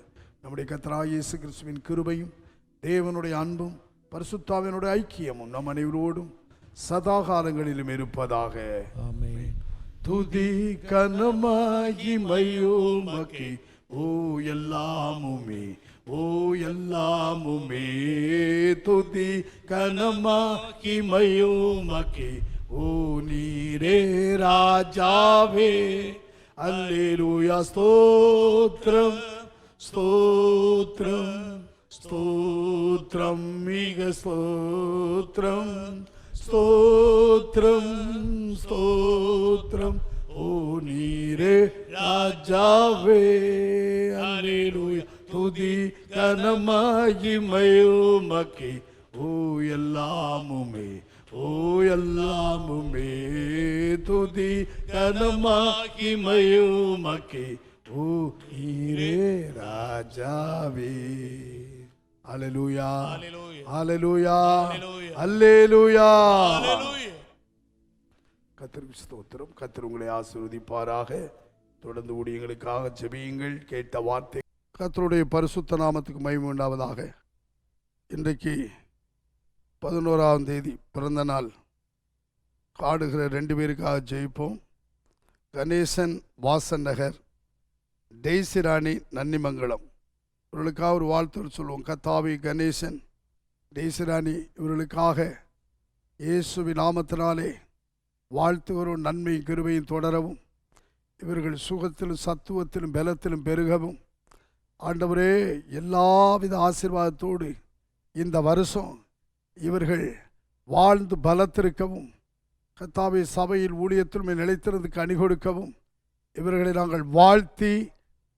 நம்முடைய கர்த்தராகிய இயேசு கிறிஸ்துவின் கிருபையும் தேவனுடைய அன்பும் பரிசுத்தாவினுடைய ஐக்கியமும் நம் அனைவரோடும் சதா காலங்களிலும் இருப்பதாக. ஆமென். துதி கனமகிமையுமக்கே. ஓ எல்லாமுமே, ஓ எல்லாமுமே, துதி கனமகிமையுமக்கே. ஓ நீரே ராஜாவே. அல்லேலூயா. ஸ்தோத்திரம், ஸ்தோத்திரம், ஸ்தோத்திரம், மிக ஸ்தோத்திரம், ஸ்தோத்திரம், ஸ்தோத்திரம். ஓ நீரே ராஜாவே. அல்லேலூயா. துதி கனமகிமையுமக்கே. ஓ எல்லாமுமே, ஓ எல்லாமுமே, துதி கனமகிமையுமக்கே. ஓ நீரே ராஜாவே. அல்லேலூயா, அல்லேலூயா, அல்லேலூயா. கர்த்தருக்கு ஸ்தோத்திரம். கர்த்தர் உங்களை ஆசீர்வதிப்பாராக. தொடர்ந்து ஊழியங்களுக்காக ஜெபியுங்கள். கேட்ட வார்த்தை கர்த்தருடைய பரிசுத்த நாமத்துக்கு மகிமை உண்டாவதாக. இன்றைக்கு 11ஆம் தேதி பிறந்த நாள் காடுகிற 2 பேருக்காக ஜெயிப்போம். கணேசன் வாசன் நகர், டெய்சி ராணி நன்னிமங்கலம். இவர்களுக்காக ஒரு வாழ்த்து சொல்லுவோம். கத்தாவி கணேசன், டெய்சி ராணி இவர்களுக்காக இயேசுவின் நாமத்தினாலே வாழ்த்துகிறோம். நன்மையும் கிருபையும் தொடரவும், இவர்கள் சுகத்திலும் சத்துவத்திலும் பலத்திலும் பெருகவும். ஆண்டவரே, எல்லாவித ஆசீர்வாதத்தோடு இந்த வருஷம் இவர்கள் வாழ்ந்து பலத்திருக்கவும், கர்த்தாவே சபையில் ஊழியத்திலுமே நிலைத்திருந்துக்கு அணி கொடுக்கவும் இவர்களை நாங்கள் வாழ்த்தி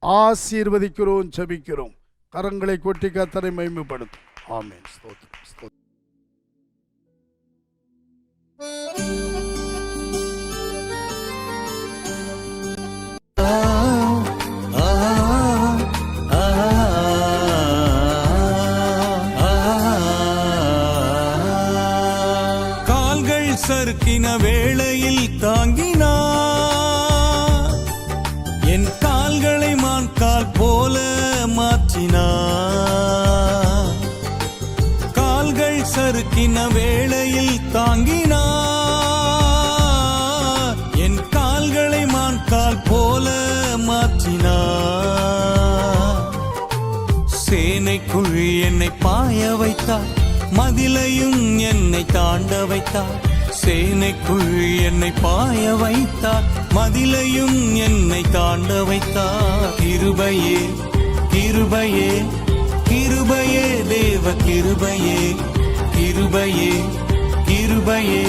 ஆசீர்வதிக்கிறோம், ஜெபிக்கிறோம். கரங்களை கொட்டி கர்த்தரை மகிமைப்படுத்தும். ஆமென். ஸ்தோத்திரம், ஸ்தோத்திரம். சறுக்கின வேளையில் தாங்கினார், என் கால்களை மான்கால் போல மாற்றினார். கால்கள் சறுக்கின வேளையில் தாங்கினார், என் கால்களை மான்கால் போல மாற்றினார். சேனைக்குள் என்னை பாய வைத்தார், மதிலையும் என்னை தாண்ட வைத்தார். சேனைக்குள் என்னை பாய வைத்தார், மதிலையும் என்னை தாண்ட வைத்தார். கிருபையே, கிருபையே, கிருபையே, தேவ கிருபையே, கிருபையே, கிருபையே,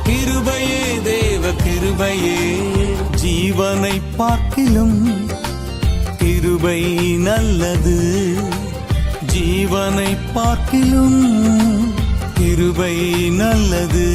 கிருபையே, தேவ கிருபையே. ஜீவனை பார்க்கிலும் கிருபை நல்லது, ஜீவனை பார்க்கிலும் கிருபை நல்லது.